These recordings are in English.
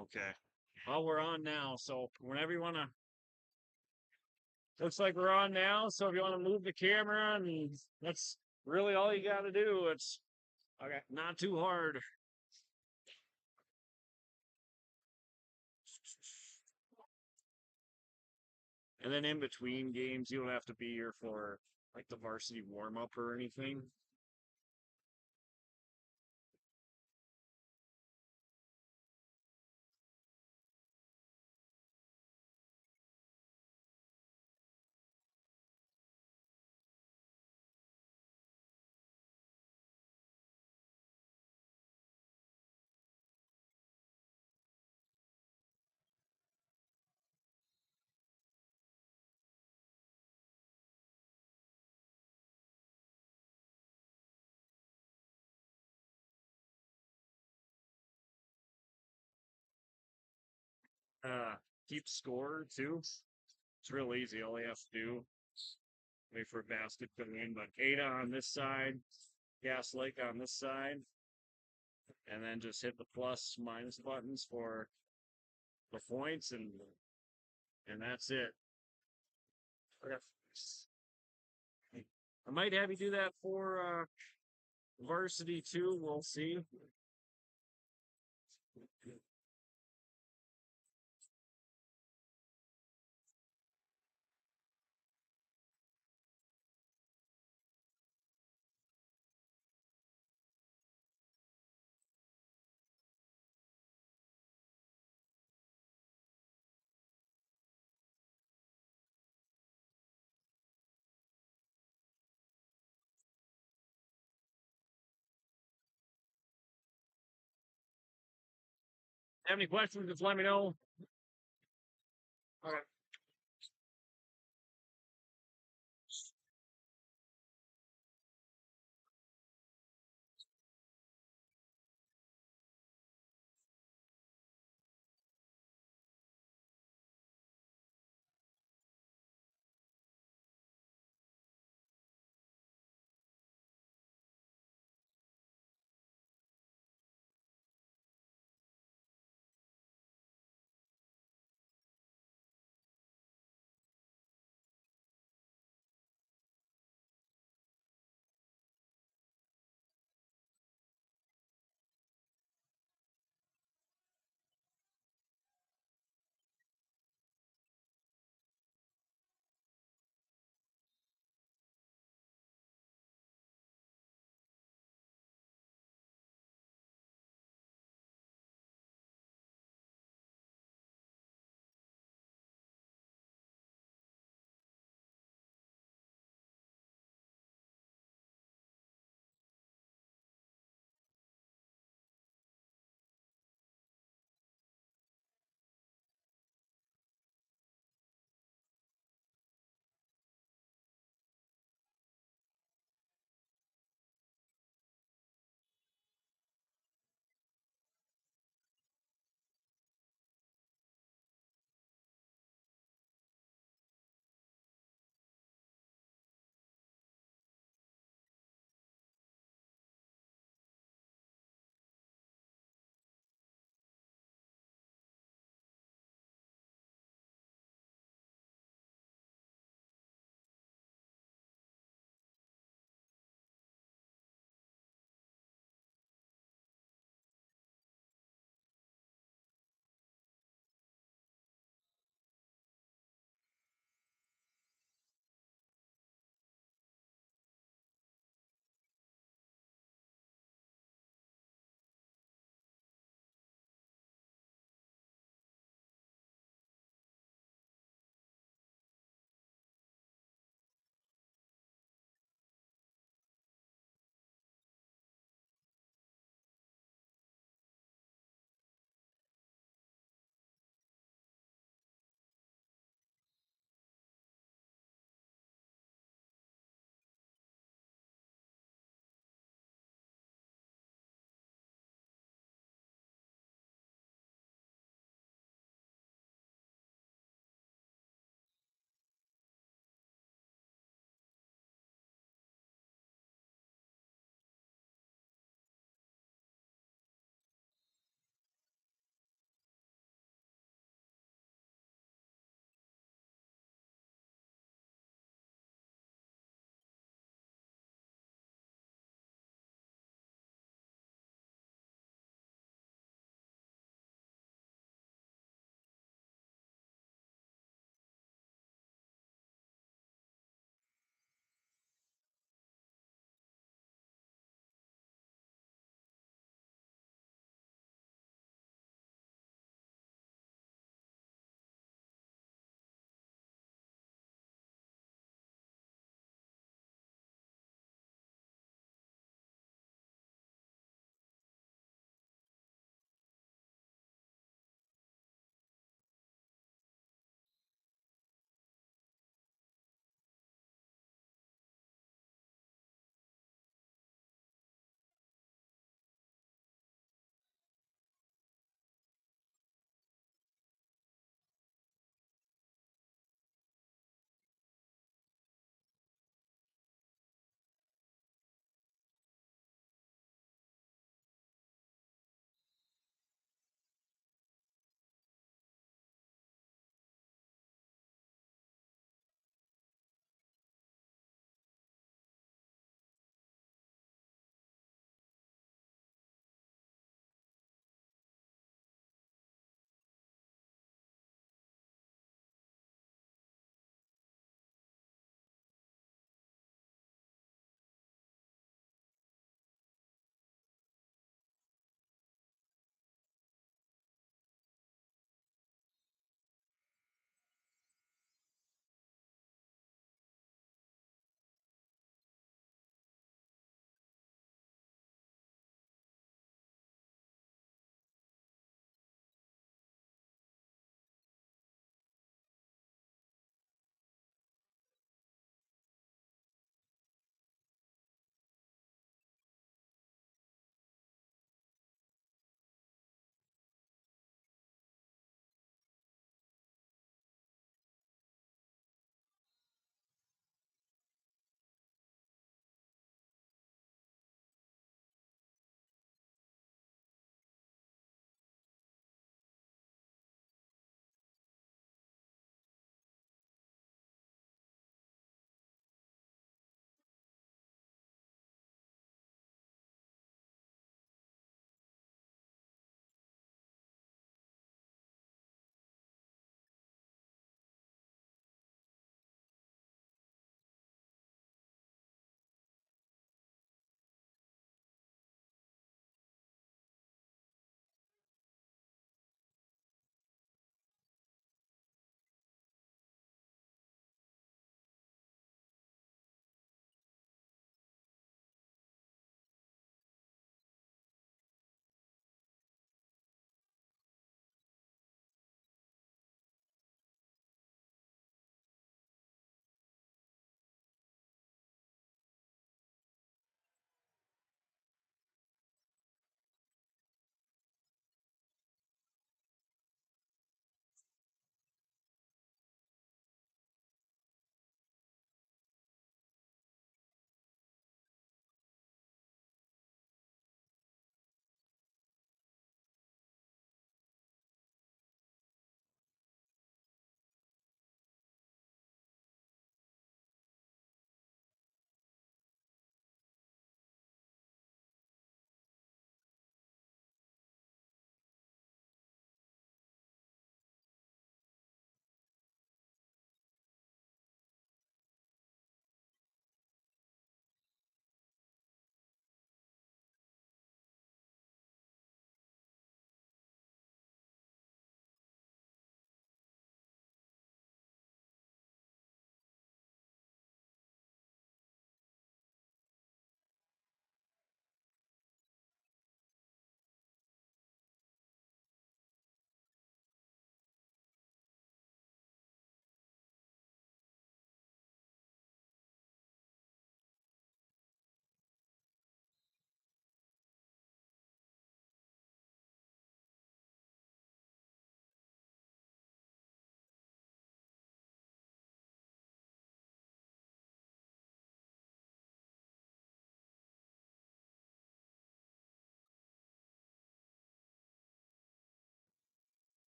Okay. Well, we're on now, so whenever you wanna, looks like we're on now. So if you want to move the camera, and that's really all you got to do. It's okay, not too hard. And then in between games, you don't have to be here for like the varsity warm up or anything. Uh, keep score too. It's real easy. All you have to do wait for a basket to come in. But Ada on this side, Gas Lake on this side, and then just hit the plus minus buttons for the points, and that's it. Okay. I might have you do that for varsity too. We'll see. Have any questions? Just let me know. Okay.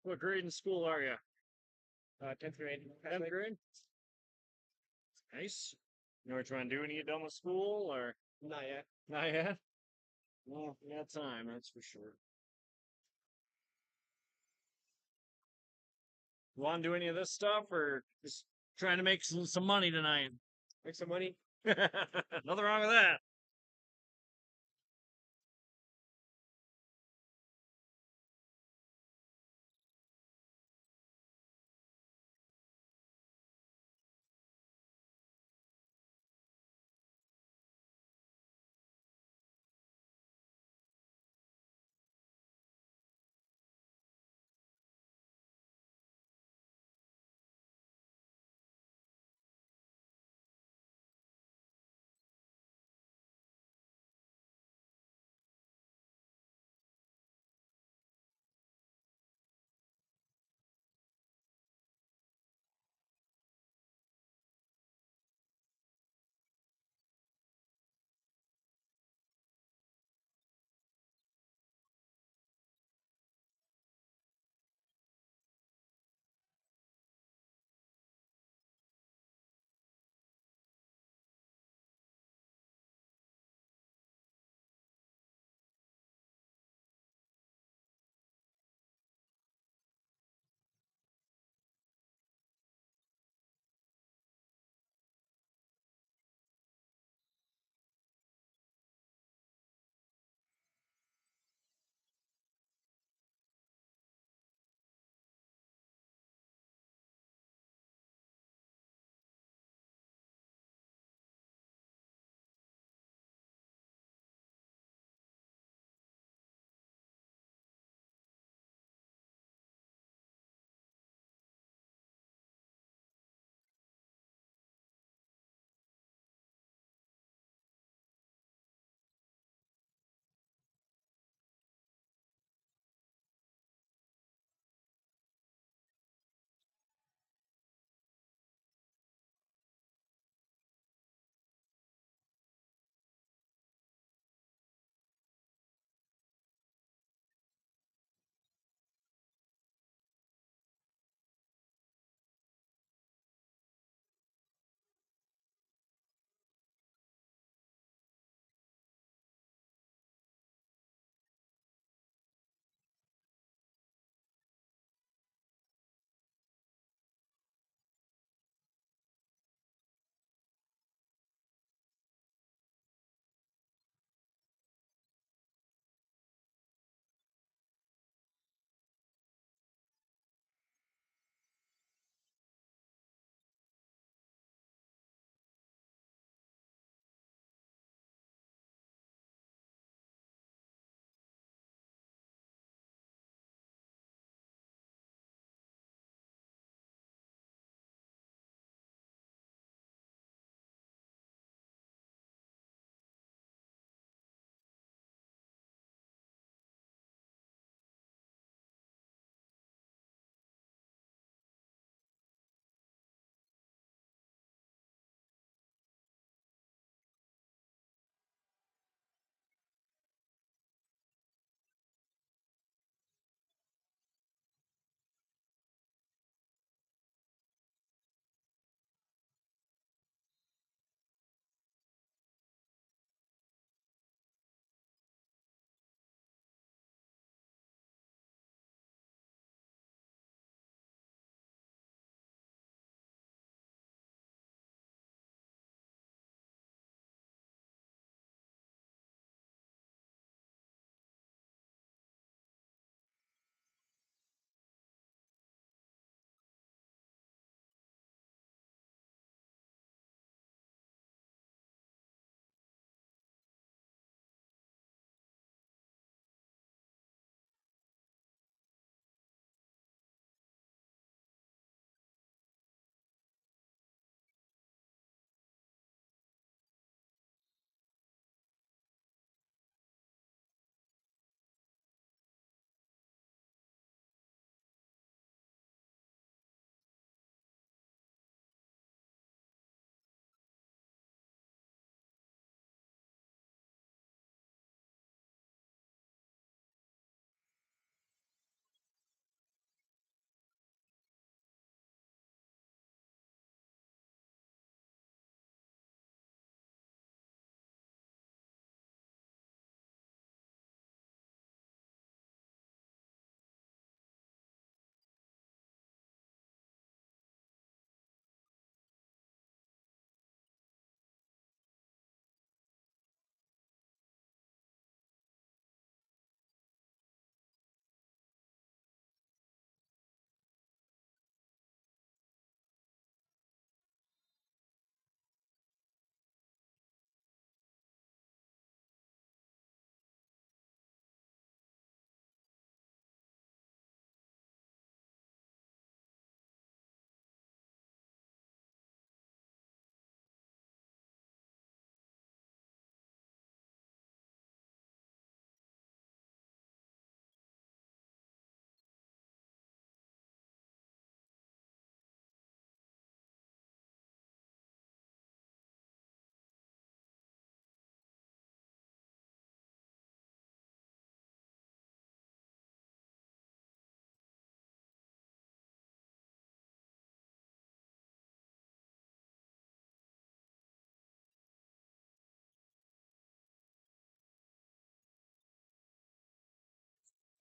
What grade in school are you? 10th grade. 10th grade? Nice. You know what you want to do when you get done with school, or Not yet. not yet? Well, you got time, that's for sure. You want to do any of this stuff, or just trying to make some money tonight? Make some money. Nothing wrong with that.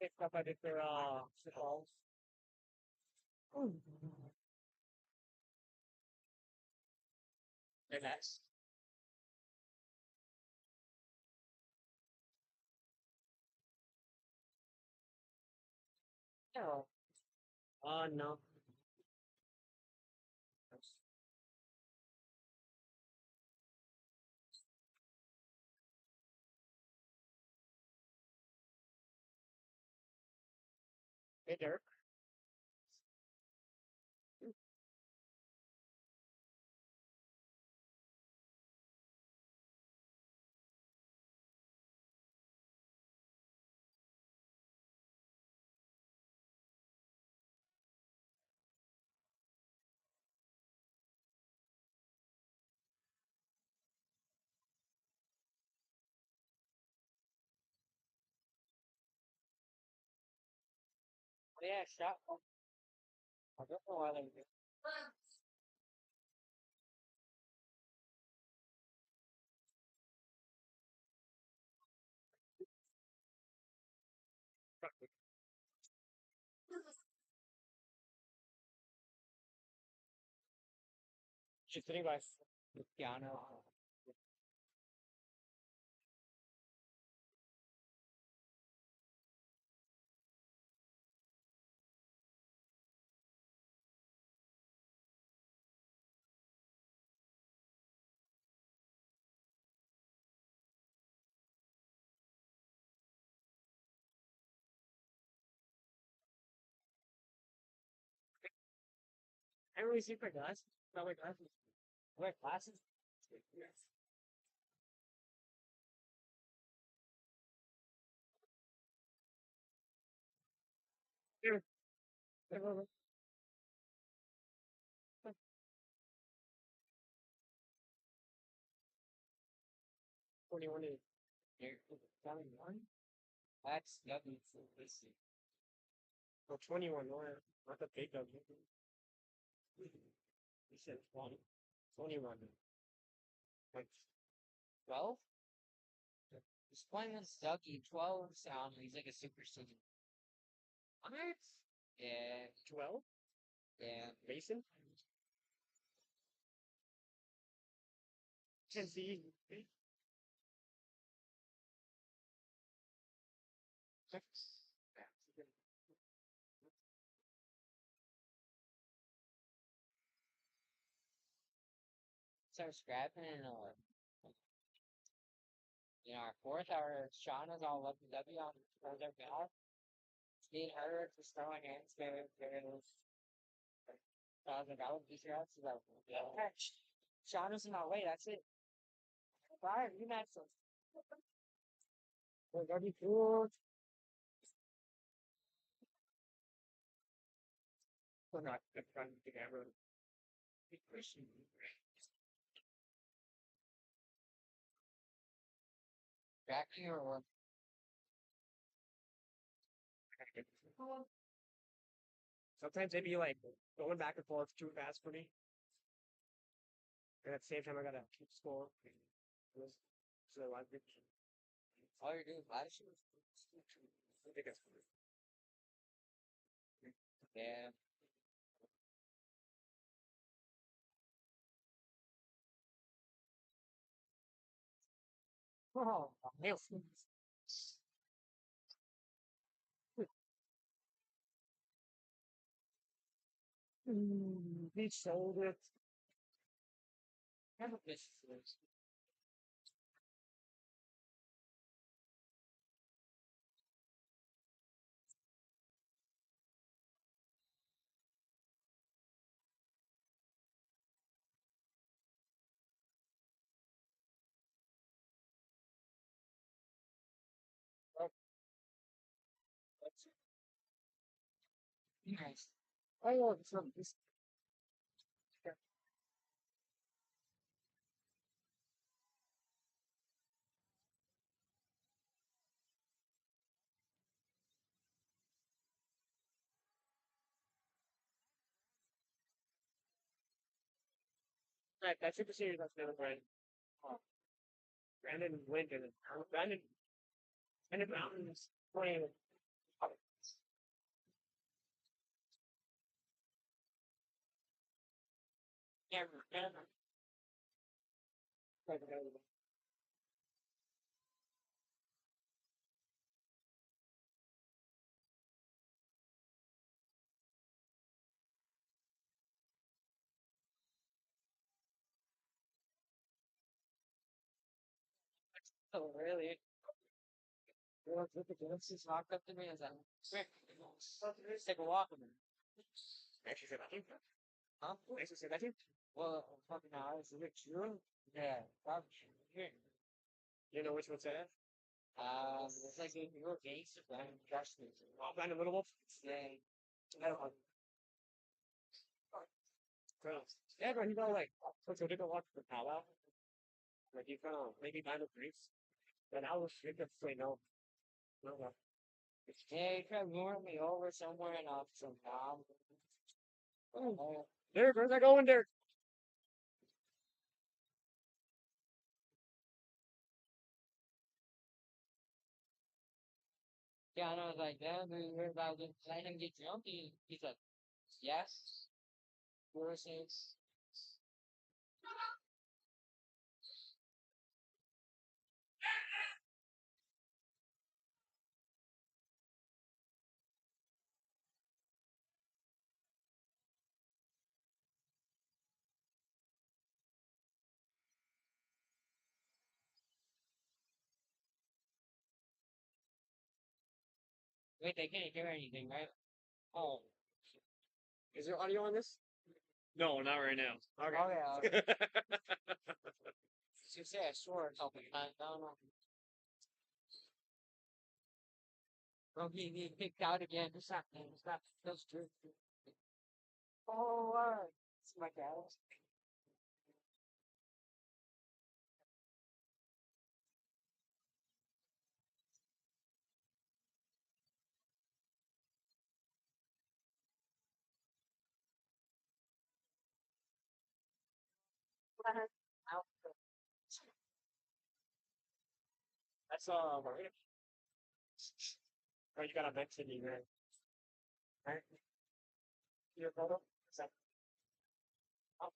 Picked up at their balls. And that's no. No. Hey, Dirk. Yeah, shot. I don't know why they do. She's sitting by the piano. I really see for glasses. Not my glasses. Wear glasses. Here. 21 is here. 21? That's W. Let's see. Oh, 21, not the big W. You said 20. 21. Like 12? He's playing this Dougie 12 sound. He's like a super singing. What? Yeah. 12? Yeah. Mason? Tennessee. Start scrapping and our fourth hour, Shauna's all up and W on their back. Me and her just throwing hands there. $1,000 these guys. So that, hey, Shauna's in my way. That's it. Fire, you not so. We're gonna be cool. We're not trying to ever be Christian. Back here or sometimes they be like going back and forth too fast for me. And at the same time, I gotta keep score. So I think all you're doing is latitude. I think that's funny. Yeah. Oh, nail. He sold it. Have a business. Oh, that's nice. I want some this. Right, that's super serious. That's the other brand. Oh, Brandon Lincoln. Brandon Mountains playing. Oh, really? You want to just walk up to me and say, "Quick, let's take a walk with me." Actually, say that. Huh? Actually, say that. Well, fucking now, is it true? Yeah, probably true. Here. You know which one's that? It's like a real gangster band. Trust me. I'll find a little wolf. Yeah. I don't know. Yeah, but you know, like, so they go watch the powwow. Like, you kind of maybe find a briefs. But I was freaking say no. No, no. Yeah, you could lure me over somewhere and off some bomb. Oh, Derek, where's that going, Derek? Yeah, and I was like, yeah, we heard about letting him get drunk. He's like, yes. Versus, wait, they can't hear anything, right? Oh, is there audio on this? No, not right now. Okay. Oh, yeah. Okay. You say I swore a couple times. I don't know. Oh, he kicked out again. It's not, it's not, that's true. Oh, alright. It's my dad. That's Marina. Oh, you gotta mention me, man. Right? Your photo? Is that? Oh,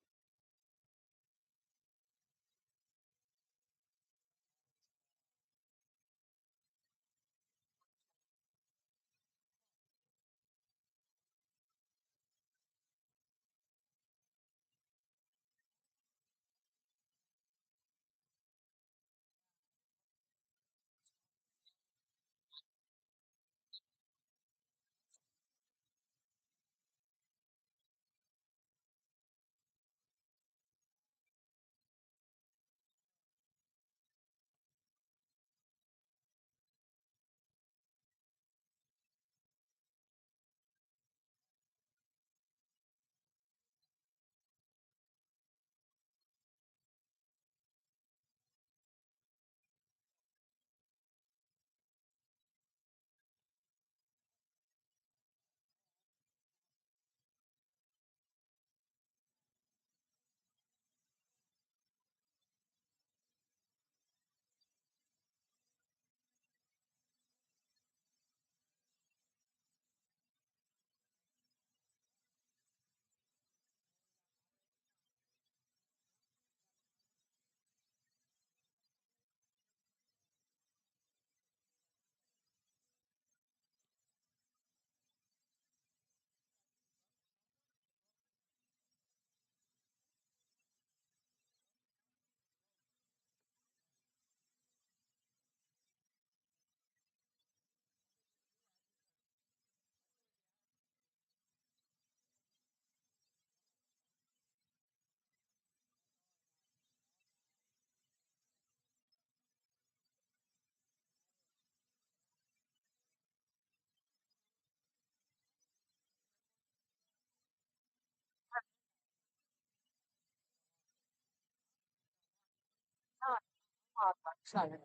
sorry.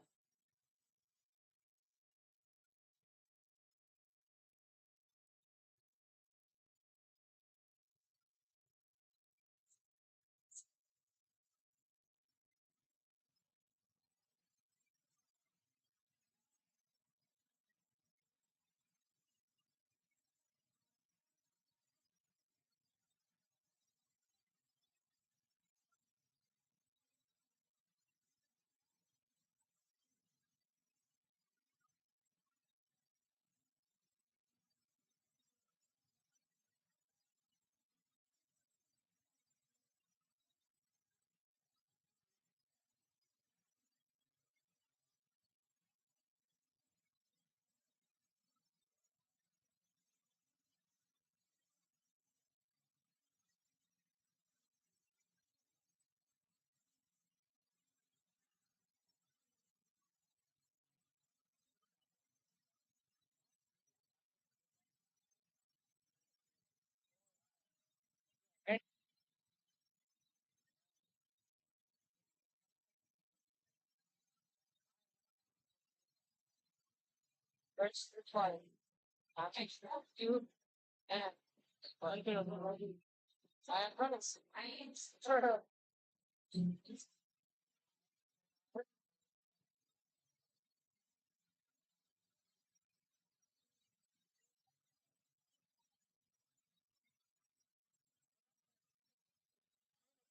First, it's fun. I take that, dude. And I'm gonna I am running. I am sort of.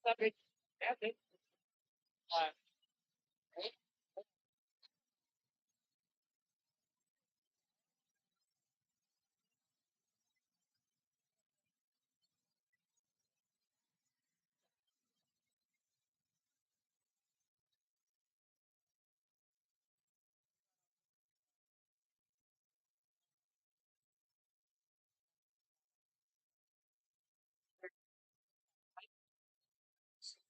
Epic. Epic. Uh,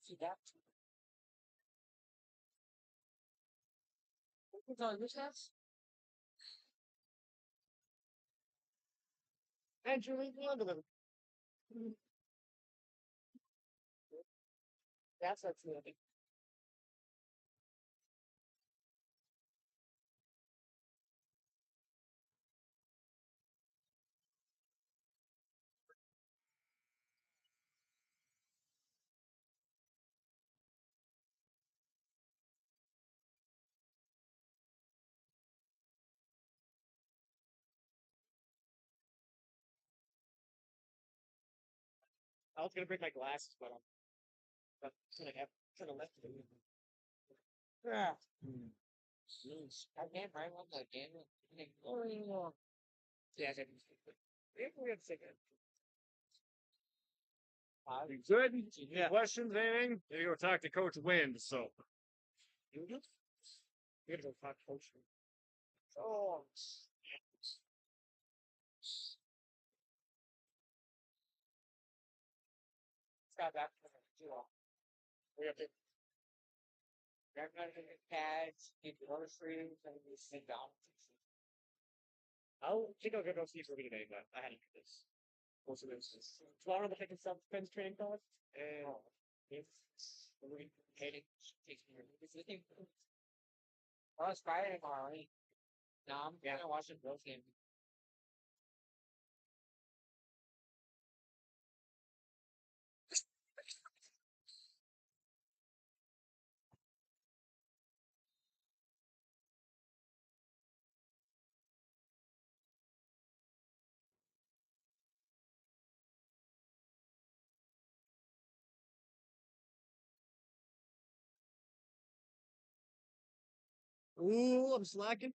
see that. What's on this house? And Julie London. That's moving. I was gonna bring my glasses, but should have left it. Yeah. I can't bring one though, damn it. Oh, yeah, we have to take it. You good? Yeah. Questions, anything? You go talk to Coach Wind, so. You do? We gotta go talk coach. Oh. It's got that too long. We have to grab another pads, get groceries, and we sit down. I'll go see for me today, but I had to do this. Most of this. Tomorrow I'm taking self-defense training class, and it's really hating. Takes me really. Oh, it's Friday tomorrow, right? No, I'm gonna watch the Bills game. Ooh, I'm slacking.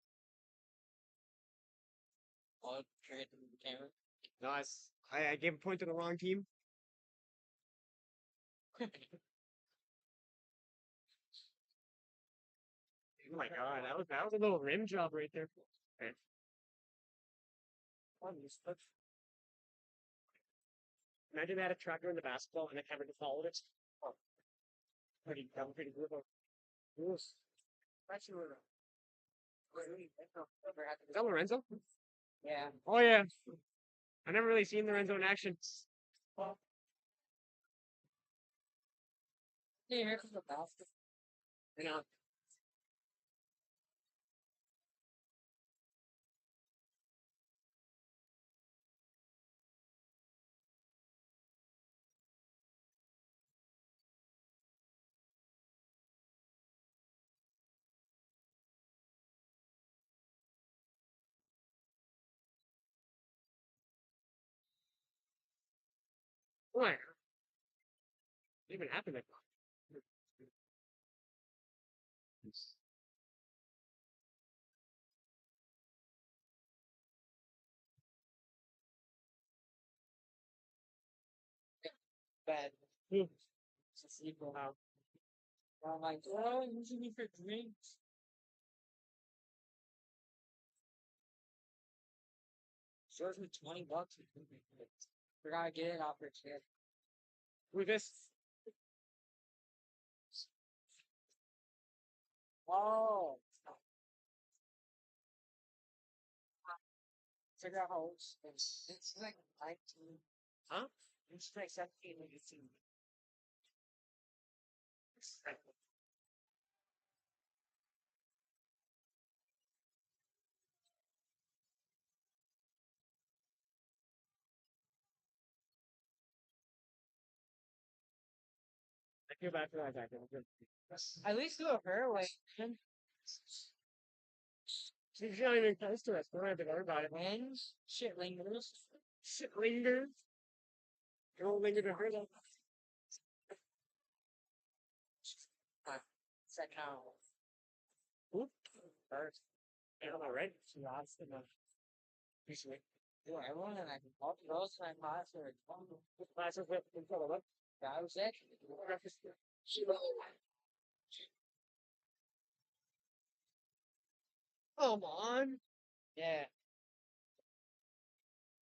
Oh, trade the camera. Nice. I gave a point to the wrong team. Oh my god, that was a little rim job right there. Okay. Imagine they had a tracker in the basketball and the camera just followed it. Oh, pretty good. Yes. Actually, Is that Lorenzo? yeah. Oh yeah. I never really seen Lorenzo in action. Yeah, here's the basket. You know, what even happened like Bed. that? It's a sequel now. I'm like, oh, using me for drinks. Serves me $20. Forgot to get it off her chair. With this, Oh. Figure out how old it's like 19. huh? It's like 17 and 18. Get back to that back. At least do a fairway. She's not even close to us. We don't have to worry about it. Wins. Shit lingers. Shit lingers. It won't linger to her though. Second round. Oop. First. I don't know, right? She lost the most. Usually. Yeah, everyone and I can talk to those and I pass her. Classes with control of it. That was it. Come on. Yeah.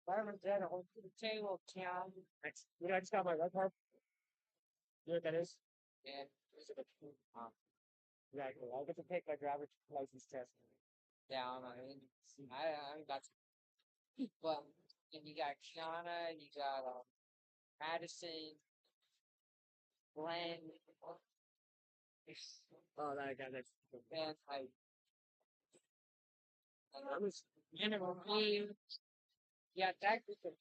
Barbara did a whole table count. Next. You know, I just got my red card. You know what that is? Yeah. Exactly. I'll get to take my driver's license test. Down. I mean, I got. But and you got Kiana, you got Madison, Glenn, Oh, that guy. That's. and like I was. Jennifer Lee. Yeah, that group of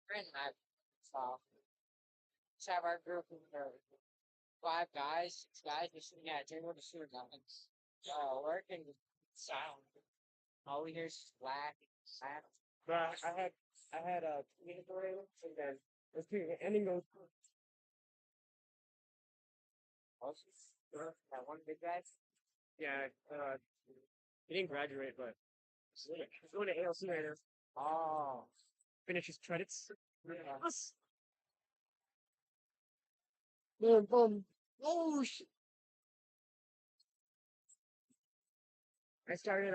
friends and I saw. Let's have our group of five guys, 6 guys, just sitting at a table just doing nothing. Working sound. All we hear is whack, whack. But I had a mandatory, and then let's do the ending goes. That one big guy. Yeah, he didn't graduate, but he's going to ALC right now. Oh, Finish his credits. yeah. Yes. Boom, boom. Oh shit! I started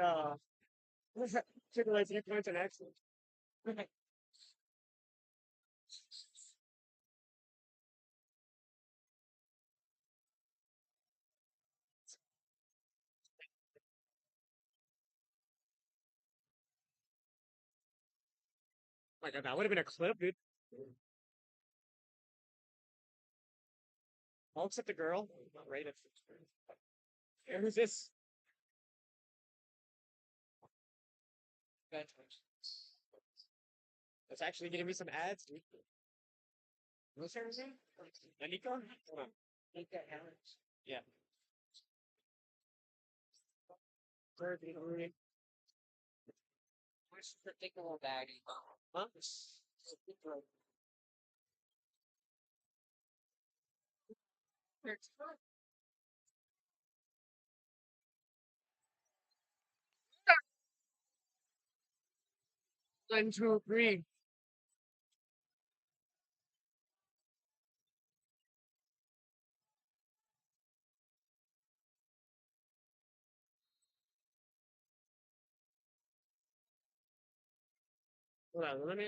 Chick-fil-A 3 points on accident. Like that would have been a clip, dude. All except the girl. Right. And who's this? Good. That's actually giving me some ads, dude. What's her name? Anika? Hold on. Nika Alex. Yeah. Third, What's the particular bag? huh? One, two, three. Hold on, let me.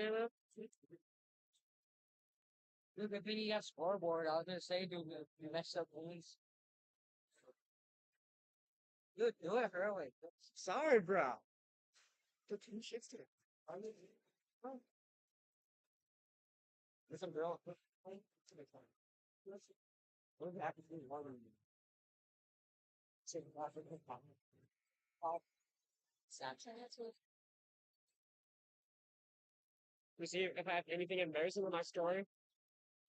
Look, if you got scoreboard, I was gonna say, dude, you messed up points. Dude, do it early. Sorry, bro. Took 2 shits today. There's some girl. What happened to one of you? Snapchat. We see if I have anything embarrassing in my story.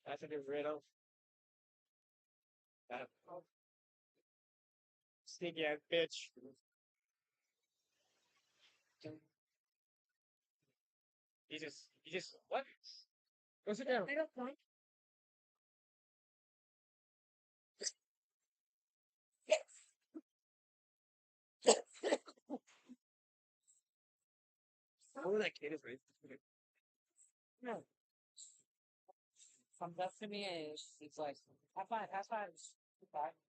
That's a good riddle. That sneaky ass bitch. He just, what? Go sit down. Oh, that kid is right. No. Comes up to me and it's like, have fun, have fun.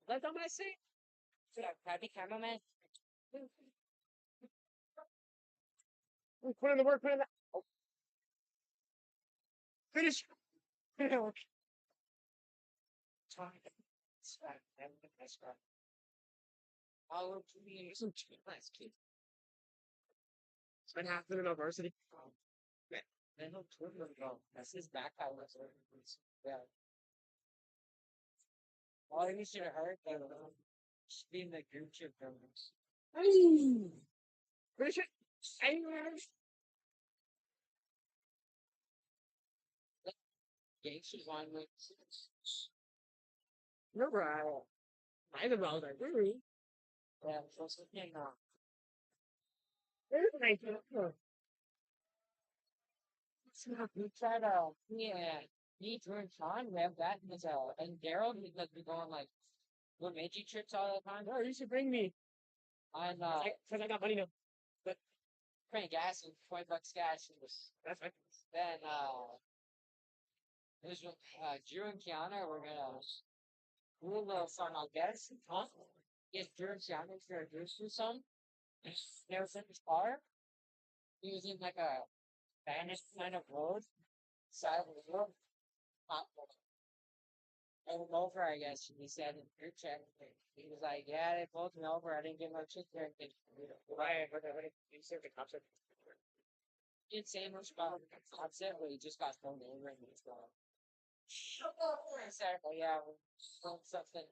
Let somebody see. Should I happy cameraman? Put in the work, put in the. Oh. Finish. Oh, to me, you're some nice kid. Spent half of it in varsity. Then he'll turn them go. That's his back out. Yeah. All you should have heard, just being the group chip numbers. Finish it. Gangsters one with No, bro. I don't know that. Really? yeah, so something It's nice. No. we tried yeah, me Drew and Sean, we have that and Daryl he'd like be going like we're making trips all the time. Oh, you should bring me. And Because I got money now. But paying gas and $20 gas and that's fine. then there's Drew and Kiana we're gonna do a little fun I guess. Huh? Yes, Drew and Kiana to introduce you some. They was in his car. He was in like a Spanish kind of road, side of the road. I went over, I guess, and he said in your chat, he was like, yeah, they pulled me over. I didn't get my shit there. Why? What you serve the cops? He didn't say much about it. That's it, but he just got thrown over and he's gone. Exactly, yeah. Something.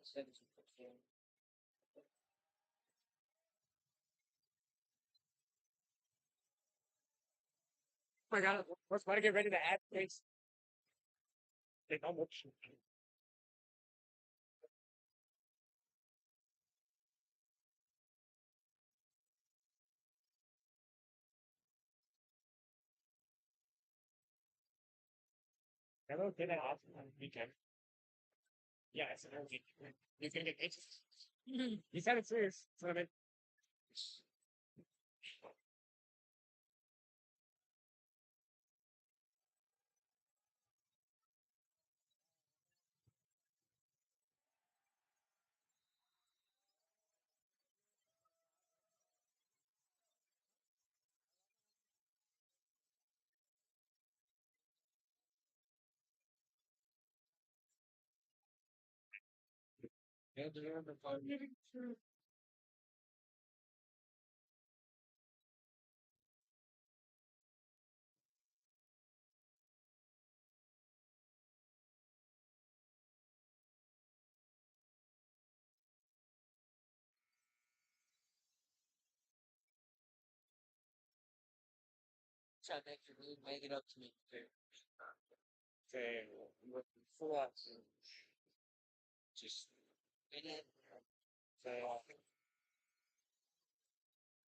Oh my god, let's want to get ready to add things. They how much? Hello, did I ask on the weekend? Yeah, it's an early. He's gonna get anxious. He said it's serious. So I mean, And do you remember fun? Try to make it up to me. say, with full up. Just, and then, Say,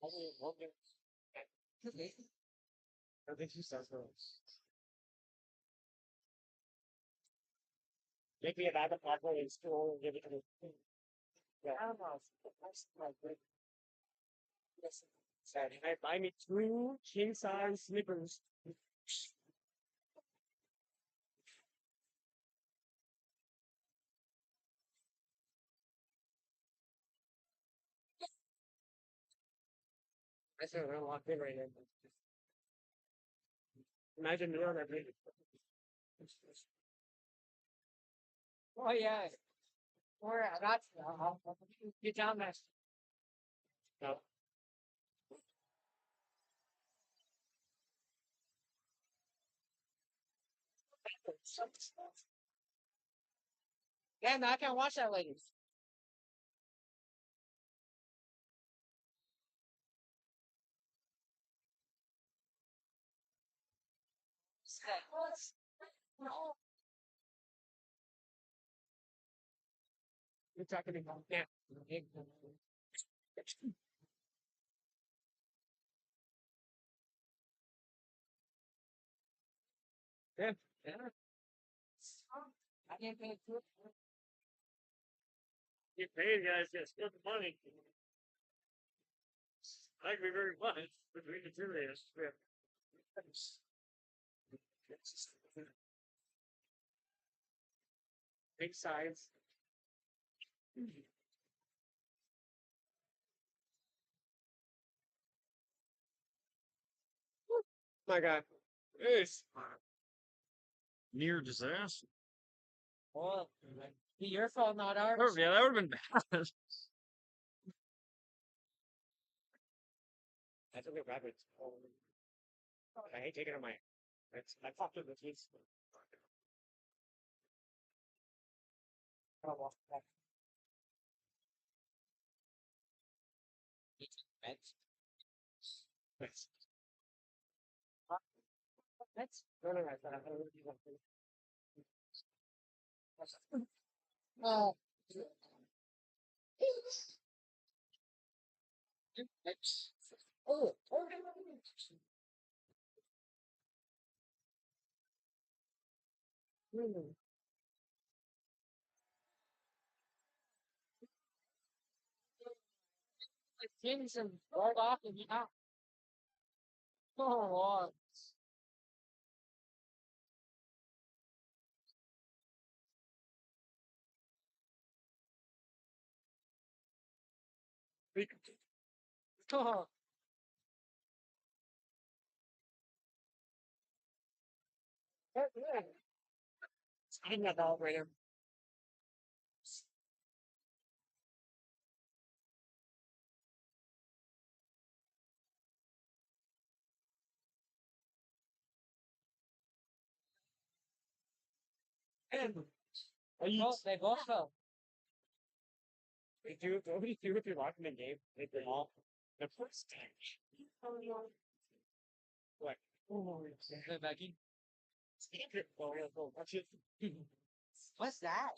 I mean, what I think she says no. Maybe about the platform in school and give it to me. Yeah. I don't know. That's like, listen. Said, hey, buy me two king size slippers. I said, we're locked in right now. Imagine me on that video. Oh, yeah. Or I got get down there. No. Yeah, man, I can't watch that lady. You're talking about yeah. Yeah. Yeah. I can't pay it. Get paid, guys. Get split the money. Thank you very much between the two of us. Yeah. Big size. My God. Yes. Near disaster. Well, be your fault, not Oh, ours. yeah, that would have been bad. That's a good rabbit. I hate taking on my. I popped with the teeth. Oh, well, That's that's that's no, no, no. Oh. Oh. Hmm. It seems to roll off and out. Oh, Lord. Oh, that's good. I know about where. And They both fell. they do. What do you do if you're watching the game? They go off the first time. What? Oh, Hey, Becky. watch it. What's that?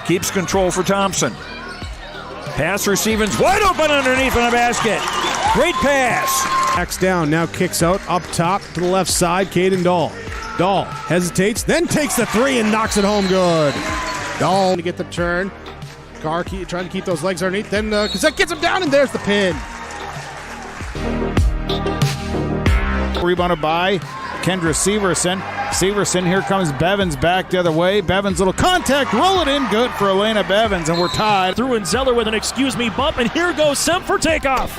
keeps control for Thompson. Pass receiving's wide open underneath in the basket. Great pass. Backs down, now kicks out up top to the left side. Caden Dahl. Dahl hesitates, then takes the three and knocks it home good. Dahl to get the turn. Carr trying to keep those legs underneath. Then Cassette gets him down, and there's the pin. Rebounded by Kendra Severson. Severson, here comes Bevins back the other way. Bevins, little contact, roll it in, good for Elena Bevins, and we're tied. Through and Zeller with an excuse me bump, and here goes Semp for takeoff.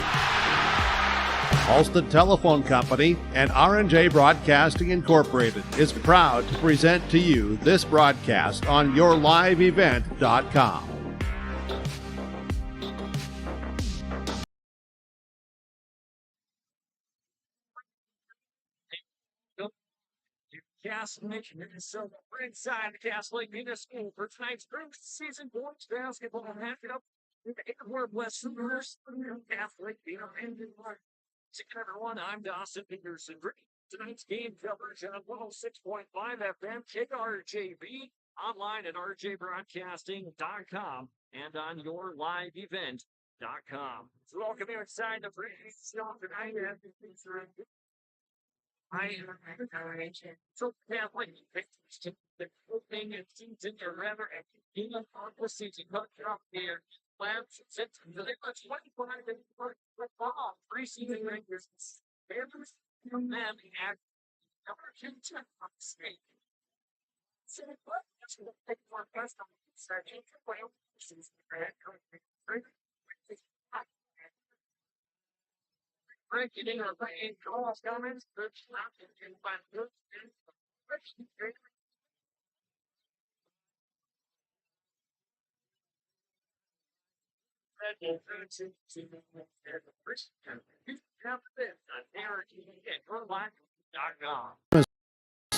Halsted Telephone Company and R&J Broadcasting Incorporated is proud to present to you this broadcast on yourliveevent.com. Castle Lake, Minnesota. We're inside the Castle Lake-Bena School for tonight's first season boys basketball matchup with the Ada-Borup-West Castle Lake-Bena and everyone, I'm Dawson Peterson. Tonight's game coverage on 106.5 FM KRJB, online at rjbroadcasting.com and on yourliveevent.com. So welcome you inside the Brady show tonight. So Catholic the opening and season your rather and being on the season cut up here. Labs since they much 25 and ball preseason regulars. Bears from them at number 2 on the state. So what that's going to take more best on the second well season. Breaking or playing calls, comments, good stuff, and find good and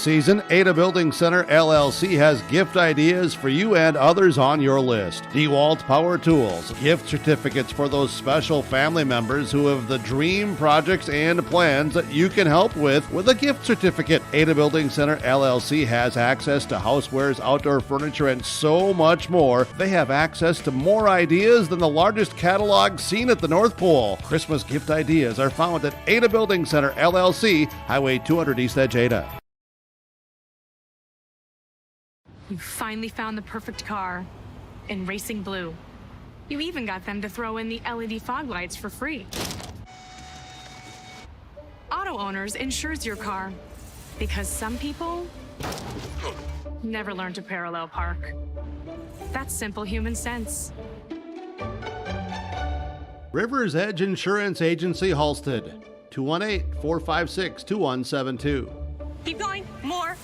Season, Ada Building Center LLC has gift ideas for you and others on your list. DeWalt Power Tools, gift certificates for those special family members who have the dream projects and plans that you can help with a gift certificate. Ada Building Center LLC has access to housewares, outdoor furniture, and so much more. They have access to more ideas than the largest catalog seen at the North Pole. Christmas gift ideas are found at Ada Building Center LLC, Highway 200 East Edge, Ada. You finally found the perfect car in racing blue. You even got them to throw in the LED fog lights for free. Auto Owners insures your car because some people never learn to parallel park. That's simple human sense. River's Edge Insurance Agency, Halsted, 218-456-2172. Keep going, more.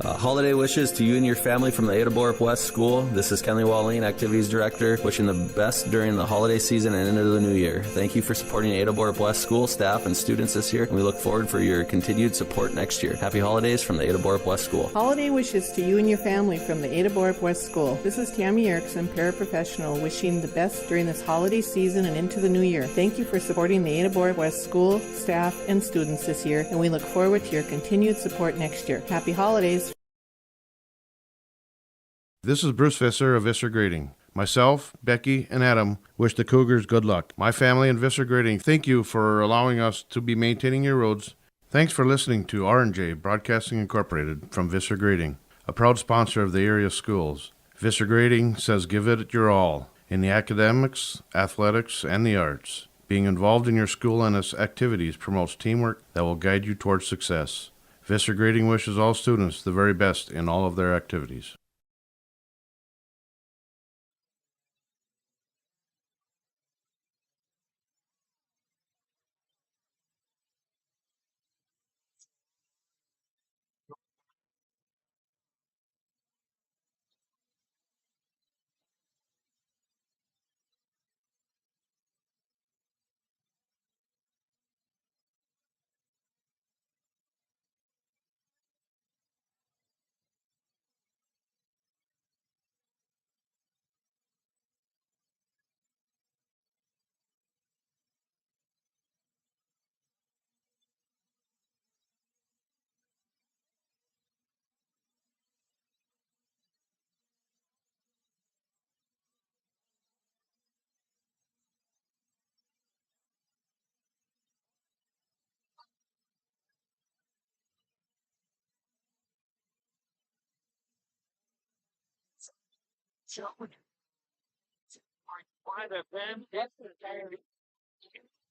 Holiday wishes to you and your family from the Ada-Borup-West School. This is Kenley Walleen, Activities Director, wishing the best during the holiday season and into the new year. Thank you for supporting Ada-Borup-West School staff and students this year, and we look forward for your continued support next year. Happy holidays from the Ada-Borup-West School. Holiday wishes to you and your family from the Ada-Borup-West School. This is Tammy Erickson, paraprofessional, wishing the best during this holiday season and into the new year. Thank you for supporting the Ada-Borup-West School, staff, and students this year, and we look forward to your continued support next year. Happy holidays. This is Bruce Visser of Visser Grading. Myself, Becky, and Adam wish the Cougars good luck. My family and Visser Grading thank you for allowing us to be maintaining your roads. Thanks for listening to R&J Broadcasting Incorporated from Visser Grading, a proud sponsor of the area schools. Visser Grading says give it your all in the academics, athletics, and the arts. Being involved in your school and its activities promotes teamwork that will guide you towards success. Visser Grading wishes all students the very best in all of their activities.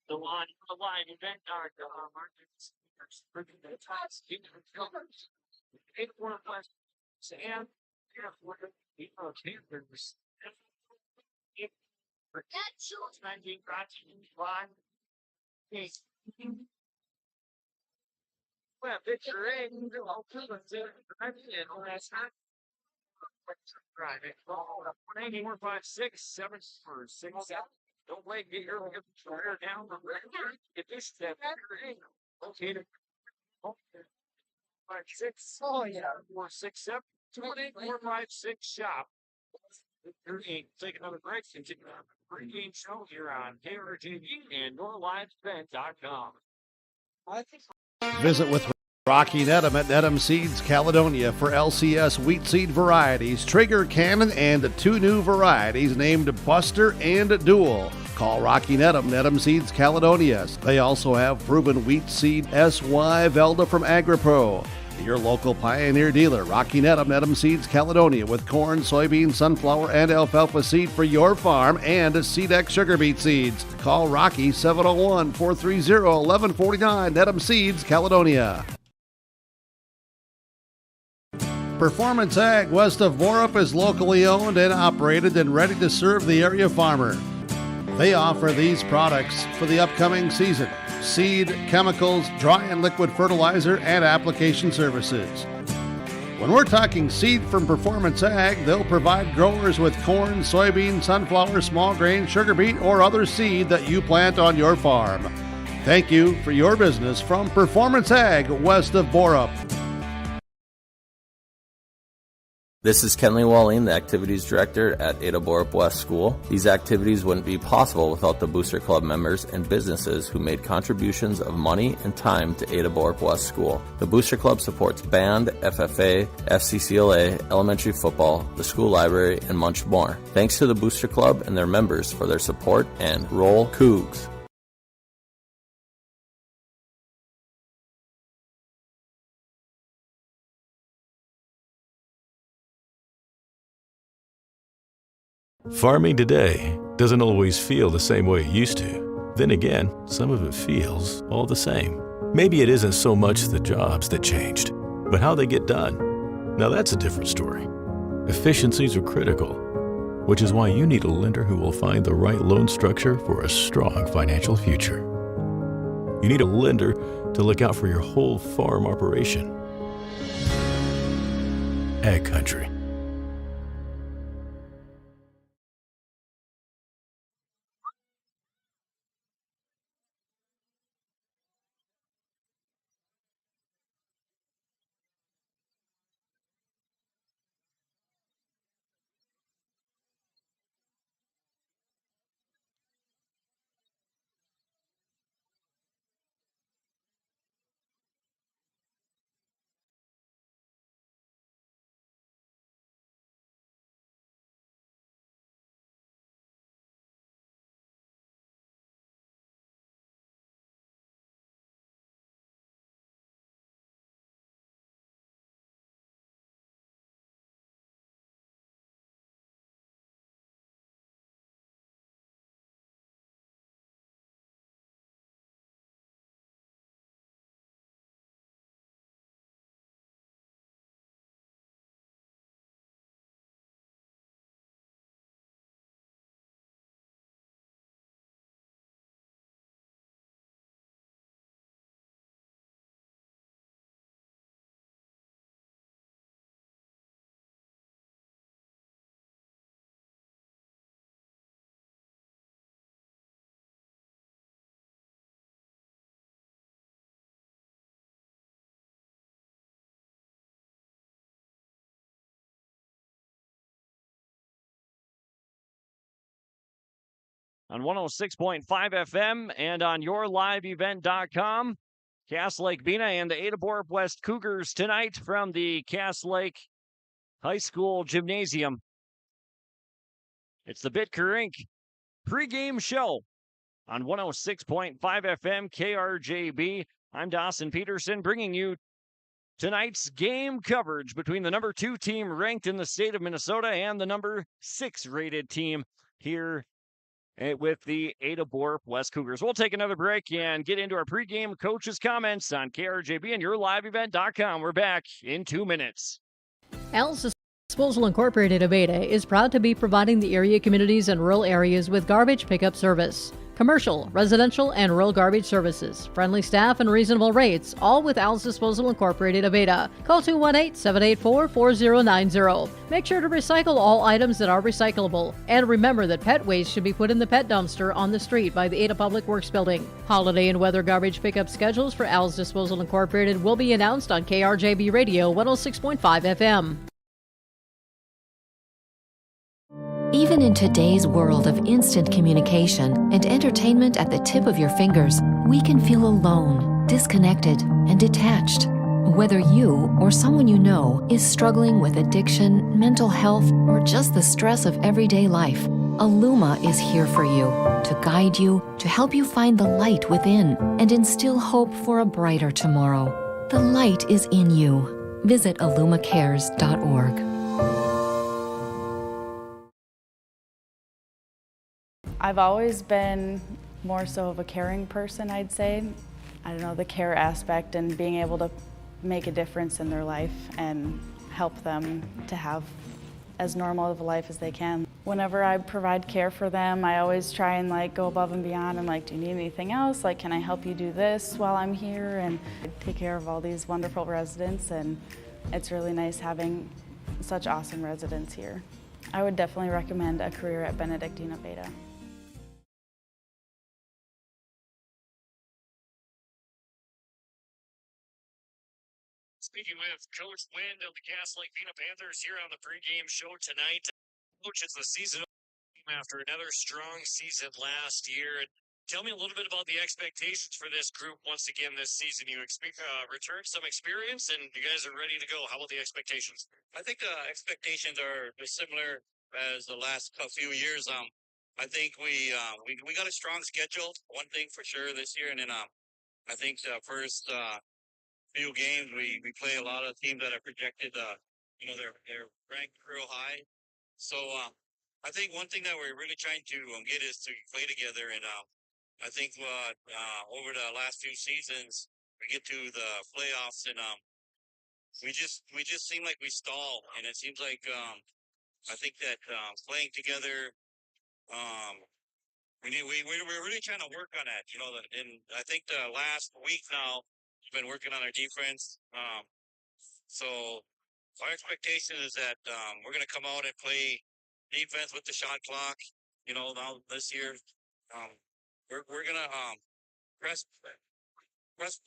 The line event Sam, well, picture right. 18456 Don't wait, get your career down the road. Get this step. Okay. 56. Oh yeah. 467. 28456 shop. Take another break. Continue on the pregame show here on KRJV and NorLiveSpend.com. I think Visit with Rocky Nedham at Nedham Seeds Caledonia for LCS wheat seed varieties, Traeger Cannon, and 2 new varieties named Buster and Dual. Call Rocky Nedham, Nedham Seeds Caledonia. They also have proven wheat seed SY Velda from AgriPro. Your local Pioneer dealer, Rocky Nedham, Nedham Seeds Caledonia, with corn, soybean, sunflower, and alfalfa seed for your farm and Seedex sugar beet seeds. Call Rocky 701-430-1149, Nedham Seeds Caledonia. Performance Ag west of Borup is locally owned and operated and ready to serve the area farmer. They offer these products for the upcoming season: seed, chemicals, dry and liquid fertilizer, and application services. When we're talking seed from Performance Ag, they'll provide growers with corn, soybean, sunflower, small grain, sugar beet, or other seed that you plant on your farm. Thank you for your business from Performance Ag west of Borup. This is Kenley Walling, the Activities Director at Ada-Borup-West School. These activities wouldn't be possible without the Booster Club members and businesses who made contributions of money and time to Ada-Borup-West School. The Booster Club supports band, FFA, FCCLA, elementary football, the school library, and much more. Thanks to the Booster Club and their members for their support, and roll Cougs. Farming today doesn't always feel the same way it used to. Then again, some of it feels all the same. Maybe it isn't so much the jobs that changed, but how they get done. Now that's a different story. Efficiencies are critical, which is why you need a lender who will find the right loan structure for a strong financial future. You need a lender to look out for your whole farm operation. Ag Country. On 106.5 FM and on yourliveevent.com. Cass Lake-Bena and the Ada-Borup-West Cougars tonight from the Cass Lake High School Gymnasium. It's the Bitker Inc. pregame show on 106.5 FM KRJB. I'm Dawson Peterson, bringing you tonight's game coverage between the number 2 team ranked in the state of Minnesota and the number 6 rated team here with the Ada-Borup-West Cougars. We'll take another break and get into our pregame coaches' comments on KRJB and yourliveevent.com. We're back in 2 minutes. Al's Disposal Incorporated of Ada is proud to be providing the area communities and rural areas with garbage pickup service. Commercial, residential, and rural garbage services, friendly staff, and reasonable rates, all with Al's Disposal Incorporated of Ada. Call 218-784-4090. Make sure to recycle all items that are recyclable. And remember that pet waste should be put in the pet dumpster on the street by the Ada Public Works Building. Holiday and weather garbage pickup schedules for Al's Disposal Incorporated will be announced on KRJB Radio 106.5 FM. Even in today's world of instant communication and entertainment at the tip of your fingers, we can feel alone, disconnected, and detached. Whether you or someone you know is struggling with addiction, mental health, or just the stress of everyday life, Illuma is here for you, to guide you, to help you find the light within, and instill hope for a brighter tomorrow. The light is in you. Visit illumacares.org. I've always been more so of a caring person, I'd say. I don't know, the care aspect and being able to make a difference in their life and help them to have as normal of a life as they can. Whenever I provide care for them, I always try and go above and beyond. I'm like, do you need anything else? Can I help you do this while I'm here? And I take care of all these wonderful residents, and it's really nice having such awesome residents here. I would definitely recommend a career at Benedictine of Ada. Speaking with Coach Wind of the Lake-Bena Panthers here on the pregame show tonight. Coach, it's the season after another strong season last year. And tell me a little bit about the expectations for this group once again this season. You expect return some experience, and you guys are ready to go. How about the expectations? I think the expectations are similar as the last few years. I think we got a strong schedule. One thing for sure this year, and then I think the first few games we play a lot of teams that are projected. They're ranked real high. So I think one thing that we're really trying to get is to play together. And I think over the last few seasons we get to the playoffs and we just seem like we stall. And it seems like I think that playing together. We're really trying to work on that, and I think the last week now we've been working on our defense. So our expectation is that we're going to come out and play defense with the shot clock. Now this year, we're going to press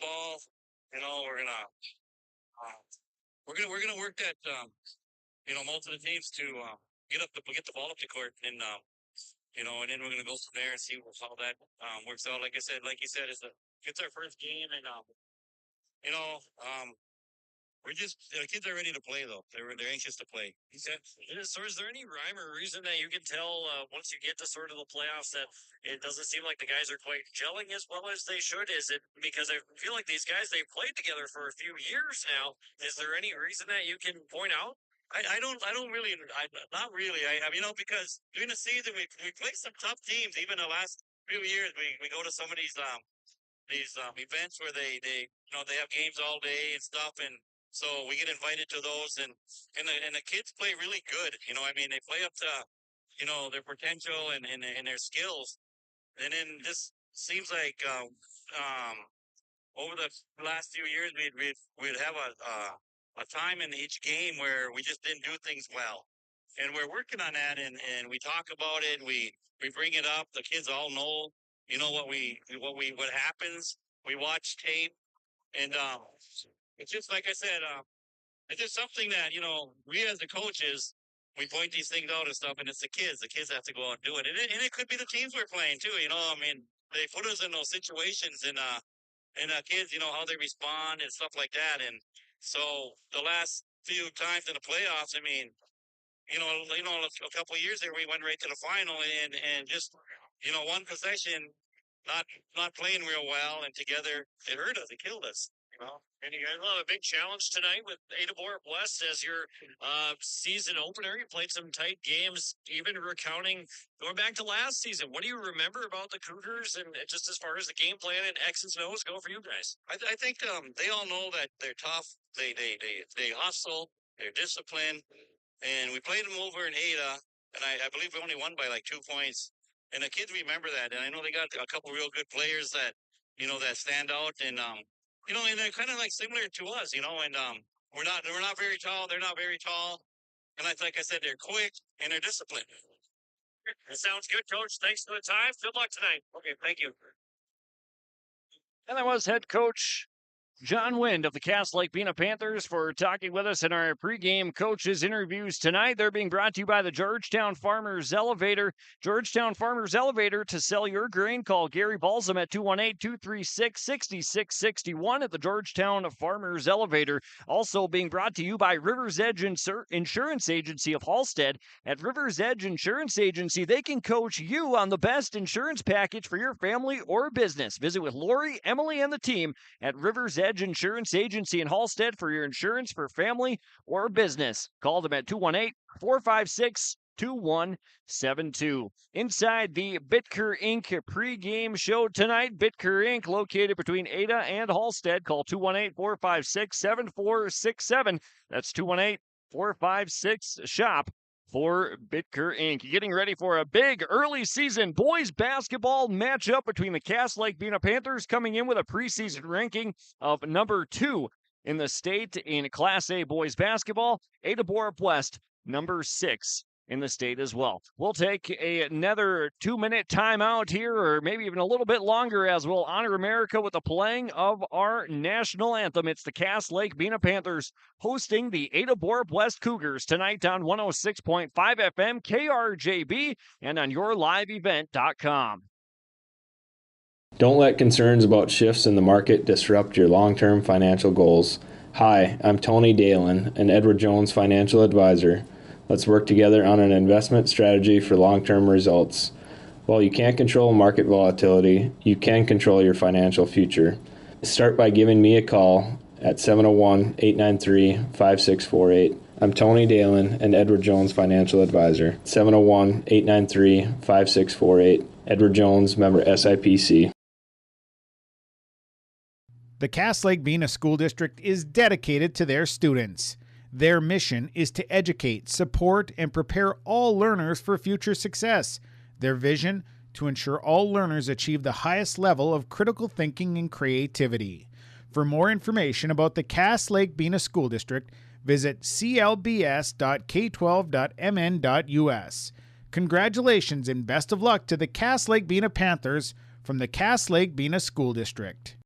ball. We're going to work that. Most of the teams to get the ball up the court and. And then we're gonna go from there and see how that works out. Like you said, it's our first game, and the kids are ready to play though. They're anxious to play. So is there any rhyme or reason that you can tell once you get to sort of the playoffs that it doesn't seem like the guys are quite gelling as well as they should? Is it because I feel like these guys, they've played together for a few years now? Is there any reason that you can point out? Not really. Because during the season we play some tough teams. Even the last few years, we go to some of these events where they have games all day and stuff, and so we get invited to those, and the kids play really good. They play up to their potential and their skills, and then this seems like over the last few years we'd have a time in each game where we just didn't do things well. And we're working on that, and we talk about it, we bring it up. The kids all know, what happens. We watch tape, and it's just like I said, it's just something that, we as the coaches, we point these things out and stuff, and it's the kids. The kids have to go out and do it. And it could be the teams we're playing too, they put us in those situations, and kids, how they respond and stuff like that. And so the last few times in the playoffs, a couple of years there, we went right to the final, and just, one possession, not playing real well, and together it hurt us, it killed us. Well, and you guys will have a big challenge tonight with Ada-Borup-West as your season opener. You played some tight games, even recounting going back to last season. What do you remember about the Cougars, and just as far as the game plan and X's and O's go for you guys? I think they all know that they're tough. They hustle. They're disciplined. And we played them over in Ada, and I believe we only won by like 2 points. And the kids remember that. And I know they got a couple real good players that, that stand out. And, and they're kind of like similar to us, and we're not very tall. They're not very tall. And like I said, they're quick and they're disciplined. That sounds good, Coach. Thanks for the time. Good luck tonight. Okay, thank you. And that was head coach John Wind of the Cass Lake-Bena Panthers for talking with us in our pregame coaches interviews tonight. They're being brought to you by the Georgetown Farmers Elevator. Georgetown Farmers Elevator. To sell your grain, call Gary Balsam at 218-236-6661 at the Georgetown Farmers Elevator. Also being brought to you by Rivers Edge Insurance Agency of Halstead. At Rivers Edge Insurance Agency, they can coach you on the best insurance package for your family or business. Visit with Lori, Emily, and the team at Rivers Edge Insurance Agency in Halstead for your insurance for family or business. Call them at 218-456-2172. Inside the Bitker Inc. pregame show tonight, Bitker Inc. located between Ada and Halstead. Call 218-456-7467. That's 218-456-SHOP. For Bitker Inc. Getting ready for a big early season boys basketball matchup between the Cass Lake-Bena Panthers, coming in with a preseason ranking of number 2 in the state in Class A boys basketball. Ada-Borup-West, number 6 in the state as well. We'll take another 2-minute timeout here, or maybe even a little bit longer, as we'll honor America with the playing of our national anthem. It's the Cass Lake-Bena Panthers hosting the Ada-Borup-West Cougars tonight on 106.5 FM KRJB and on yourliveevent.com. Don't let concerns about shifts in the market disrupt your long-term financial goals. Hi, I'm Tony Dalen, an Edward Jones financial advisor. Let's work together on an investment strategy for long-term results. While you can't control market volatility, you can control your financial future. Start by giving me a call at 701-893-5648. I'm Tony Dalen, an Edward Jones financial advisor. 701-893-5648. Edward Jones, member SIPC. The Cass Lake-Bena School District is dedicated to their students. Their mission is to educate, support, and prepare all learners for future success. Their vision, to ensure all learners achieve the highest level of critical thinking and creativity. For more information about the Cass Lake-Bena School District, visit clbs.k12.mn.us. Congratulations and best of luck to the Cass Lake-Bena Panthers from the Cass Lake-Bena School District.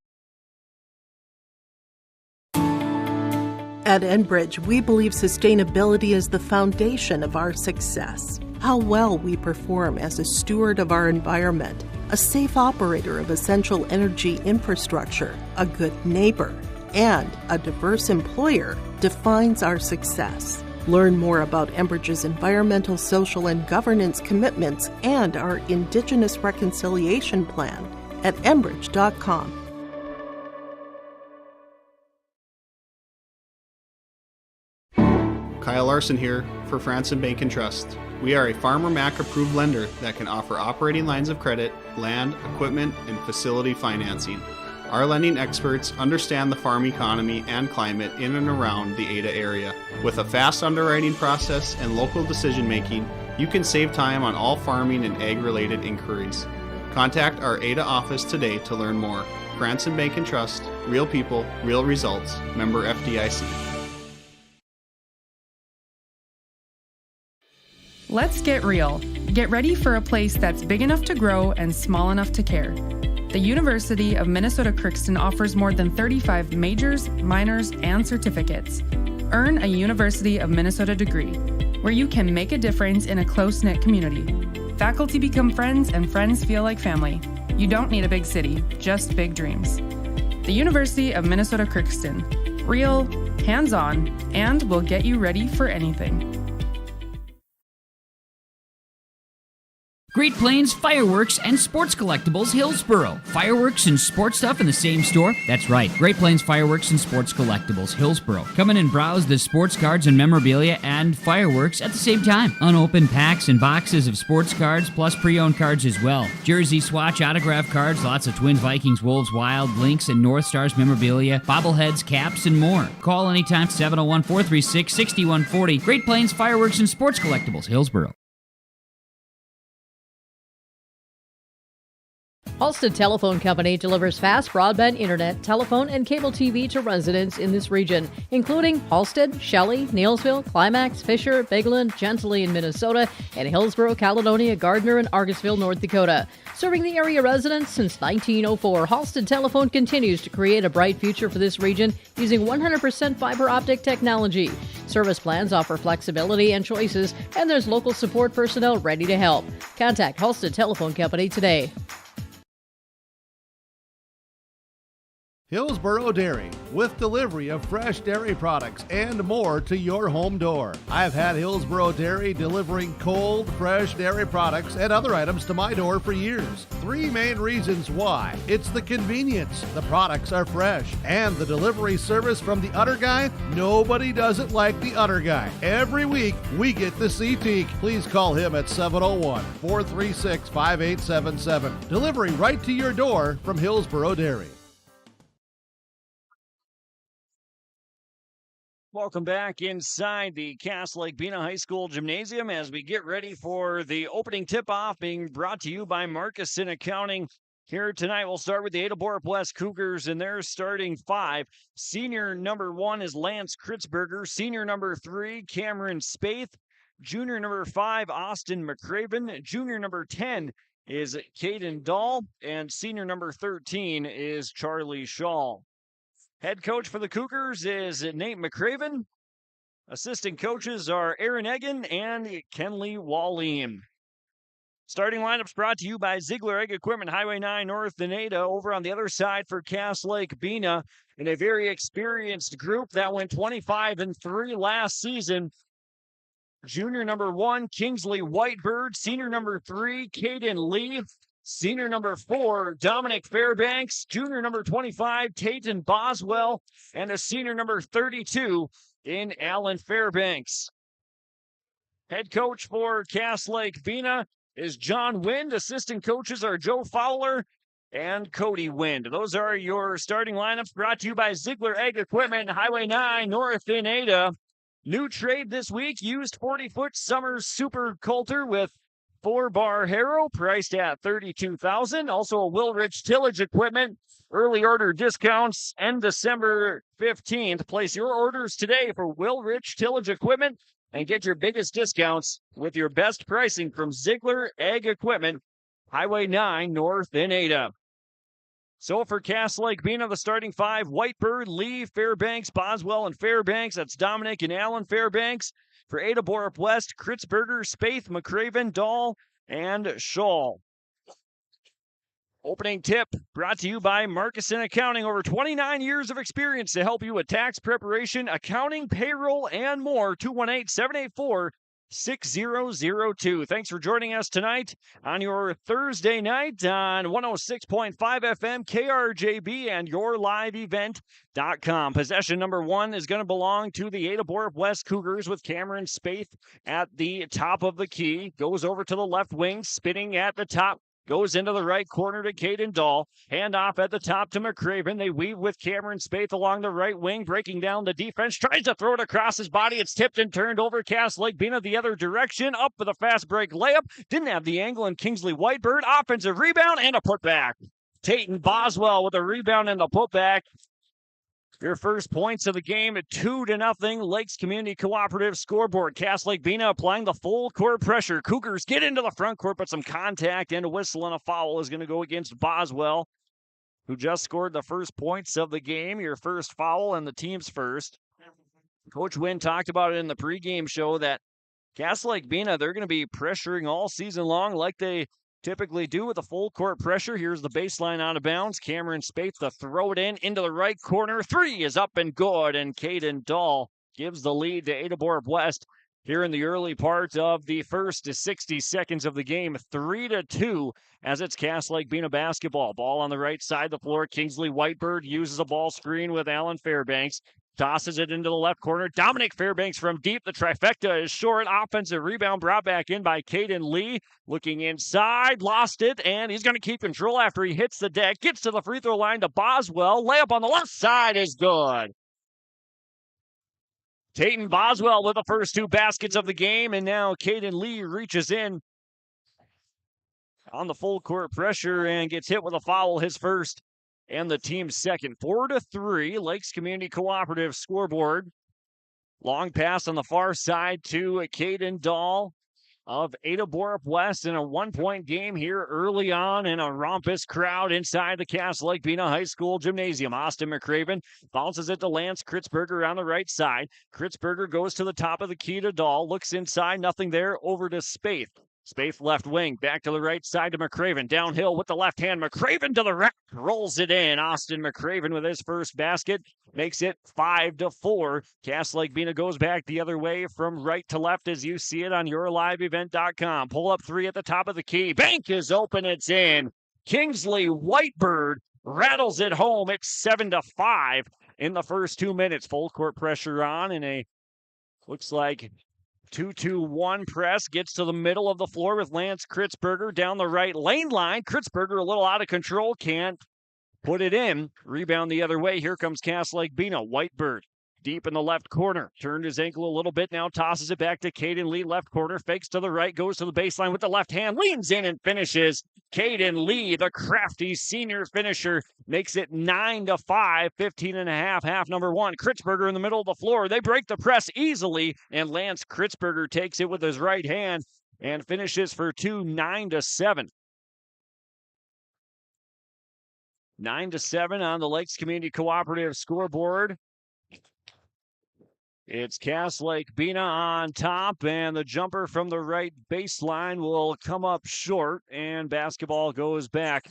At Enbridge, we believe sustainability is the foundation of our success. How well we perform as a steward of our environment, a safe operator of essential energy infrastructure, a good neighbor, and a diverse employer defines our success. Learn more about Enbridge's environmental, social, and governance commitments and our Indigenous Reconciliation Plan at enbridge.com. Kyle Larson here for Franson Bank and Trust. We are a Farmer Mac approved lender that can offer operating lines of credit, land, equipment, and facility financing. Our lending experts understand the farm economy and climate in and around the Ada area. With a fast underwriting process and local decision making, you can save time on all farming and ag-related inquiries. Contact our Ada office today to learn more. Franson Bank and Trust, real people, real results. Member FDIC. Let's get real. Get ready for a place that's big enough to grow and small enough to care. The University of Minnesota Crookston offers more than 35 majors, minors, and certificates. Earn a University of Minnesota degree, where you can make a difference in a close-knit community. Faculty become friends, and friends feel like family. You don't need a big city, just big dreams. The University of Minnesota Crookston. Real, hands-on, and will get you ready for anything. Great Plains Fireworks and Sports Collectibles, Hillsboro. Fireworks and sports stuff in the same store? That's right. Great Plains Fireworks and Sports Collectibles, Hillsboro. Come in and browse the sports cards and memorabilia and fireworks at the same time. Unopened packs and boxes of sports cards, plus pre-owned cards as well. Jersey swatch, autograph cards, lots of Twins, Vikings, Wolves, Wild, Lynx, and North Stars memorabilia, bobbleheads, caps, and more. Call anytime, 701-436-6140. Great Plains Fireworks and Sports Collectibles, Hillsboro. Halstead Telephone Company delivers fast broadband internet, telephone, and cable TV to residents in this region, including Halstead, Shelley, Neilsville, Climax, Fisher, Bigland, Gentilly in Minnesota, and Hillsborough, Caledonia, Gardner, and Argusville, North Dakota. Serving the area residents since 1904, Halstead Telephone continues to create a bright future for this region using 100% fiber optic technology. Service plans offer flexibility and choices, and there's local support personnel ready to help. Contact Halstead Telephone Company today. Hillsboro Dairy, with delivery of fresh dairy products and more to your home door. I've had Hillsboro Dairy delivering cold, fresh dairy products and other items to my door for years. 3 main reasons why. It's the convenience, the products are fresh, and the delivery service from the Udder Guy. Nobody does it like the Udder Guy. Every week, we get to see Teak. Please call him at 701-436-5877. Delivery right to your door from Hillsboro Dairy. Welcome back inside the Cass Lake-Bena High School Gymnasium as we get ready for the opening tip-off being brought to you by Marcuson Accounting. Here tonight, we'll start with the Ada-Borup-West Cougars and their starting 5. Senior number 1 is Lance Kritzberger. Senior number 3, Cameron Spaeth. Junior number 5, Austin McCraven. Junior number 10 is Caden Dahl. And senior number 13 is Charlie Shaw. Head coach for the Cougars is Nate McCraven. Assistant coaches are Aaron Eggen and Kenley Walleen. Starting lineups brought to you by Ziegler Egg Equipment, Highway 9 North in Ada. Over on the other side for Cass Lake-Bena, in a very experienced group that went 25-3 last season. Junior number 1, Kingsley Whitebird. Senior number 3, Caden Lee. Senior number 4, Dominic Fairbanks. Junior number 25, Tayton Boswell. And a senior number 32 in Alan Fairbanks. Head coach for Cass Lake-Bena is John Wind. Assistant coaches are Joe Fowler and Cody Wind. Those are your starting lineups brought to you by Ziegler Egg Equipment, Highway 9 North in Ada. New trade this week, used 40-foot Summers Super Coulter with 4-bar harrow, priced at $32,000. Also a Wilrich tillage equipment. Early order discounts end December 15th. Place your orders today for Wilrich tillage equipment and get your biggest discounts with your best pricing from Ziegler Egg Equipment, Highway 9 North in Ada. So for Cass Lake-Bena, the starting 5, Whitebird, Lee, Fairbanks, Boswell, and Fairbanks. That's Dominic and Alan Fairbanks. For Ada-Borup-West, Kritzberger, Spaeth, McCraven, Dahl, and Shaw. Opening tip brought to you by Marcuson Accounting. Over 29 years of experience to help you with tax preparation, accounting, payroll, and more. 218-784-6002. Thanks for joining us tonight on your Thursday night on 106.5 FM KRJB and yourliveevent.com. Possession number 1 is going to belong to the Ada-Borup-West Cougars with Cameron Spaeth at the top of the key. Goes over to the left wing, spinning at the top. Goes into the right corner to Caden Dahl. Handoff at the top to McCraven. They weave with Cameron Spaeth along the right wing, breaking down the defense. Tries to throw it across his body. It's tipped and turned over. Cass Lake-Bena the other direction. Up with a fast break layup. Didn't have the angle, and Kingsley Whitebird. Offensive rebound and a putback. Tayton Boswell with a rebound and the putback. Your first points of the game at 2-0. Lakes Community Cooperative scoreboard. Cass Lake-Bena applying the full court pressure. Cougars get into the front court, but some contact and a whistle and a foul is going to go against Boswell, who just scored the first points of the game. Your first foul and the team's first. Coach Wynn talked about it in the pregame show that Cass Lake-Bena, they're going to be pressuring all season long like they typically do with a full court pressure. Here's the baseline out of bounds. Cameron Spaeth to throw it into the right corner. 3 is up and good, and Caden Dahl gives the lead to Ada-Borup-West here in the early part of the first 60 seconds of the game. 3-2 as it's Cass Lake-Bena basketball. Ball on the right side of the floor. Kingsley Whitebird uses a ball screen with Alan Fairbanks. Tosses it into the left corner. Dominic Fairbanks from deep. The trifecta is short. Offensive rebound brought back in by Caden Lee. Looking inside, lost it, and he's going to keep control after he hits the deck. Gets to the free throw line to Boswell. Layup on the left side is good. Tayton Boswell with the first 2 baskets of the game, and now Caden Lee reaches in on the full court pressure and gets hit with a foul, his first and the team's second. 4-3, Lakes Community Cooperative scoreboard. Long pass on the far side to Caden Dahl of Ada-Borup-West in a 1-point game here early on, in a rompous crowd inside the Cass Lake-Bena High School gymnasium. Austin McCraven bounces it to Lance Kritzberger on the right side. Kritzberger goes to the top of the key to Dahl, looks inside, nothing there, over to Spaeth. Spaeth left wing, back to the right side to McCraven. Downhill with the left hand. McCraven to the rack, rolls it in. Austin McCraven with his first basket makes it 5-4. Cass Lake-Bena goes back the other way from right to left as you see it on yourliveevent.com. Pull up 3 at the top of the key. Bank is open, it's in. Kingsley Whitebird rattles it home. It's 7-5 in the first 2 minutes. Full court pressure on in a, looks like 2-2-1 press, gets to the middle of the floor with Lance Kritzberger down the right lane line. Kritzberger a little out of control, can't put it in. Rebound the other way. Here comes Cass Lake-Bena. Whitebird deep in the left corner. Turned his ankle a little bit now, tosses it back to Caden Lee, left corner, fakes to the right, goes to the baseline with the left hand, leans in and finishes. Caden Lee, the crafty senior finisher, makes it 9-5, 15.5, half number 1. Kritzberger in the middle of the floor. They break the press easily, and Lance Kritzberger takes it with his right hand and finishes for 2, 9-7. 9-7 on the Lakes Community Cooperative scoreboard. It's Cass Lake-Bena on top, and the jumper from the right baseline will come up short, and basketball goes back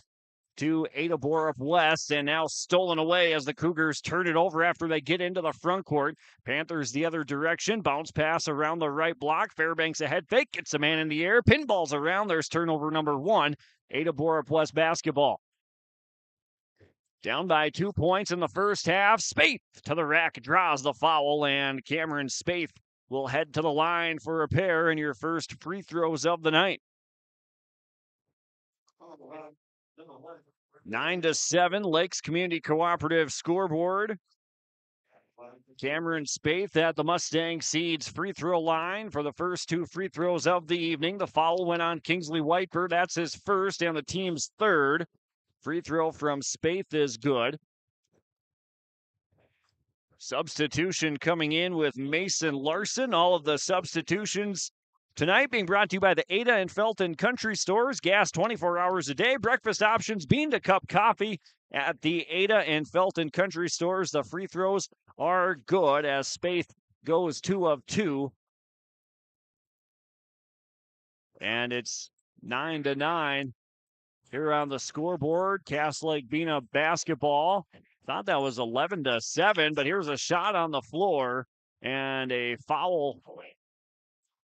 to Ada-Borup-West, and now stolen away as the Cougars turn it over after they get into the front court. Panthers the other direction. Bounce pass around the right block. Fairbanks ahead fake. Gets a man in the air. Pinballs around. There's turnover number 1. Ada-Borup-West basketball. Down by 2 points in the first half. Spaeth to the rack, draws the foul, and Cameron Spaeth will head to the line for a pair in your first free throws of the night. 9-7, Lakes Community Cooperative scoreboard. Cameron Spaeth at the Mustang Seeds free throw line for the first 2 free throws of the evening. The foul went on Kingsley Whitebird. That's his first and the team's third. Free throw from Spaeth is good. Substitution coming in with Mason Larson. All of the substitutions tonight being brought to you by the Ada and Felton Country Stores. Gas 24 hours a day. Breakfast options, bean to cup coffee at the Ada and Felton Country Stores. The free throws are good as Spaeth goes 2 of 2. And it's 9-9. Here on the scoreboard, Cass Lake-Bena basketball. Thought that was 11-7, but here's a shot on the floor and a foul.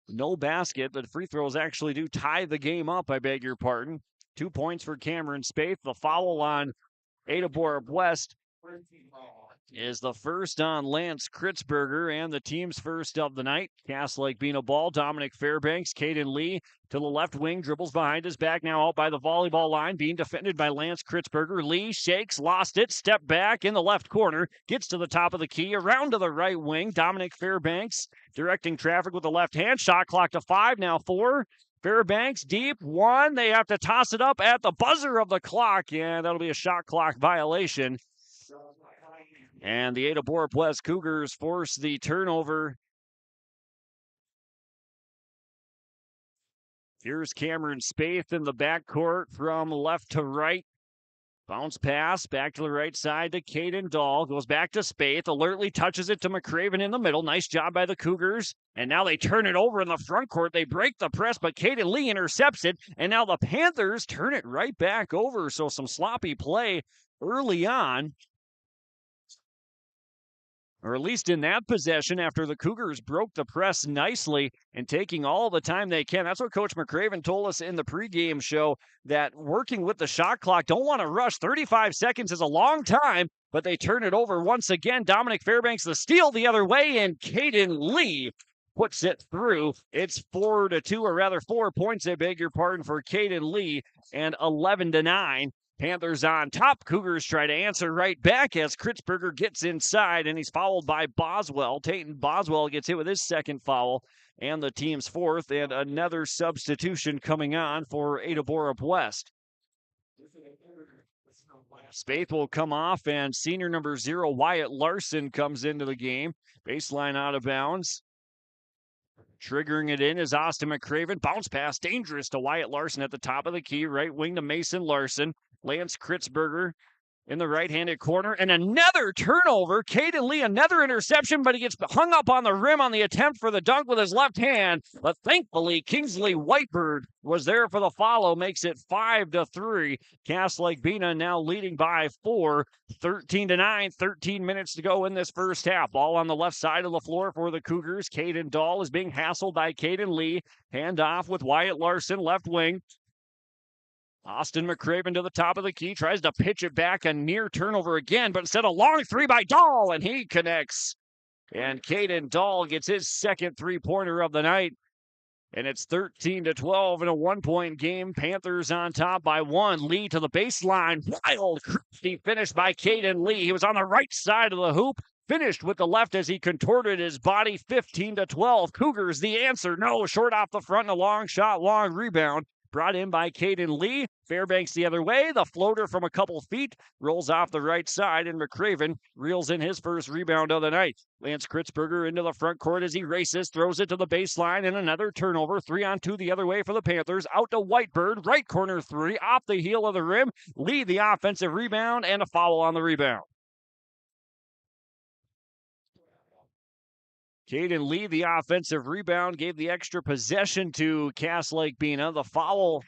No basket, but free throws actually do tie the game up, I beg your pardon. 2 points for Cameron Spaeth. The foul on Ada-Borup-West is the first on Lance Kritzberger and the team's first of the night. Cass Lake-Bena ball. Dominic Fairbanks, Caden Lee to the left wing, dribbles behind his back, now out by the volleyball line, being defended by Lance Kritzberger. Lee shakes, lost it, step back in the left corner, gets to the top of the key, around to the right wing. Dominic Fairbanks directing traffic with the left hand. Shot clock to 5, now 4. Fairbanks deep, 1. They have to toss it up at the buzzer of the clock, and that'll be a shot clock violation. And the Ada-Borup-West Cougars force the turnover. Here's Cameron Spaeth in the backcourt from left to right. Bounce pass back to the right side to Caden Dahl. Goes back to Spaeth. Alertly touches it to McCraven in the middle. Nice job by the Cougars. And now they turn it over in the front court. They break the press, but Caden Lee intercepts it. And now the Panthers turn it right back over. So some sloppy play early on. or at least in that possession, after the Cougars broke the press nicely and taking all the time they can. That's what Coach McCraven told us in the pregame show, that working with the shot clock, don't want to rush. 35 seconds is a long time, but they turn it over once again. Dominic Fairbanks the steal the other way, and Caden Lee puts it through. It's 4-2, or rather 4 points, I beg your pardon, for Caden Lee, and 11-9. Panthers on top. Cougars try to answer right back as Kritzberger gets inside, and he's fouled by Boswell. Tayton Boswell gets hit with his second foul and the team's fourth, and another substitution coming on for Ada-Borup-West. Spaeth will come off, and senior number 0, Wyatt Larson, comes into the game. Baseline out of bounds. Triggering it in is Austin McCraven. Bounce pass, dangerous to Wyatt Larson at the top of the key. Right wing to Mason Larson. Lance Kritzberger in the right-handed corner. And another turnover. Caden Lee, another interception, but he gets hung up on the rim on the attempt for the dunk with his left hand. But thankfully, Kingsley Whitebird was there for the follow. Makes it 5-3. Cass Lake-Bena now leading by 4. 13-9. 13 minutes to go in this first half. Ball on the left side of the floor for the Cougars. Caden Dahl is being hassled by Caden Lee. Hand off with Wyatt Larson, left wing. Austin McCraven to the top of the key, tries to pitch it back, a near turnover again, but instead a long three by Dahl, and he connects. And Caden Dahl gets his second three-pointer of the night. And it's 13-12 in a one-point game. Panthers on top by 1. Lee to the baseline. Wild, crafty finish by Caden Lee. He was on the right side of the hoop. Finished with the left as he contorted his body. 15-12. Cougars the answer. No, short off the front and a long shot, long rebound. Brought in by Caden Lee. Fairbanks the other way. The floater from a couple feet rolls off the right side, and McCraven reels in his first rebound of the night. Lance Kritzberger into the front court as he races, throws it to the baseline, and another turnover. 3-on-2 the other way for the Panthers. Out to Whitebird, right corner three, off the heel of the rim. Lee the offensive rebound, and a foul on the rebound. Caden Lee, the offensive rebound, gave the extra possession to Cass Lake-Bena. The foul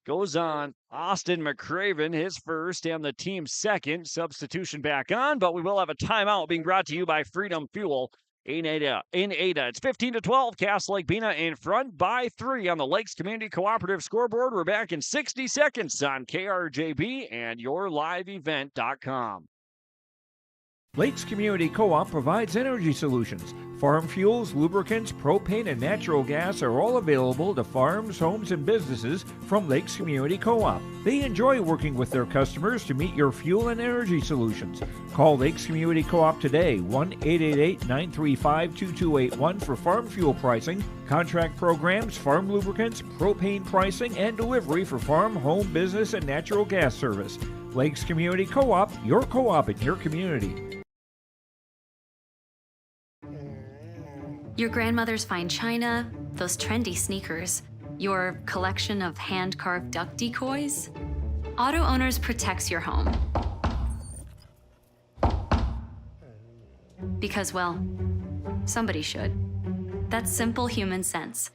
goes on Austin McCraven, his first and the team's second. Substitution back on, but we will have a timeout being brought to you by Freedom Fuel in Ada. It's 15-12. Cass Lake-Bena in front by 3 on the Lakes Community Cooperative scoreboard. We're back in 60 seconds on KRJB and YourLiveEvent.com. Lakes Community Co-op provides energy solutions. Farm fuels, lubricants, propane, and natural gas are all available to farms, homes, and businesses from Lakes Community Co-op. They enjoy working with their customers to meet your fuel and energy solutions. Call Lakes Community Co-op today, 1-888-935-2281 for farm fuel pricing, contract programs, farm lubricants, propane pricing, and delivery for farm, home, business, and natural gas service. Lakes Community Co-op, your co-op in your community. Your grandmother's fine china, those trendy sneakers, your collection of hand-carved duck decoys. Auto Owners protects your home. Because, well, somebody should. That's simple human sense.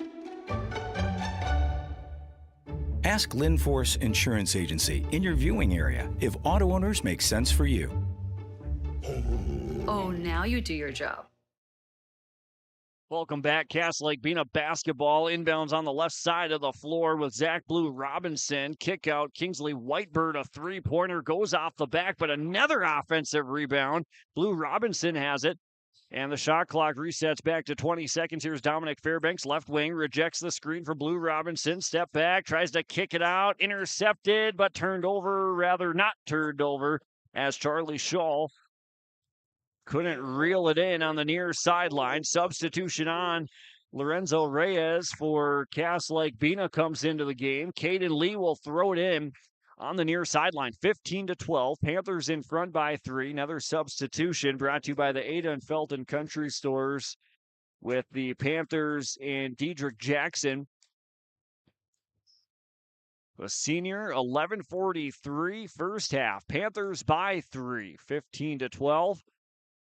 Ask Linforce Insurance Agency in your viewing area if Auto Owners makes sense for you. Oh, now you do your job. Welcome back. Cass Lake-Bena basketball inbounds on the left side of the floor with Zach Blue Robinson. Kick out. Kingsley Whitebird, a three-pointer, goes off the back, but another offensive rebound. Blue Robinson has it. And the shot clock resets back to 20 seconds. Here's Dominic Fairbanks, left wing, rejects the screen for Blue Robinson. Step back, tries to kick it out. Intercepted, but turned over, rather not turned over, as Charlie Shaw couldn't reel it in on the near sideline. Substitution on. Lorenzo Reyes for Cass Lake-Bena comes into the game. Caden Lee will throw it in on the near sideline. 15-12. Panthers in front by 3. Another substitution brought to you by the Ada and Felton Country Stores with the Panthers and Dedrick Jackson. The senior, 11:43 first half. Panthers by 3. 15-12.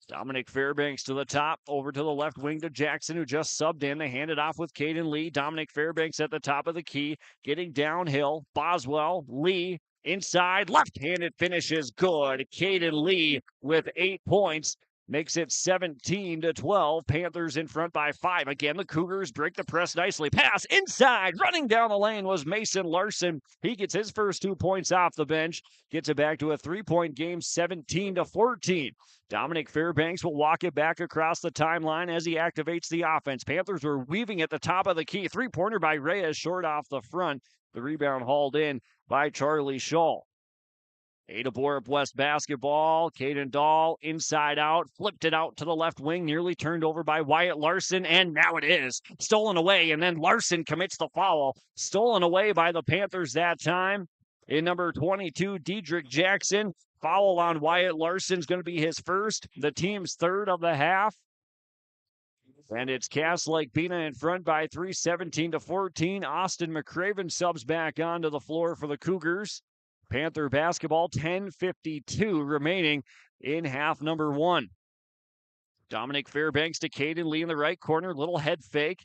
Dominic Fairbanks to the top, over to the left wing to Jackson, who just subbed in. They hand it off with Caden Lee. Dominic Fairbanks at the top of the key, getting downhill. Boswell, Lee, Inside, left-handed finish is good. Caden Lee with 8 points. Makes it 17-12. Panthers in front by 5. Again, the Cougars break the press nicely. Pass inside. Running down the lane was Mason Larson. He gets his first 2 points off the bench. Gets it back to a 3-point game, 17-14. Dominic Fairbanks will walk it back across the timeline as he activates the offense. Panthers were weaving at the top of the key. 3-pointer by Reyes, short off the front. The rebound hauled in by Charlie Shaw. Ada-Borup-West basketball. Caden Dahl inside out, flipped it out to the left wing, nearly turned over by Wyatt Larson, and now it is stolen away, and then Larson commits the foul. Stolen away by the Panthers that time. In number 22, Dedrick Jackson. Foul on Wyatt Larson is going to be his first, the team's third of the half. And it's Lake-Bena in front by 3, 17-14. Austin McCraven subs back onto the floor for the Cougars. Panther basketball, 10:52 remaining in half number 1. Dominic Fairbanks to Caden Lee in the right corner. Little head fake.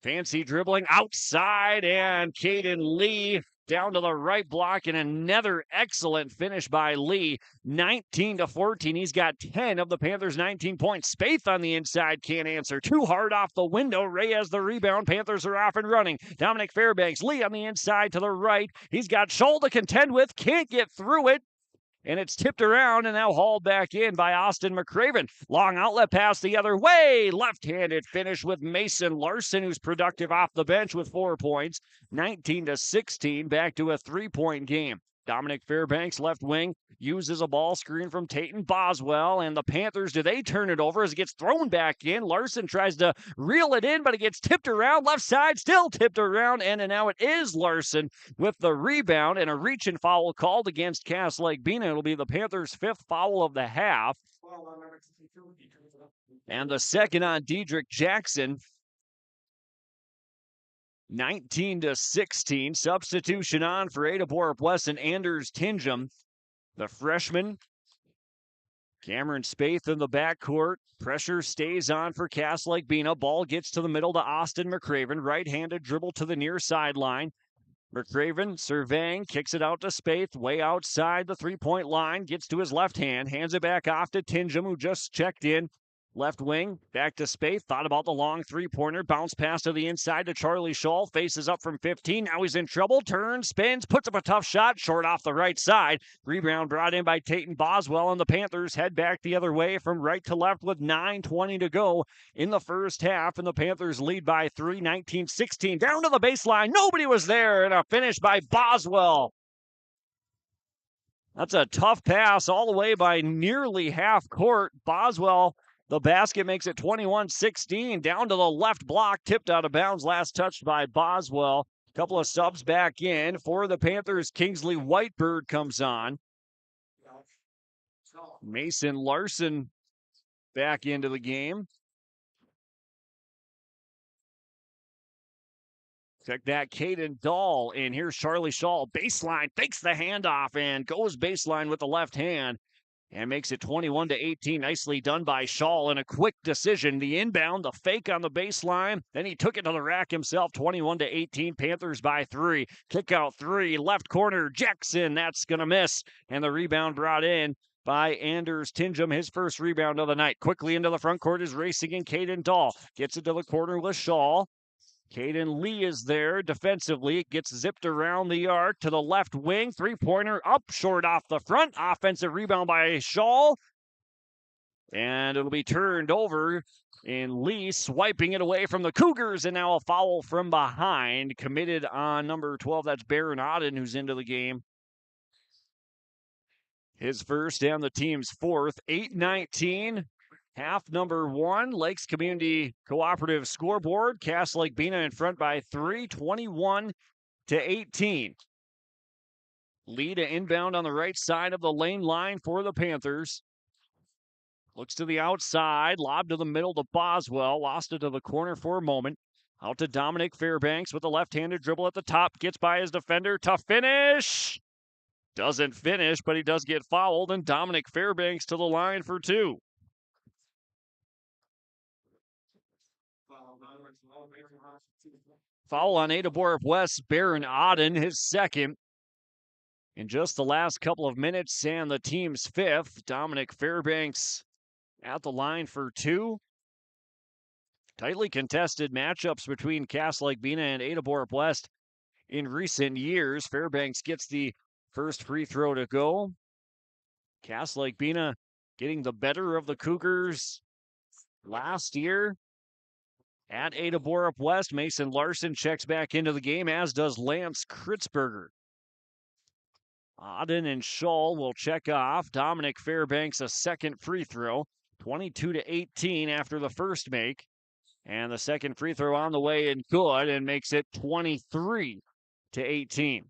Fancy dribbling outside, and Caden Lee down to the right block, and another excellent finish by Lee. 19-14. He's got 10 of the Panthers' 19 points. Spaeth on the inside can't answer. Too hard off the window. Reyes the rebound. Panthers are off and running. Dominic Fairbanks. Lee on the inside to the right. He's got Scholl to contend with. Can't get through it. And it's tipped around and now hauled back in by Austin McCraven. Long outlet pass the other way. Left-handed finish with Mason Larson, who's productive off the bench with 4 points. 19-16, back to a 3-point game. Dominic Fairbanks, left wing, uses a ball screen from Tatum Boswell, and the Panthers, do they turn it over as it gets thrown back in? Larson tries to reel it in, but it gets tipped around. Left side, still tipped around, and now it is Larson with the rebound, and a reach and foul called against Lake-Bena. It'll be the Panthers' 5th foul of the half. And the second on Dedrick Jackson. 19-16. Substitution on for Ada-Borup-West and Anders Tingham. The freshman. Cameron Spaeth in the backcourt. Pressure stays on for Lake-Bena. Ball gets to the middle to Austin McCraven. Right-handed dribble to the near sideline. McCraven surveying, kicks it out to Spaeth, way outside the 3-point line, gets to his left hand, hands it back off to Tingham, who just checked in. Left wing, back to Spaeth, thought about the long 3-pointer, bounce pass to the inside to Charlie Shaw, faces up from 15, now he's in trouble, turns, spins, puts up a tough shot, short off the right side. Rebound brought in by Tatum Boswell, and the Panthers head back the other way from right to left with 9:20 to go in the first half, and the Panthers lead by 3, 19-16. Down to the baseline, nobody was there, and a finish by Boswell. That's a tough pass all the way by nearly half court. Boswell, the basket makes it 21-16. Down to the left block, tipped out of bounds, last touched by Boswell. Couple of subs back in. For the Panthers, Kingsley Whitebird comes on. Mason Larson back into the game. Check that, Caden Dahl in. Here's Charlie Shaw. Baseline, fakes the handoff and goes baseline with the left hand. And makes it 21-18. Nicely done by Shaw, and a quick decision. The inbound, the fake on the baseline. Then he took it to the rack himself. 21-18. Panthers by 3. Kick out 3. Left corner, Jackson. That's going to miss. And the rebound brought in by Anders Tingham, his first rebound of the night. Quickly into the front court is racing in Caden Dahl. Gets it to the corner with Shaw. Caden Lee is there defensively. It gets zipped around the arc to the left wing. 3-pointer up short off the front. Offensive rebound by Shaw. And it'll be turned over. And Lee swiping it away from the Cougars. And now a foul from behind. Committed on number 12. That's Baron Auden, who's into the game. His first and the team's 4th. 8-19. Half number 1, Lakes Community Cooperative scoreboard. Lake-Bena in front by 3, 21-18. Lee to inbound on the right side of the lane line for the Panthers. Looks to the outside, lob to the middle to Boswell. Lost it to the corner for a moment. Out to Dominic Fairbanks with a left-handed dribble at the top. Gets by his defender. Tough finish. Doesn't finish, but he does get fouled. And Dominic Fairbanks to the line for 2. Foul on Ada-Borup-West, Baron Auden, his second. in just the last couple of minutes, and the team's fifth. Dominic Fairbanks at the line for two. Tightly contested matchups between Cass Lake-Bena and Ada-Borup-West in recent years. Fairbanks gets the first free throw to go. Cass Lake-Bena getting the better of the Cougars last year at Ada-Borup-West. Mason Larson checks back into the game, as does Lance Kritzberger. Auden and Scholl will check off. Dominic Fairbanks a second free throw, 22-18 after the first make. And the second free throw on the way and good, and makes it 23-18.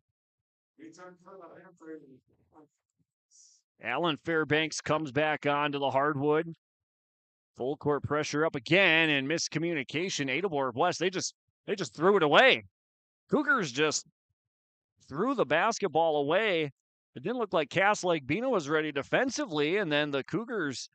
Alan Fairbanks comes back onto the hardwood. Full court pressure up again, and miscommunication. Ada-Borup-West, they just threw it away. Cougars just threw the basketball away. It didn't look like Cass Lake-Bena was ready defensively, and then the Cougars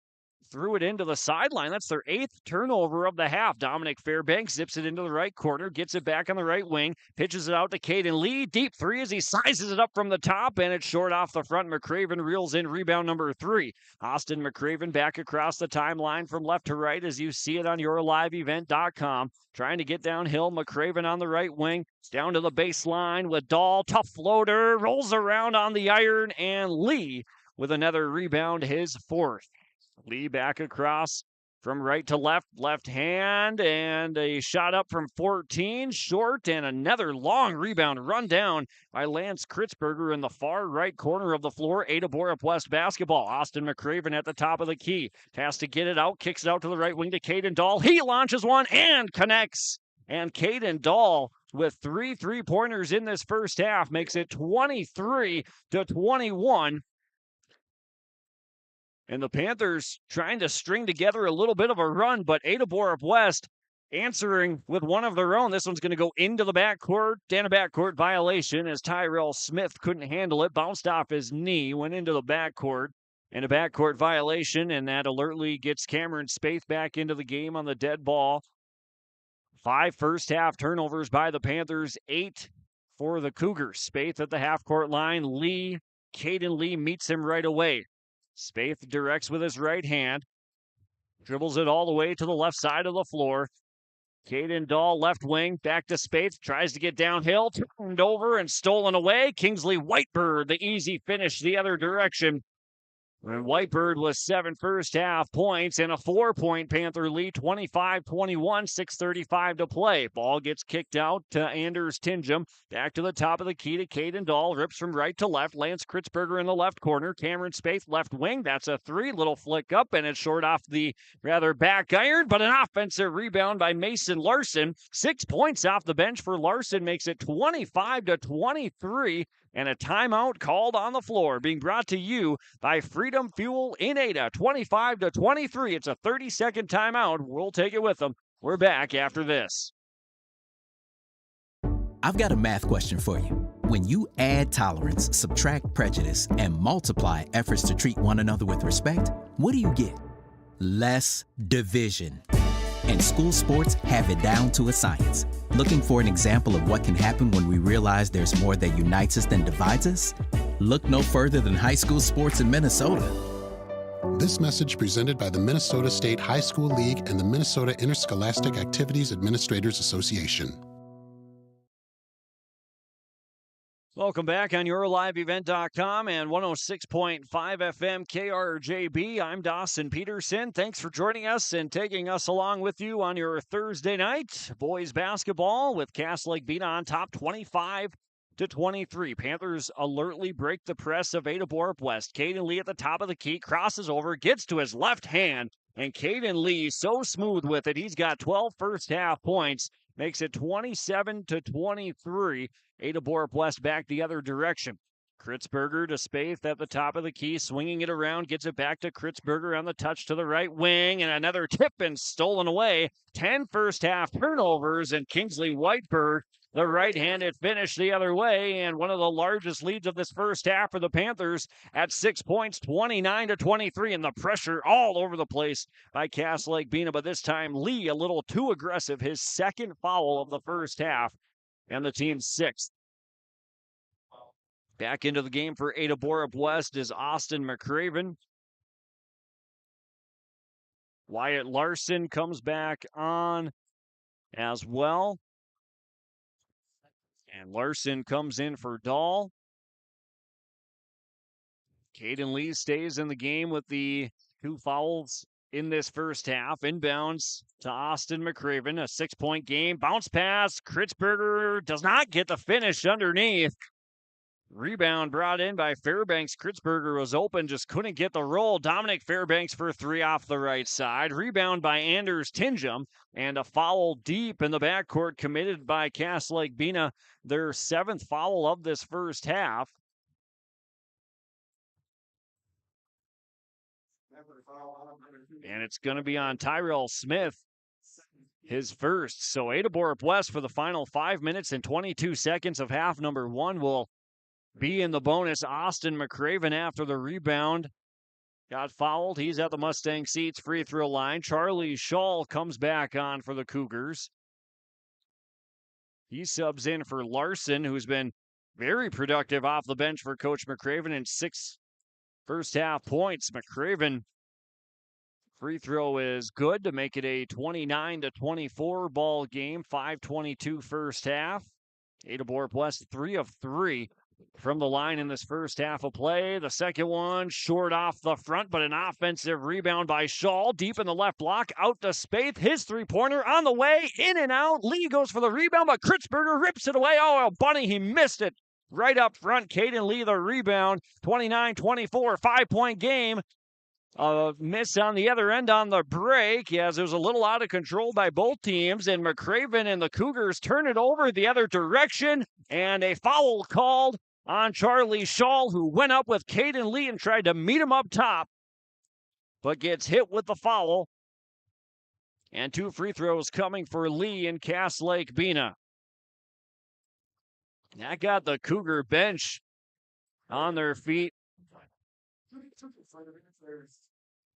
threw it into the sideline. That's their 8th turnover of the half. Dominic Fairbanks zips it into the right corner, gets it back on the right wing, pitches it out to Caden Lee. Deep three as he sizes it up from the top, and it's short off the front. McCraven reels in rebound number 3. Austin McCraven back across the timeline from left to right as you see it on yourliveevent.com. Trying to get downhill. McCraven on the right wing. Down to the baseline with Dahl. Tough floater. Rolls around on the iron, and Lee with another rebound, his 4th. Lee back across from right to left, left hand, and a shot up from 14, short, and another long rebound run down by Lance Kritzberger in the far right corner of the floor. Ada-Borup-West basketball. Austin McCraven at the top of the key. Has to get it out, kicks it out to the right wing to Caden Dahl. He launches one and connects. And Caden Dahl with 3 3-pointers in this first half makes it 23-21. And the Panthers trying to string together a little bit of a run, but Ada-Borup-West answering with one of their own. This one's going to go into the backcourt, and a backcourt violation as Tyrell Smith couldn't handle it. Bounced off his knee, went into the backcourt, and a backcourt violation, and that alertly gets Cameron Spaeth back into the game on the dead ball. 5 first half turnovers by the Panthers, 8 for the Cougars. Spaeth at the half-court line. Caden Lee meets him right away. Spaeth directs with his right hand, dribbles it all the way to the left side of the floor. Caden Dahl, left wing, back to Spaeth, tries to get downhill, turned over and stolen away. Kingsley Whitebird, the easy finish the other direction. And Whitebird with 7 first half points and a 4-point Panther lead, 25-21, 6:35 to play. Ball gets kicked out to Anders Tingham. Back to the top of the key to Caden Dahl. Rips from right to left. Lance Kritzberger in the left corner. Cameron Spaeth, left wing. That's a 3. Little flick up, and it's short off the rather back iron, but an offensive rebound by Mason Larson. 6 points off the bench for Larson makes it 25-23. And a timeout called on the floor, being brought to you by Freedom Fuel in Ada. 25-23. It's a 30-second timeout. We'll take it with them. We're back after this. I've got a math question for you. When you add tolerance, subtract prejudice, and multiply efforts to treat one another with respect, what do you get? Less division. And school sports have it down to a science. Looking for an example of what can happen when we realize there's more that unites us than divides us? Look no further than high school sports in Minnesota. This message presented by the Minnesota State High School League and the Minnesota Interscholastic Activities Administrators Association. Welcome back on yourliveevent.com and 106.5 FM KRJB. I'm Dawson Peterson. Thanks for joining us and taking us along with you on your Thursday night. Boys basketball with Cass Lake-Bena on top, 25-23. Panthers alertly break the press of Ada-Borup-West. Caden Lee at the top of the key, crosses over, gets to his left hand, and Caden Lee so smooth with it. He's got 12 first half points, makes it 27-23. Ada-Borup-West back the other direction. Kritzberger to Spaeth at the top of the key, swinging it around, gets it back to Kritzberger on the touch to the right wing, and another tip and stolen away. 10 first half turnovers, and Kingsley Whitebird, the right-handed finish the other way, and one of the largest leads of this first half for the Panthers at 6 points, 29-23, and the pressure all over the place by Cass Lake-Bena, but this time Lee a little too aggressive, his second foul of the first half, and the team's 6th. Back into the game for Ada-Borup-West is Austin McCraven. Wyatt Larson comes back on as well. And Larson comes in for Dahl. Caden Lee stays in the game with the 2 fouls in this first half. Inbounds to Austin McCraven, a 6-point game. Bounce pass. Kritzberger does not get the finish underneath. Rebound brought in by Fairbanks. Kritzberger was open, just couldn't get the roll. Dominic Fairbanks for 3 off the right side. Rebound by Anders Tinjum, and a foul deep in the backcourt committed by Cass Lake-Bena, their 7th foul of this first half. And it's going to be on Tyrell Smith, his first. So Ada-Borup-West for the final 5 minutes and 22 seconds of half number 1 will be in the bonus. Austin McCraven, after the rebound, got fouled. He's at the Mustang Seats free throw line. Charlie Schall comes back on for the Cougars. He subs in for Larson, who's been very productive off the bench for Coach McCraven in 6 first half points. McCraven free throw is good to make it a 29-24 ball game. 5:22 first half. Ada-Borup-West 3 of 3 from the line in this first half of play. The second one short off the front, but an offensive rebound by Schall. Deep in the left block, out to Spaeth. His 3-pointer on the way, in and out. Lee goes for the rebound, but Kritzberger rips it away. Oh, Bunny, he missed it. Right up front, Caden Lee the rebound. 29-24, 5-point game. A miss on the other end on the break, as it was a little out of control by both teams, and McCraven and the Cougars turn it over the other direction, and a foul called on Charlie Schall, who went up with Caden Lee and tried to meet him up top, but gets hit with the foul. And 2 free throws coming for Lee and Cass Lake-Bena. That got the Cougar bench on their feet.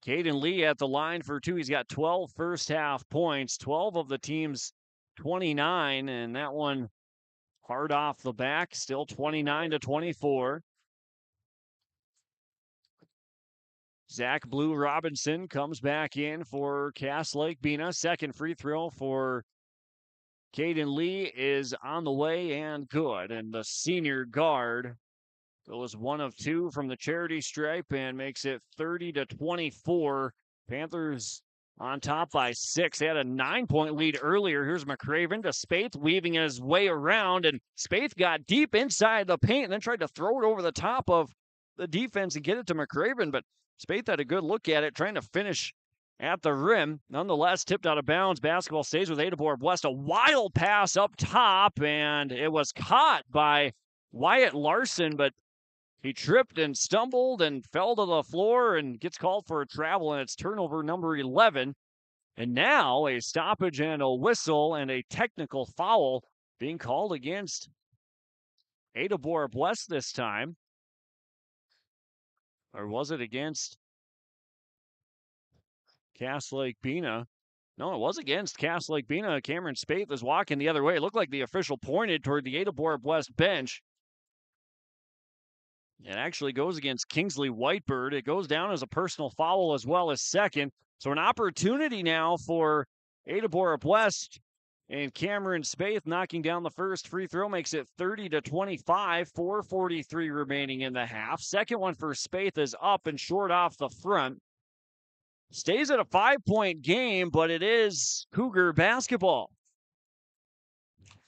Caden Lee at the line for 2. He's got 12 first half points, 12 of the team's 29, and that one hard off the back, still 29-24. Zach Blue Robinson comes back in for Cass Lake-Bena. Second free throw for Caden Lee is on the way and good. And the senior guard goes 1 of 2 from the charity stripe and makes it 30-24. Panthers on top by 6. They had a 9-point lead earlier. Here's McCraven to Spaeth, weaving his way around, and Spaeth got deep inside the paint and then tried to throw it over the top of the defense and get it to McCraven, but Spaeth had a good look at it, trying to finish at the rim. Nonetheless, tipped out of bounds. Basketball stays with Ada-Borup-West. A wild pass up top, and it was caught by Wyatt Larson, but he tripped and stumbled and fell to the floor and gets called for a travel, and it's turnover number 11. And now a stoppage and a whistle and a technical foul being called against Ada-Borup-West this time. Or was it against Cass Lake-Bena? No, it was against Cass Lake-Bena. Cameron Spaeth was walking the other way. It looked like the official pointed toward the Ada-Borup-West bench. It actually goes against Kingsley Whitebird. It goes down as a personal foul as well as second. So an opportunity now for Ada-Borup-West, and Cameron Spaeth knocking down the first free throw makes it 30-25, 4:43 remaining in the half. Second one for Spaeth is up and short off the front. Stays at a 5-point game, but it is Cougar basketball.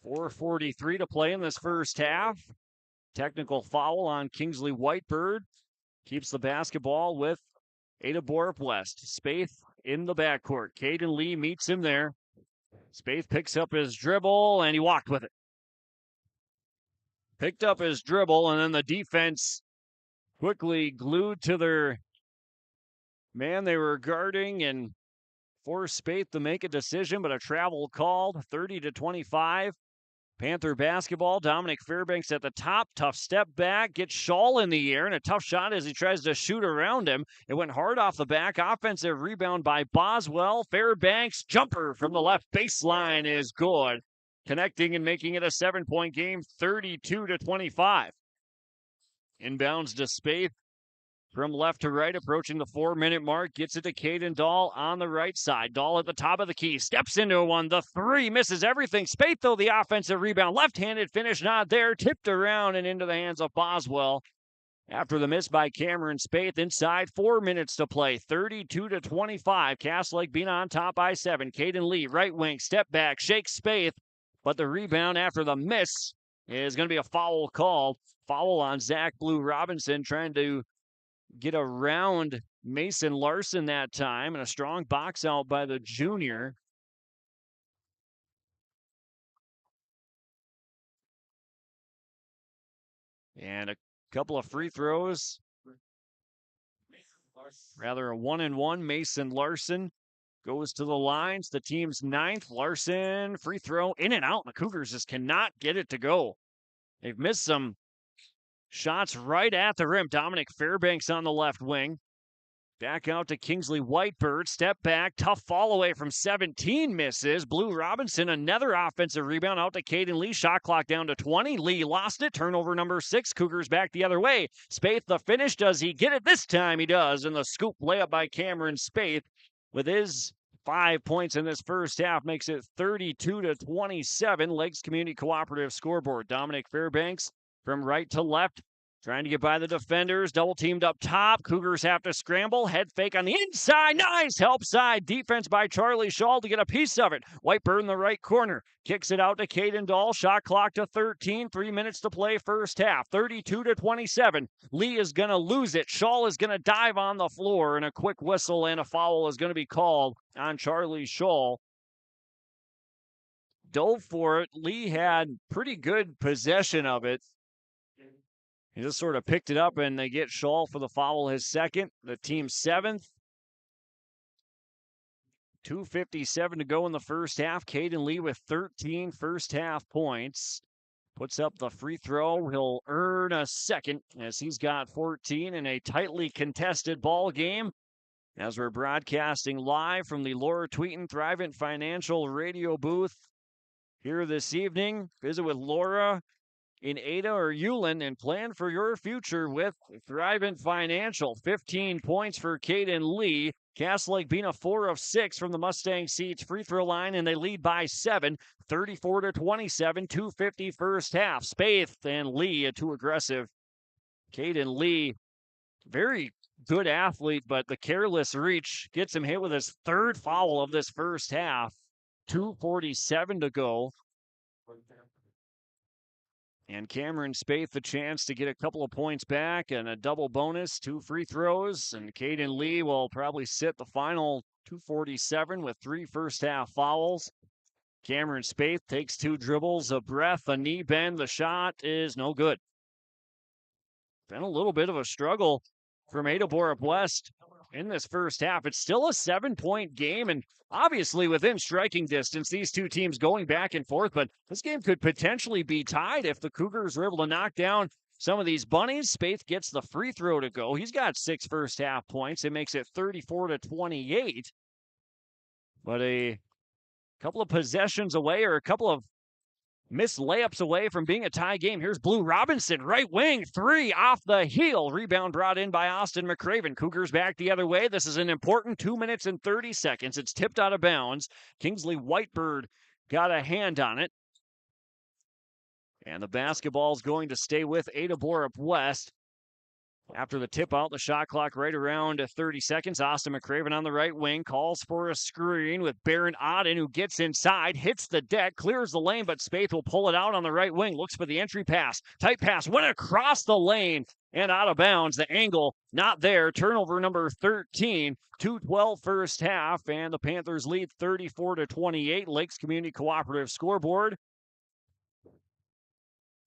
4:43 to play in this first half. Technical foul on Kingsley Whitebird. Keeps the basketball with Ada-Borup-West. Spaeth in the backcourt. Caden Lee meets him there. Spaeth picks up his dribble, and he walked with it. Picked up his dribble, and then the defense quickly glued to their man they were guarding and forced Spaeth to make a decision, but a travel called. 30-25. Panther basketball. Dominic Fairbanks at the top. Tough step back. Gets Schall in the air, and a tough shot as he tries to shoot around him. It went hard off the back. Offensive rebound by Boswell. Fairbanks jumper from the left baseline is good. Connecting and making it a 7-point game, 32-25. Inbounds to Spaeth. From left to right, approaching the 4-minute mark, gets it to Caden Dahl on the right side. Dahl at the top of the key, steps into one. The three misses everything. Spaeth, though, the offensive rebound. Left-handed finish, not there. Tipped around and into the hands of Boswell. After the miss by Cameron Spaeth, inside 4 minutes to play. 32-25. Cass Lake-Bena on top by 7. Caden Lee, right wing, step back, shakes Spaeth. But the rebound after the miss is going to be a foul called. Foul on Zach Blue Robinson, trying to get around Mason Larson that time, and a strong box out by the junior. And a couple of free throws. Rather a 1-and-1. Mason Larson goes to the lines. The team's 9th. Larson, free throw, in and out. And the Cougars just cannot get it to go. They've missed some shots right at the rim. Dominic Fairbanks on the left wing. Back out to Kingsley Whitebird. Step back. Tough fall away from 17. Misses. Blue Robinson, another offensive rebound out to Caden Lee. Shot clock down to 20. Lee lost it. Turnover number 6. Cougars back the other way. Spaeth the finish. Does he get it this time? He does. And the scoop layup by Cameron Spaeth with his 5 points in this first half makes it 32-27. Lakes Community Cooperative scoreboard. Dominic Fairbanks from right to left, trying to get by the defenders. Double teamed up top. Cougars have to scramble. Head fake on the inside. Nice help side defense by Charlie Shaw to get a piece of it. Whitebird in the right corner. Kicks it out to Caden Dahl. Shot clock to 13. 3 minutes to play first half. 32-27. Lee is going to lose it. Shaw is going to dive on the floor, and a quick whistle and a foul is going to be called on Charlie Shaw. Dove for it. Lee had pretty good possession of it. He just sort of picked it up, and they get Shaw for the foul, his second. The team's 7th. 2:57 to go in the first half. Caden Lee with 13 first half points. Puts up the free throw. He'll earn a second as he's got 14 in a tightly contested ball game. As we're broadcasting live from the Laura Tweeten Thrivent Financial radio booth here this evening. Visit with Laura in Ada or Ulen and plan for your future with Thrivent Financial. 15 points for Caden Lee. Cass Lake-Bena 4 of 6 from the Mustang Seats free throw line, and they lead by 7, 34-27, 2:50 first half. Spaeth and Lee too aggressive. Caden Lee, very good athlete, but the careless reach gets him hit with his 3rd foul of this first half. 2:47 to go. And Cameron Spaeth the chance to get a couple of points back and a double bonus, 2 free throws. And Caden Lee will probably sit the final 2:47 with 3 first half fouls. Cameron Spaeth takes 2 dribbles, a breath, a knee bend. The shot is no good. Been a little bit of a struggle from Ada-Borup-West in this first half. It's still a 7-point game, and obviously within striking distance, these two teams going back and forth, but this game could potentially be tied if the Cougars are able to knock down some of these bunnies. Spaeth gets the free throw to go. He's got 6 first half points. It makes it 34-28. But a couple of possessions away, or a couple of missed layups away from being a tie game. Here's Blue Robinson, right wing, 3 off the heel. Rebound brought in by Austin McCraven. Cougars back the other way. This is an important 2 minutes and 30 seconds. It's tipped out of bounds. Kingsley Whitebird got a hand on it. And the basketball's going to stay with Ada-Borup-West. After the tip out, the shot clock right around 30 seconds. Austin McCraven on the right wing calls for a screen with Baron Auden, who gets inside, hits the deck, clears the lane, but Spaeth will pull it out on the right wing. Looks for the entry pass. Tight pass, went across the lane and out of bounds. The angle not there. Turnover number 13. 2:12 first half, and the Panthers lead 34-28. Lakes Community Cooperative scoreboard.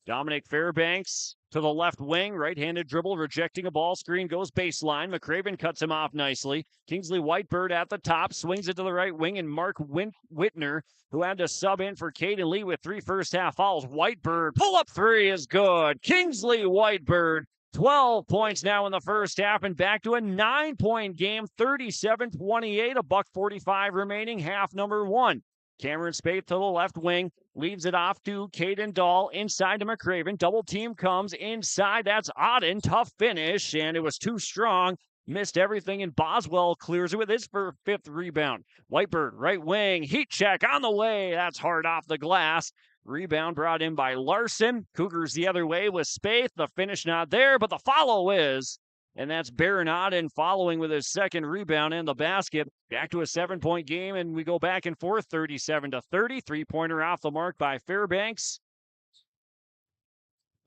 Dominic Fairbanks to the left wing, right-handed dribble, rejecting a ball screen, goes baseline. McCraven cuts him off nicely. Kingsley Whitebird at the top, swings it to the right wing, and Mark Whitner, who had to sub in for Caden Lee with 3 first half fouls. Whitebird, pull-up 3 is good. Kingsley Whitebird, 12 points now in the first half, and back to a 9-point game, 37-28, $1:45 remaining, half number 1. Cameron Spaeth to the left wing, Leaves it off to Caden Dahl, inside to McCraven. Double team comes inside. That's Auden. Tough finish, and it was too strong. Missed everything, and Boswell clears it with his fifth rebound. Whitebird, right wing, heat check on the way. That's hard off the glass. Rebound brought in by Larson. Cougars the other way with Spaeth. The finish not there, but the follow is. And that's Baron Auden following with his second rebound and the basket. Back to a 7-point game, and we go back and forth, 37-30. Three-pointer off the mark by Fairbanks.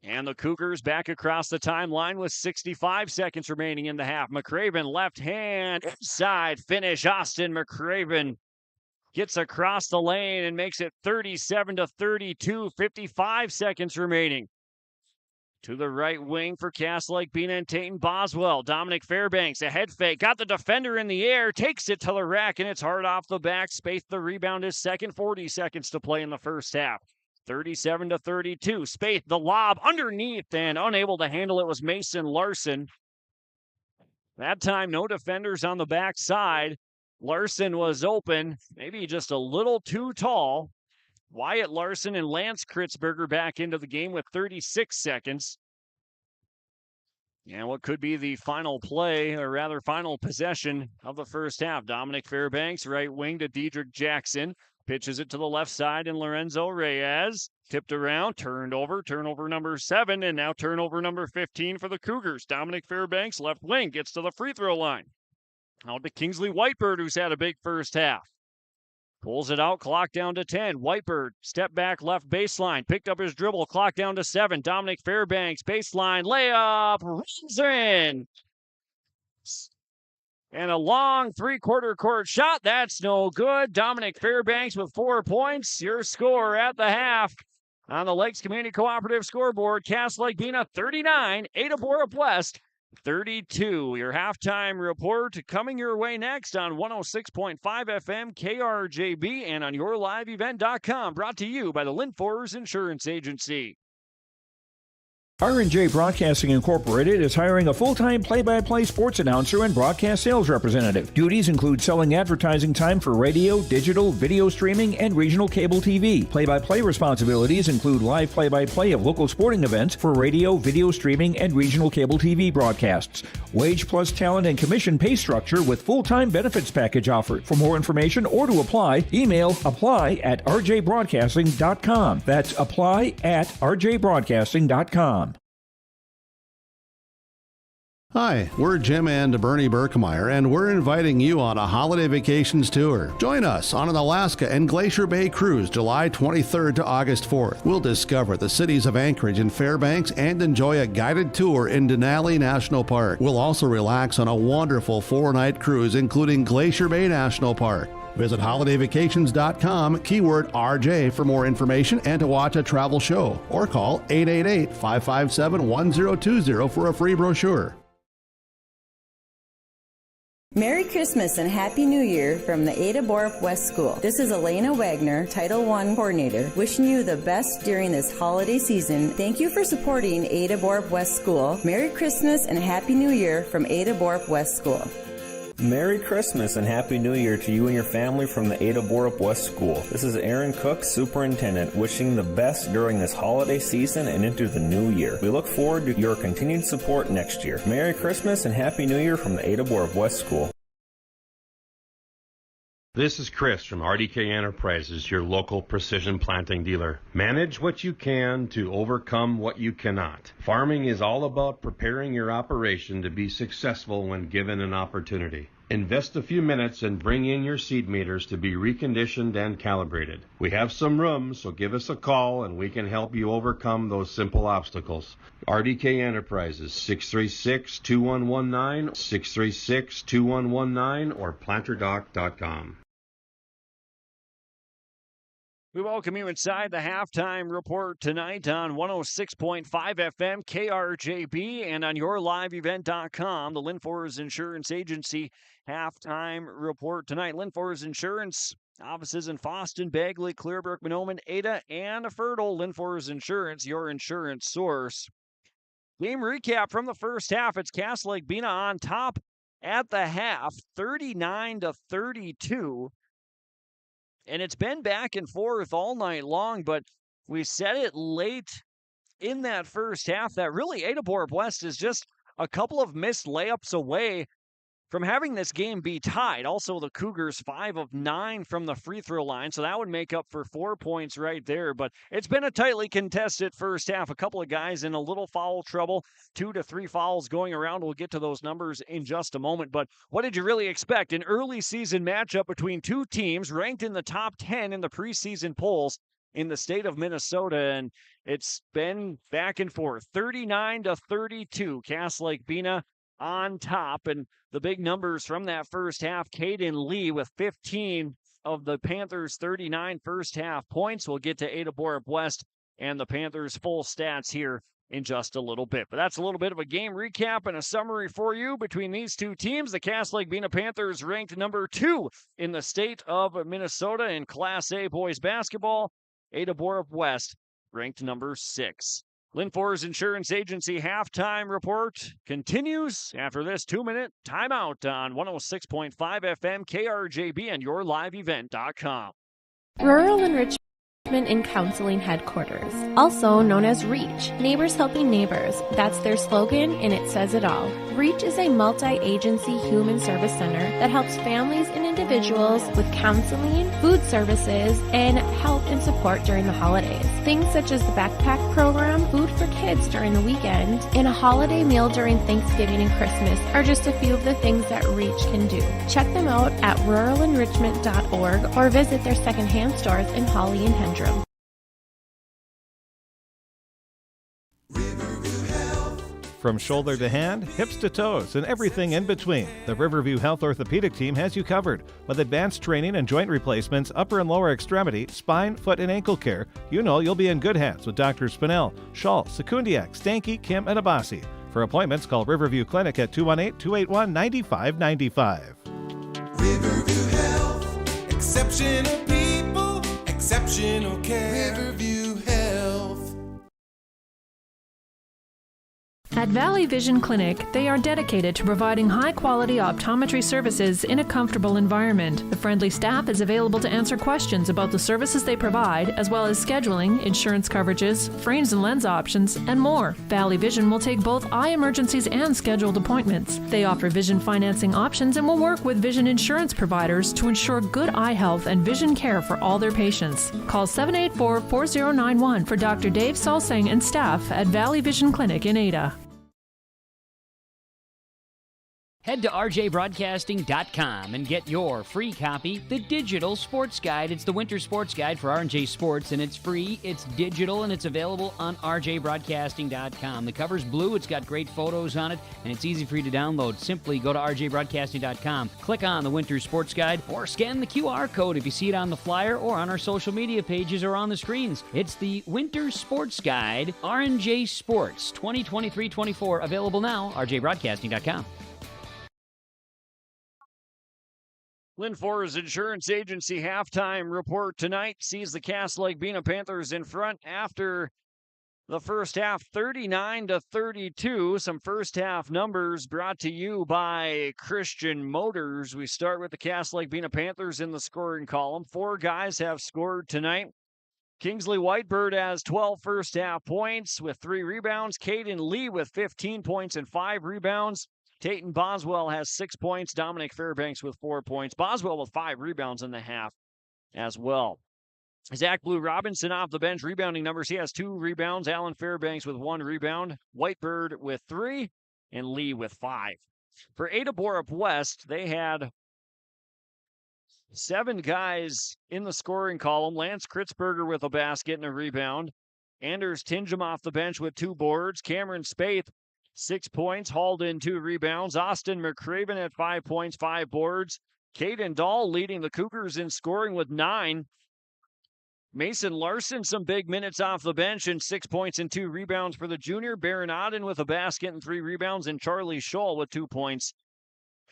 And the Cougars back across the timeline with 65 seconds remaining in the half. McCraven, left hand, inside finish. Austin McCraven gets across the lane and makes it 37-32, 55 seconds remaining. To the right wing for Cass Lake-Bena and Tayton Boswell. Dominic Fairbanks, a head fake, got the defender in the air, takes it to the rack, and it's hard off the back. Spaeth, the rebound is second, 40 seconds to play in the first half. 37-32. Spaeth, the lob underneath, and unable to handle it was Mason Larson. That time, no defenders on the backside. Larson was open, maybe just a little too tall. Wyatt Larson and Lance Kritzberger back into the game with 36 seconds. And what could be the final play, or rather final possession of the first half. Dominic Fairbanks, right wing to Dedrick Jackson. Pitches it to the left side, and Lorenzo Reyes tipped around, turnover number 7, and now turnover number 15 for the Cougars. Dominic Fairbanks, left wing, gets to the free throw line. Out to Kingsley Whitebird, who's had a big first half. Pulls it out, clock down to 10. Whitebird, step back left baseline, picked up his dribble, clock down to 7. Dominic Fairbanks, baseline, layup, runs in. And a long three-quarter court shot. That's no good. Dominic Fairbanks with 4 points. Your score at the half on the Lakes Community Cooperative scoreboard. Cass Lake-Bena 39, Ada-Borup-West 32. Your halftime report coming your way next on 106.5 FM KRJB and on yourliveevent.com. Brought to you by the Linfors Insurance Agency. R&J Broadcasting Incorporated is hiring a full-time play-by-play sports announcer and broadcast sales representative. Duties include selling advertising time for radio, digital, video streaming, and regional cable TV. Play-by-play responsibilities include live play-by-play of local sporting events for radio, video streaming, and regional cable TV broadcasts. Wage plus talent and commission pay structure with full-time benefits package offered. For more information or to apply, email apply@rjbroadcasting.com. That's apply@rjbroadcasting.com. Hi, we're Jim and Bernie Berkemeyer, and we're inviting you on a holiday vacations tour. Join us on an Alaska and Glacier Bay cruise July 23rd to August 4th. We'll discover the cities of Anchorage and Fairbanks and enjoy a guided tour in Denali National Park. We'll also relax on a wonderful 4-night cruise, including Glacier Bay National Park. Visit holidayvacations.com, keyword RJ for more information and to watch a travel show, or call 888-557-1020 for a free brochure. Merry Christmas and Happy New Year from the Ada-Borup-West School. This is Elena Wagner, Title I Coordinator, wishing you the best during this holiday season. Thank you for supporting Ada-Borup-West School. Merry Christmas and Happy New Year from Ada-Borup-West School. Merry Christmas and Happy New Year to you and your family from the Ada-Borup-West School. This is Aaron Cook, Superintendent, wishing the best during this holiday season and into the new year. We look forward to your continued support next year. Merry Christmas and Happy New Year from the Ada-Borup-West School. This is Chris from RDK Enterprises, your local precision planting dealer. Manage what you can to overcome what you cannot. Farming is all about preparing your operation to be successful when given an opportunity. Invest a few minutes and bring in your seed meters to be reconditioned and calibrated. We have some room, so give us a call and we can help you overcome those simple obstacles. RDK Enterprises, 636-2119, 636-2119, or planterdoc.com. We welcome you inside the halftime report tonight on 106.5 FM KRJB and on yourliveevent.com. The Linfors Insurance Agency halftime report tonight. Linfors Insurance offices in Fosston, Bagley, Clearbrook, Mahnomen, Ada, and Fertile. Linfors Insurance, your insurance source. Game recap from the first half. It's Cass Lake-Bena on top at the half, 39-32. And it's been back and forth all night long, but we said it late in that first half that really Ada-Borup-West is just a couple of missed layups away from having this game be tied. Also, the Cougars 5 of 9 from the free throw line, so that would make up for 4 points right there. But it's been a tightly contested first half. A couple of guys in a little foul trouble, 2 to 3 fouls going around. We'll get to those numbers in just a moment. But what did you really expect? An early season matchup between two teams ranked in the top 10 in the preseason polls in the state of Minnesota, and it's been back and forth. 39 to 32, Cass Lake-Bena on top. And the big numbers from that first half, Caden Lee with 15 of the Panthers' 39 first half points. We'll get to Ada-Borup-West and the Panthers' full stats here in just a little bit. But that's a little bit of a game recap and a summary for you between these two teams. The Cass Lake-Bena Panthers ranked number 2 in the state of Minnesota in Class A boys basketball. Ada-Borup-West ranked number 6. Linfor's Insurance Agency halftime report continues after this 2-minute timeout on 106.5 FM KRJB and yourliveevent.com. Rural Enrichment and Counseling Headquarters, also known as REACH, Neighbors Helping Neighbors. That's their slogan, and it says it all. REACH is a multi-agency human service center that helps families and individuals with counseling, food services, and help and support during the holidays. Things such as the backpack program, food for kids during the weekend, and a holiday meal during Thanksgiving and Christmas are just a few of the things that REACH can do. Check them out at ruralenrichment.org or visit their secondhand stores in Holly and Hendron. From shoulder to hand, hips to toes, and everything in between, the Riverview Health Orthopedic Team has you covered. With advanced training and joint replacements, upper and lower extremity, spine, foot, and ankle care, you know you'll be in good hands with Drs. Spinell, Schall, Sekundiak, Stanky, Kim, and Abasi. For appointments, call Riverview Clinic at 218-281-9595. Riverview Health, exceptional people, exceptional care. Riverview Health. At Valley Vision Clinic, they are dedicated to providing high-quality optometry services in a comfortable environment. The friendly staff is available to answer questions about the services they provide, as well as scheduling, insurance coverages, frames and lens options, and more. Valley Vision will take both eye emergencies and scheduled appointments. They offer vision financing options and will work with vision insurance providers to ensure good eye health and vision care for all their patients. Call 784-4091 for Dr. Dave Salsang and staff at Valley Vision Clinic in Ada. Head to rjbroadcasting.com and get your free copy, The Digital Sports Guide. It's the winter sports guide for R&J Sports, and it's free, it's digital, and it's available on rjbroadcasting.com. The cover's blue, it's got great photos on it, and it's easy for you to download. Simply go to rjbroadcasting.com, click on the winter sports guide, or scan the QR code if you see it on the flyer or on our social media pages or on the screens. It's the winter sports guide, R&J Sports 2023-24, available now, rjbroadcasting.com. Linfor's Insurance Agency halftime report tonight sees the Cass Lake-Bena Panthers in front after the first half, 39 to 32. Some first half numbers brought to you by Christian Motors. We start with the Cass Lake-Bena Panthers in the scoring column. 4 guys have scored tonight. Kingsley Whitebird has 12 first half points with 3 rebounds. Caden Lee with 15 points and 5 rebounds. Tayton Boswell has 6 points. Dominic Fairbanks with 4 points. Boswell with 5 rebounds in the half as well. Zach Blue Robinson off the bench. Rebounding numbers. He has 2 rebounds. Alan Fairbanks with 1 rebound. Whitebird with 3. And Lee with 5. For Ada-Borup-West, they had 7 guys in the scoring column. Lance Kritzberger with a basket and a rebound. Anders Tingham off the bench with 2 boards. Cameron Spaeth, 6 points, hauled in 2 rebounds. Austin McCraven at 5 points, 5 boards. Caden Dahl leading the Cougars in scoring with 9. Mason Larson, some big minutes off the bench and 6 points and 2 rebounds for the junior. Baron Odden with a basket and 3 rebounds, and Charlie Scholl with 2 points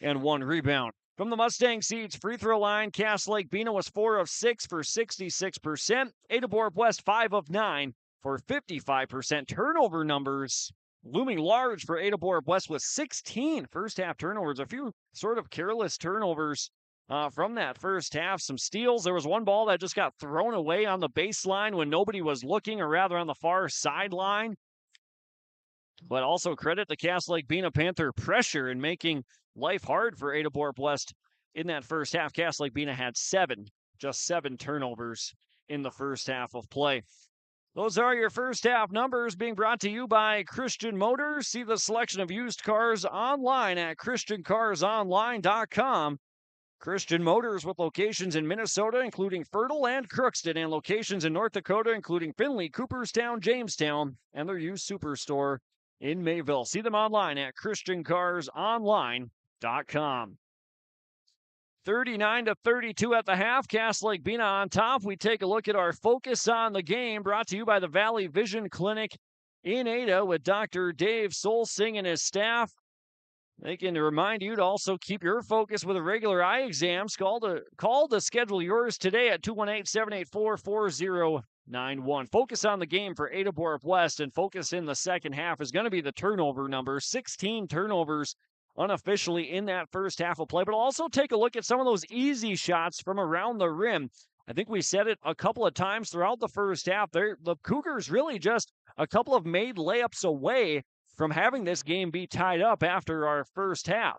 and 1 rebound. From the Mustang Seeds free throw line, Cass Lake-Bena was 4 of 6 for 66%. Ada-Borup-West 5 of 9 for 55%. Turnover numbers looming large for Ada-Borup-West with 16 first half turnovers. A few sort of careless turnovers from that first half. Some steals. There was one ball that just got thrown away on the baseline when nobody was looking, or rather on the far sideline. But also credit the Cass Lake-Bena Panther pressure in making life hard for Ada-Borup-West in that first half. Cass Lake-Bena had just seven turnovers in the first half of play. Those are your first half numbers, being brought to you by Christian Motors. See the selection of used cars online at ChristianCarsOnline.com. Christian Motors, with locations in Minnesota, including Fertile and Crookston, and locations in North Dakota, including Findlay, Cooperstown, Jamestown, and their used superstore in Mayville. See them online at ChristianCarsOnline.com. 39-32 at the half. Cass Lake-Bena on top. We take a look at our focus on the game, brought to you by the Valley Vision Clinic in Ada with Dr. Dave Solsing and his staff. They can remind you to also keep your focus with a regular eye exams. Call to schedule yours today at 218-784-4091. Focus on the game for Ada-Borup-West, and focus in the second half is going to be the turnover number. 16 turnovers unofficially in that first half of play, but also take a look at some of those easy shots from around the rim. I think we said it a couple of times throughout the first half. The Cougars really just a couple of made layups away from having this game be tied up after our first half.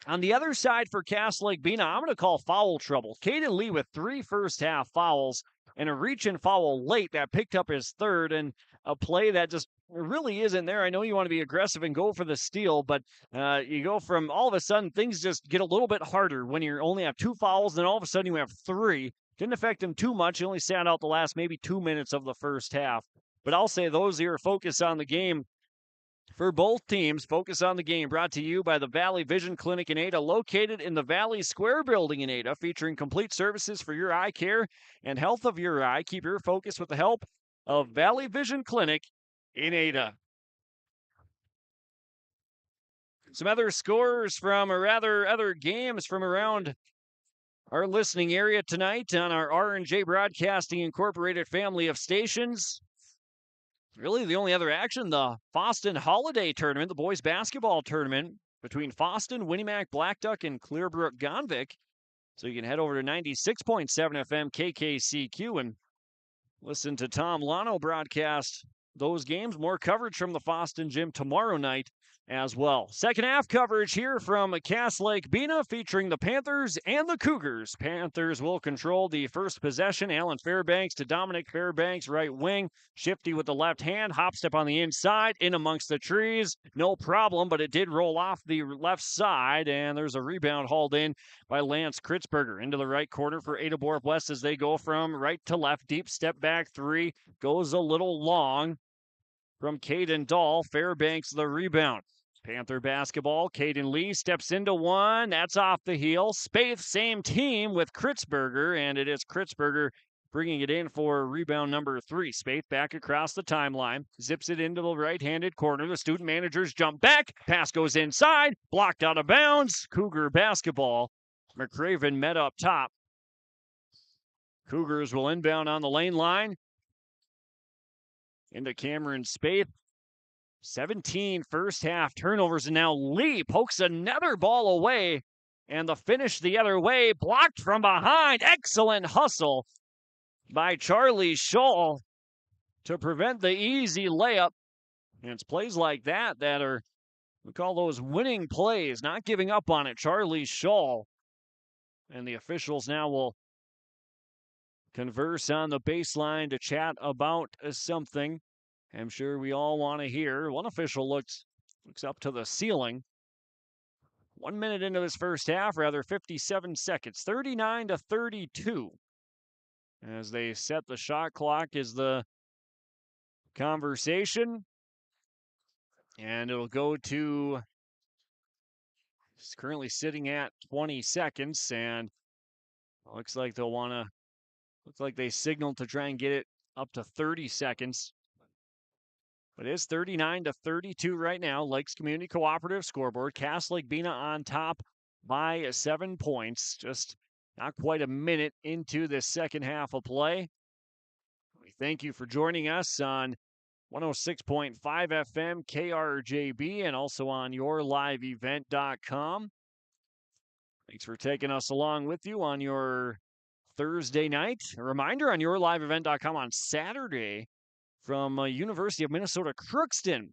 On the other side for Cass Lake-Bena, I'm going to call foul trouble. Caden Lee with 3 first half fouls and a reach and foul late that picked up his third, and a play that just really isn't there. I know you want to be aggressive and go for the steal, but you go from all of a sudden things just get a little bit harder when you only have 2 fouls, then all of a sudden you have 3. Didn't affect him too much. He only sat out the last maybe 2 minutes of the first half. But I'll say those here focus on the game for both teams. Focus on the game brought to you by the Valley Vision Clinic in Ada, located in the Valley Square building in Ada, featuring complete services for your eye care and health of your eye. Keep your focus with the help of Valley Vision Clinic in Ada. Some other scores from, or rather other games from around our listening area tonight on our R&J Broadcasting Incorporated family of stations. Really the only other action, the Fosston Holiday Tournament, the boys basketball tournament between Fosston, Winnimac, Blackduck, and Clearbrook Gonvick. So you can head over to 96.7 FM KKCQ and listen to Tom Lano broadcast those games. More coverage from the Fosston Gym tomorrow night as well. Second half coverage here from Cass Lake-Bena, featuring the Panthers and the Cougars. Panthers will control the first possession. Alan Fairbanks to Dominic Fairbanks, right wing. Shifty with the left hand, hop step on the inside, in amongst the trees. No problem, but it did roll off the left side, and there's a rebound hauled in by Lance Kritzberger. Into the right corner for Ada-Borup-West as they go from right to left. Deep step back three, goes a little long from Caden Dahl. Fairbanks the rebound. Panther basketball. Caden Lee steps into one. That's off the heel. Spaeth, same team with Kritzberger, and it is Kritzberger bringing it in for rebound number 3. Spaeth back across the timeline. Zips it into the right-handed corner. The student managers jump back. Pass goes inside. Blocked out of bounds. Cougar basketball. McCraven met up top. Cougars will inbound on the lane line. Into Cameron Spaeth. 17 first half turnovers, and now Lee pokes another ball away, and the finish the other way, blocked from behind. Excellent hustle by Charlie Scholl to prevent the easy layup. And it's plays like that that are, we call those winning plays, not giving up on it. Charlie Scholl. And the officials now will converse on the baseline to chat about something I'm sure we all want to hear. One official looks up to the ceiling. 1 minute into this first half, 57 seconds. 39-32. As they set the shot clock is the conversation. And it'll go to, it's currently sitting at 20 seconds. And looks like they'll want to, looks like they signaled to try and get it up to 30 seconds. It is 39-32 right now. Lakes Community Cooperative scoreboard. Cass Lake-Bena on top by 7 points. Just not quite a minute into this second half of play. We thank you for joining us on 106.5 FM KRJB and also on yourliveevent.com. Thanks for taking us along with you on your Thursday night. A reminder on yourliveevent.com on Saturday from University of Minnesota Crookston.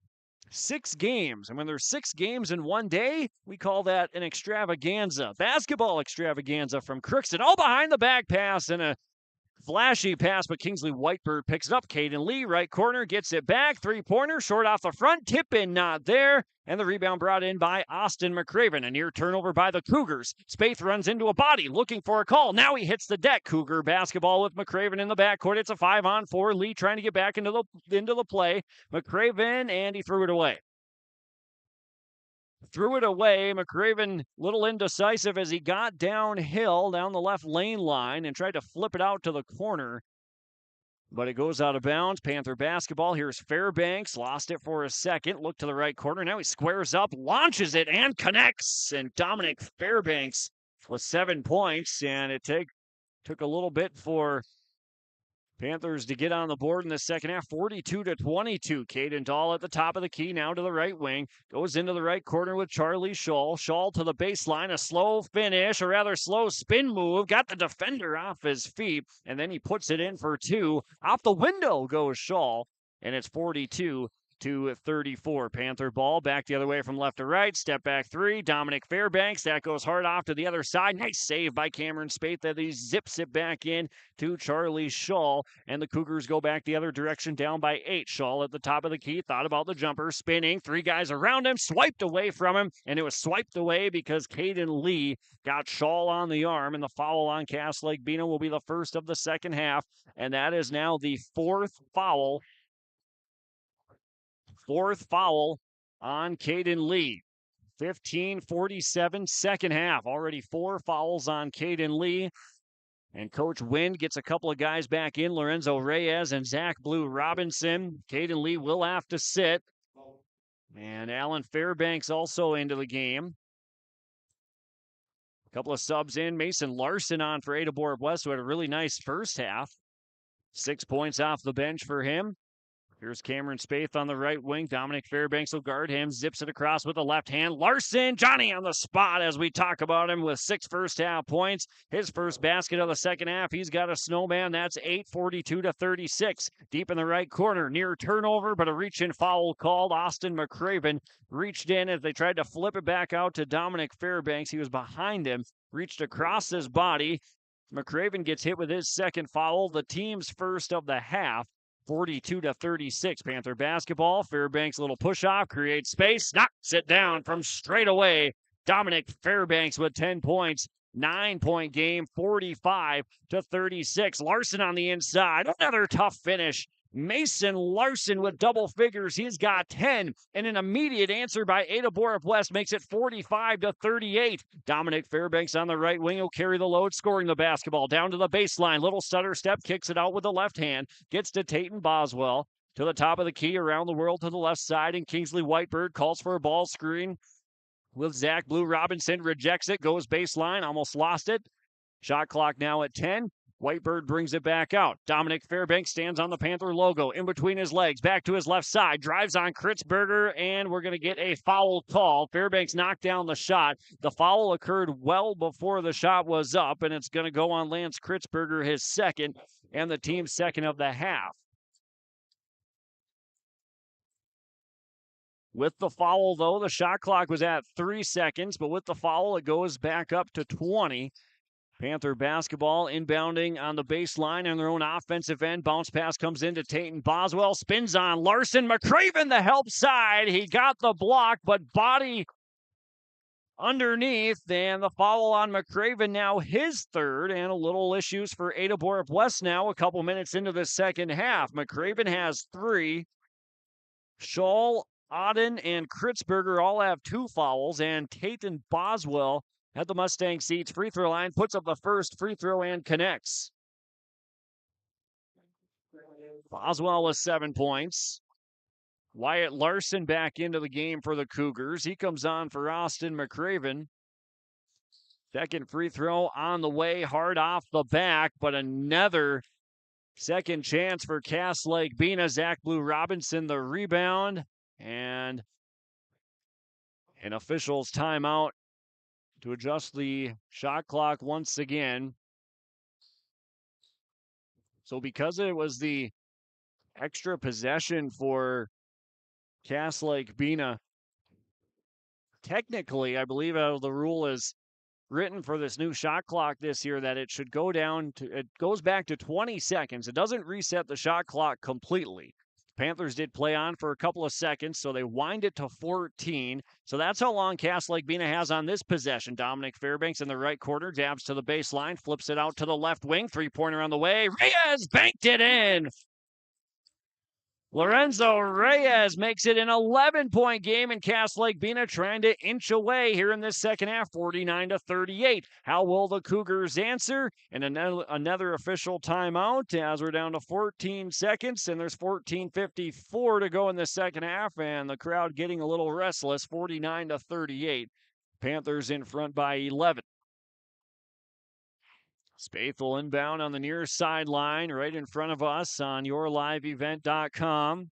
6 games. And when there's 6 games in one day, we call that an extravaganza. Basketball extravaganza from Crookston. All behind the back pass and a flashy pass, but Kingsley Whitebird picks it up. Caden Lee, right corner, gets it back. 3-pointer, short off the front. Tip in, not there. And the rebound brought in by Austin McCraven. A near turnover by the Cougars. Spaeth runs into a body, looking for a call. Now he hits the deck. Cougar basketball with McCraven in the backcourt. It's a 5-on-4. Lee trying to get back into the play. McCraven, and he threw it away. McCraven, little indecisive as he got downhill down the left lane line and tried to flip it out to the corner. But it goes out of bounds. Panther basketball. Here's Fairbanks. Lost it for a second. Look to the right corner. Now he squares up, launches it, and connects. And Dominic Fairbanks with 7 points. And it took a little bit for Panthers to get on the board in the second half, 42-22. Caden Dahl at the top of the key, now to the right wing. Goes into the right corner with Charlie Shull. Shull to the baseline, a slow finish, or rather slow spin move. Got the defender off his feet, and then he puts it in for 2. Off the window goes Shull, and it's 42-34. Panther ball back the other way from left to right. Step back 3. Dominic Fairbanks. That goes hard off to the other side. Nice save by Cameron Spaeth that he zips it back in to Charlie Shull. And the Cougars go back the other direction, down by 8. Shull at the top of the key. Thought about the jumper. Spinning. 3 guys around him. Swiped away from him. And it was swiped away because Caden Lee got Shull on the arm. And the foul on Cass Lake-Bena will be the first of the second half. And that is now the 4th foul. 4th foul on Caden Lee. 15:47 second half. Already 4 fouls on Caden Lee. And Coach Wind gets a couple of guys back in. Lorenzo Reyes and Zach Blue Robinson. Caden Lee will have to sit. And Alan Fairbanks also into the game. A couple of subs in. Mason Larson on for Ada-Borup-West, who had a really nice first half. 6 points off the bench for him. Here's Cameron Spaeth on the right wing. Dominic Fairbanks will guard him. Zips it across with the left hand. Larson, Johnny on the spot as we talk about him with 6 first half points. His first basket of the second half. He's got a snowman. That's 8, 42-36. Deep in the right corner. Near turnover, but a reach-in foul called. Austin McCraven reached in as they tried to flip it back out to Dominic Fairbanks. He was behind him. Reached across his body. McCraven gets hit with his second foul. The team's first of the half. 42-36. Panther basketball. Fairbanks little push off, creates space, knocks it down from straight away. Dominic Fairbanks with 10 points. 9-point game, 45-36. Larson on the inside. Another tough finish. Mason Larson with double figures. He's got 10. And an immediate answer by Ada-Borup-West makes it 45-38. Dominic Fairbanks on the right wing will carry the load, scoring the basketball down to the baseline. Little stutter step, kicks it out with the left hand. Gets to Tatum Boswell. To the top of the key, around the world to the left side. And Kingsley Whitebird calls for a ball screen with Zach Blue Robinson. Rejects it, goes baseline, almost lost it. Shot clock now at 10. Whitebird brings it back out. Dominic Fairbanks stands on the Panther logo in between his legs, back to his left side, drives on Kritzberger, and we're going to get a foul call. Fairbanks knocked down the shot. The foul occurred well before the shot was up, and it's going to go on Lance Kritzberger, his second, and the team's second of the half. With the foul, though, the shot clock was at 3 seconds, but with the foul, it goes back up to 20. Panther basketball inbounding on the baseline on their own offensive end. Bounce pass comes into Tatum Boswell. Spins on Larson. McCraven, the help side. He got the block, but body underneath. And the foul on McCraven, now his third. And a little issues for Ada-Borup-West now, a couple minutes into the second half. McCraven has 3. Shull, Auden, and Kritzberger all have 2 fouls. And Tatum Boswell at the Mustang Seats free throw line, puts up the first free throw and connects. Boswell with 7 points. Wyatt Larson back into the game for the Cougars. He comes on for Austin McCraven. Second free throw on the way, hard off the back, but another second chance for Cass Lake-Bena. Zach Blue Robinson the rebound, and an official's timeout to adjust the shot clock once again. So because it was the extra possession for Cass Lake-Bena, technically, I believe the rule is written for this new shot clock this year that it should go down to, it goes back to 20 seconds. It doesn't reset the shot clock completely. Panthers did play on for a couple of seconds, so they wind it to 14. So that's how long Cass Lake-Bena has on this possession. Dominic Fairbanks in the right corner, jabs to the baseline, flips it out to the left wing, three-pointer on the way. Reyes banked it in. Lorenzo Reyes makes it an 11-point game, and Cass Lake-Bena trying to inch away here in this second half, 49-38. How will the Cougars answer? And another official timeout as we're down to 14 seconds, and there's 14:54 to go in the second half, and the crowd getting a little restless, 49-38. Panthers in front by 11. Spaeth will inbound on the near sideline right in front of us on yourliveevent.com.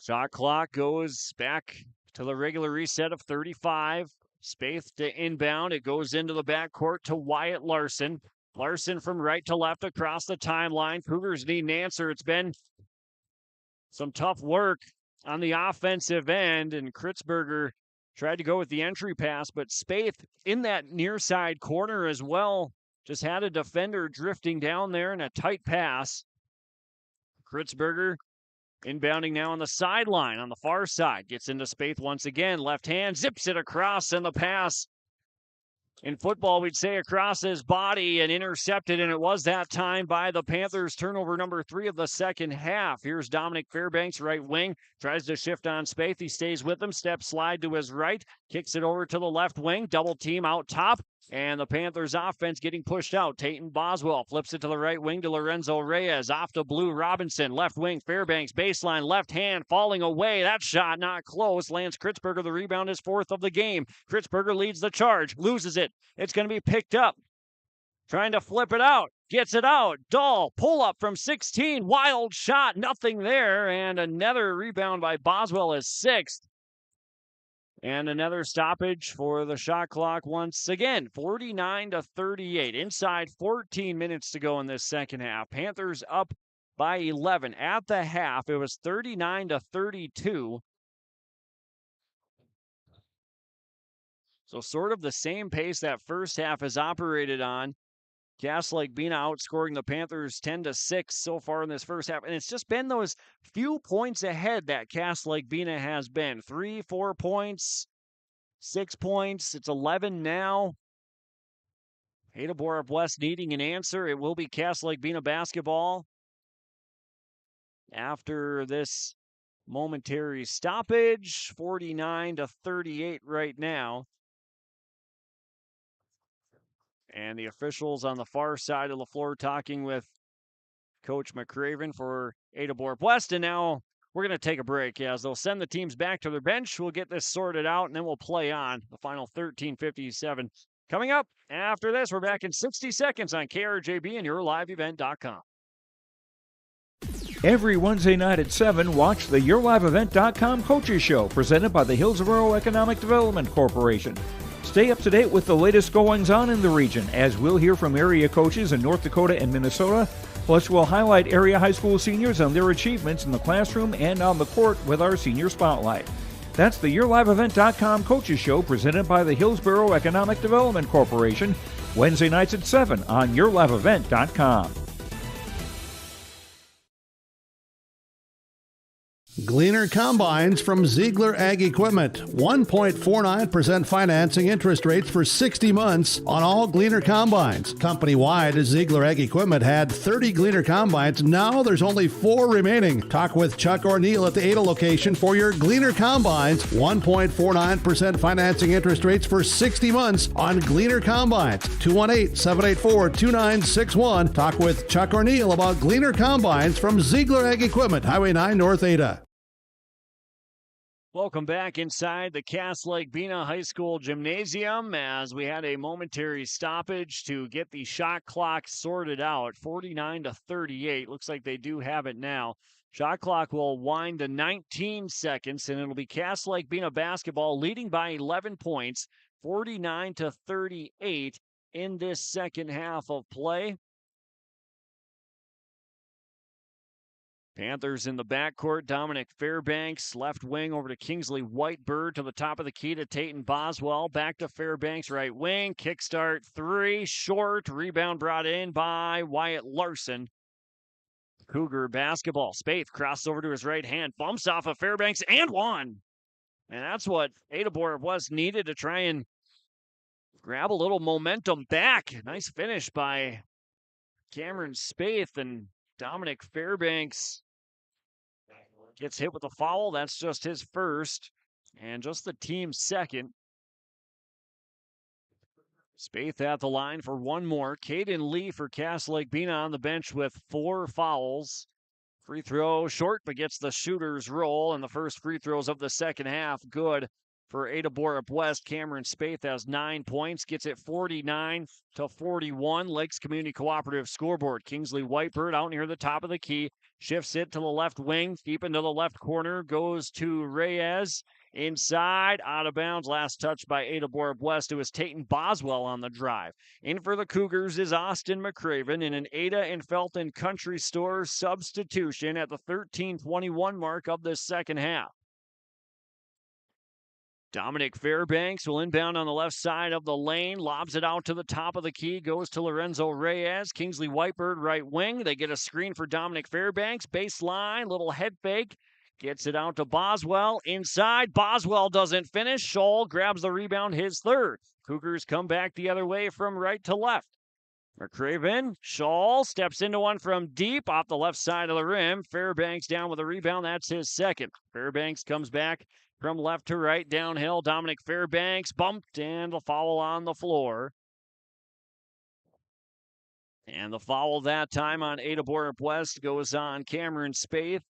Shot clock goes back to the regular reset of 35. Spaeth to inbound. It goes into the backcourt to Wyatt Larson. Larson from right to left across the timeline. Cougars need an answer. It's been some tough work on the offensive end, and Kritzberger tried to go with the entry pass, but Spaeth in that near side corner as well. Just had a defender drifting down there in a tight pass. Kritzberger inbounding now on the sideline on the far side. Gets into Spaeth once again. Left hand, zips it across, and the pass. In football, we'd say across his body and intercepted, and it was that time by the Panthers. Turnover number 3 of the second half. Here's Dominic Fairbanks, right wing. Tries to shift on Spaeth. He stays with him. Step slide to his right. Kicks it over to the left wing. Double team out top. And the Panthers offense getting pushed out. Tatum Boswell flips it to the right wing to Lorenzo Reyes. Off to Blue Robinson. Left wing, Fairbanks. Baseline, left hand, falling away. That shot not close. Lance Kritzberger, the rebound, is 4th of the game. Kritzberger leads the charge. Loses it. It's going to be picked up. Trying to flip it out. Gets it out. Dahl, pull up from 16. Wild shot. Nothing there. And another rebound by Boswell is 6th. And another stoppage for the shot clock once again, 49-38. Inside 14 minutes to go in this second half. Panthers up by 11. At the half, it was 39-32. So sort of the same pace that first half has operated on. Cass Lake-Bena outscoring the Panthers 10-6 so far in this first half. And it's just been those few points ahead that Cass Lake-Bena has been. 3, 4 points, 6 points. It's 11 now. Ada-Borup-West needing an answer. It will be Cass Lake-Bena basketball after this momentary stoppage. 49-38 right now. And the officials on the far side of the floor talking with Coach McCraven for Ada-Borup-West. And now we're going to take a break as they'll send the teams back to their bench. We'll get this sorted out, and then we'll play on the final 13:57. Coming up after this, we're back in 60 seconds on KRJB and yourliveevent.com. Every Wednesday night at 7, watch the yourliveevent.com Coaches Show presented by the Hillsborough Economic Development Corporation. Stay up to date with the latest goings-on in the region, as we'll hear from area coaches in North Dakota and Minnesota. Plus, we'll highlight area high school seniors and their achievements in the classroom and on the court with our Senior Spotlight. That's the YourLiveEvent.com Coaches Show presented by the Hillsborough Economic Development Corporation, Wednesday nights at 7 on YourLiveEvent.com. Gleaner Combines from Ziegler Ag Equipment. 1.49% financing interest rates for 60 months on all Gleaner Combines. Company-wide, Ziegler Ag Equipment had 30 Gleaner Combines. Now there's only 4 remaining. Talk with Chuck O'Neill at the Ada location for your Gleaner Combines. 1.49% financing interest rates for 60 months on Gleaner Combines. 218-784-2961. Talk with Chuck O'Neill about Gleaner Combines from Ziegler Ag Equipment, Highway 9 North Ada. Welcome back inside the Cass Lake-Bena High School Gymnasium as we had a momentary stoppage to get the shot clock sorted out. 49-38. Looks like they do have it now. Shot clock will wind to 19 seconds, and it'll be Cass Lake-Bena basketball leading by 11 points, 49-38 in this second half of play. Panthers in the backcourt. Dominic Fairbanks, left wing over to Kingsley Whitebird, to the top of the key to Tatum Boswell. Back to Fairbanks, right wing. Kickstart three, short. Rebound brought in by Wyatt Larson. Cougar basketball. Spaeth crosses over to his right hand, bumps off of Fairbanks and one. And that's what Ada-Borup-West needed to try and grab a little momentum back. Nice finish by Cameron Spaeth, and Dominic Fairbanks gets hit with a foul. That's just his first and just the team's second. Spaeth at the line for one more. Caden Lee for Cass Lake-Bena on the bench with 4 fouls. Free throw short, but gets the shooter's roll, and the first free throws of the second half good for Ada-Borup-West. Cameron Spaeth has 9 points, gets it 49-41. Lakes Community Cooperative scoreboard. Kingsley Whitebird out near the top of the key, shifts it to the left wing, deep into the left corner, goes to Reyes. Inside, out of bounds. Last touch by Ada-Borup-West. It was Tatum Boswell on the drive. In for the Cougars is Austin McCraven in an Ada and Felton Country Store substitution at the 13:21 mark of the second half. Dominic Fairbanks will inbound on the left side of the lane, lobs it out to the top of the key, goes to Lorenzo Reyes. Kingsley Whitebird, right wing. They get a screen for Dominic Fairbanks. Baseline, little head fake. Gets it out to Boswell. Inside, Boswell doesn't finish. Scholl grabs the rebound, his third. Cougars come back the other way from right to left. McCraven, Scholl steps into one from deep off the left side of the rim. Fairbanks down with a rebound. That's his second. Fairbanks comes back from left to right, downhill. Dominic Fairbanks bumped, and the foul on the floor. And the foul that time on Ada-Borup-West goes on Cameron Spaeth.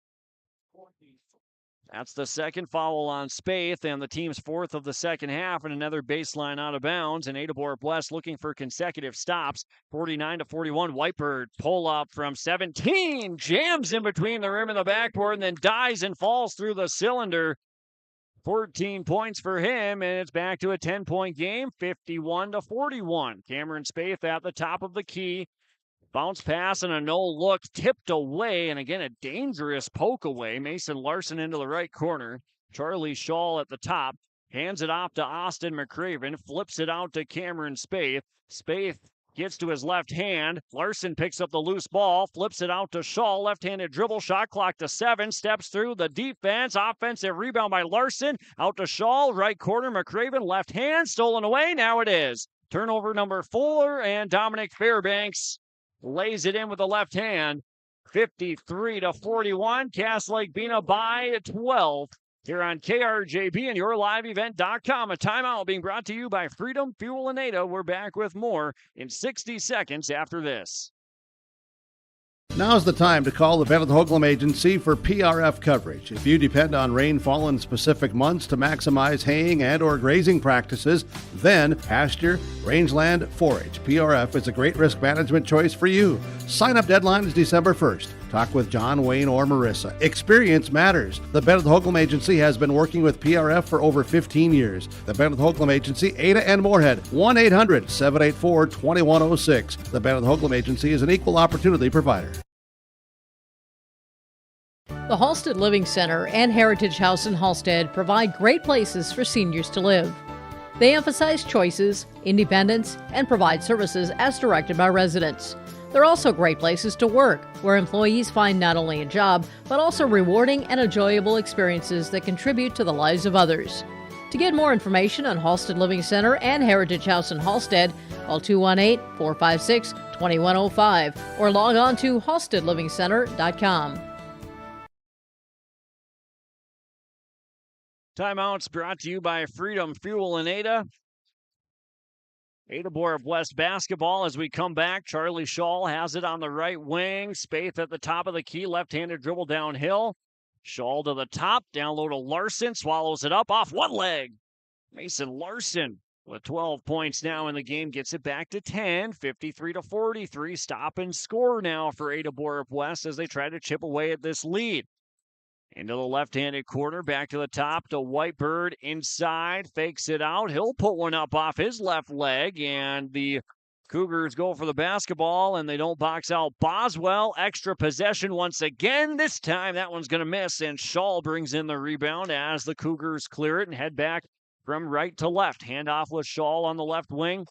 That's the second foul on Spaeth, and the team's fourth of the second half, and another baseline out of bounds. And Ada-Borup-West looking for consecutive stops. 49-41. Whitebird pull up from 17, jams in between the rim and the backboard, and then dives and falls through the cylinder. 14 points for him, and it's back to a 10-point game, 51-41. Cameron Spaeth at the top of the key. Bounce pass and a no-look, tipped away, and again a dangerous poke away. Mason Larson into the right corner. Charlie Scholl at the top. Hands it off to Austin McCraven. Flips it out to Cameron Spaeth. Spaeth gets to his left hand. Larson picks up the loose ball. Flips it out to Scholl. Left-handed dribble. Shot clock to 7. Steps through the defense. Offensive rebound by Larson. Out to Scholl. Right corner. McCraven. Left hand. Stolen away. Now it is. Turnover number 4. And Dominic Fairbanks lays it in with the left hand. 53-41. Cass Lake-Bena by 12 here on KRJB and YourLiveEvent.com. A timeout being brought to you by Freedom Fuel and Ada. We're back with more in 60 seconds after this. Now's the time to call the Bennett Hoagland Agency for PRF coverage. If you depend on rainfall in specific months to maximize haying and or grazing practices, then pasture, rangeland, forage. PRF is a great risk management choice for you. Sign-up deadline is December 1st. Talk with John, Wayne, or Marissa. Experience matters. The Bennett Hoagland Agency has been working with PRF for over 15 years. The Bennett Hoagland Agency, Ada and Moorhead, 1-800-784-2106. The Bennett Hoagland Agency is an equal opportunity provider. The Halstead Living Center and Heritage House in Halstead provide great places for seniors to live. They emphasize choices, independence, and provide services as directed by residents. They're also great places to work, where employees find not only a job, but also rewarding and enjoyable experiences that contribute to the lives of others. To get more information on Halstead Living Center and Heritage House in Halstead, call 218-456-2105 or log on to halsteadlivingcenter.com. Timeouts brought to you by Freedom Fuel and Ada. Ada-Borup-West basketball as we come back. Charlie Scholl has it on the right wing. Spaeth at the top of the key. Left-handed dribble downhill. Scholl to the top. Down low to Larson. Swallows it up off one leg. Mason Larson with 12 points now in the game. Gets it back to 10. 53-43. Stop and score now for Ada-Borup-West as they try to chip away at this lead. Into the left-handed corner, back to the top to Whitebird inside, fakes it out. He'll put one up off his left leg, and the Cougars go for the basketball, and they don't box out Boswell. Extra possession once again. This time that one's going to miss, and Shaw brings in the rebound as the Cougars clear it and head back from right to left. Handoff with Shaw on the left wing.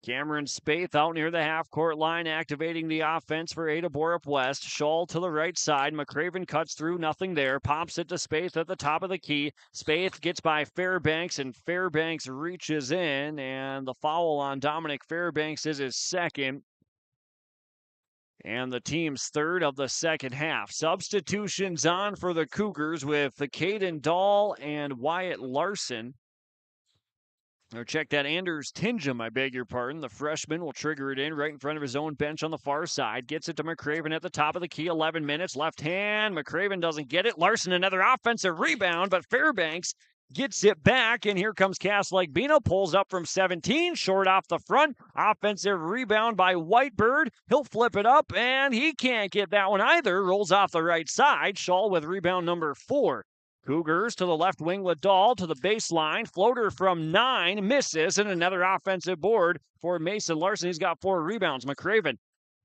Cameron Spaeth out near the half-court line, activating the offense for Ada-Borup-West. Shaw to the right side. McCraven cuts through, nothing there. Pops it to Spaeth at the top of the key. Spaeth gets by Fairbanks, and Fairbanks reaches in, and the foul on Dominic Fairbanks is his second. And the team's third of the second half. Substitutions on for the Cougars with Caden Dahl and Wyatt Larson. Or check that, Anders Tingham, I beg your pardon. The freshman will trigger it in right in front of his own bench on the far side. Gets it to McCraven at the top of the key, 11 minutes. Left hand, McCraven doesn't get it. Larson, another offensive rebound, but Fairbanks gets it back, and here comes Cass Lake-Bena. Pulls up from 17, short off the front. Offensive rebound by Whitebird. He'll flip it up, and he can't get that one either. Rolls off the right side. Shaw with rebound number 4. Cougars to the left wing with Dahl to the baseline. Floater from 9, misses, and another offensive board for Mason Larson. He's got 4 rebounds. McCraven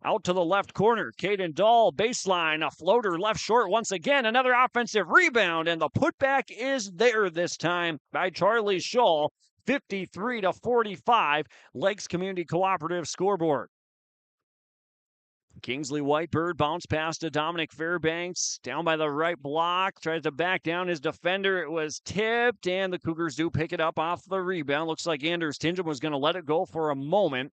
out to the left corner. Caden Dahl, baseline, a floater left short once again. Another offensive rebound, and the putback is there this time by Charlie Shaw. 53-45, Lakes Community Cooperative scoreboard. Kingsley Whitebird bounce pass to Dominic Fairbanks, down by the right block, tries to back down his defender. It was tipped, and the Cougars do pick it up off the rebound. Looks like Anders Tingham was going to let it go for a moment.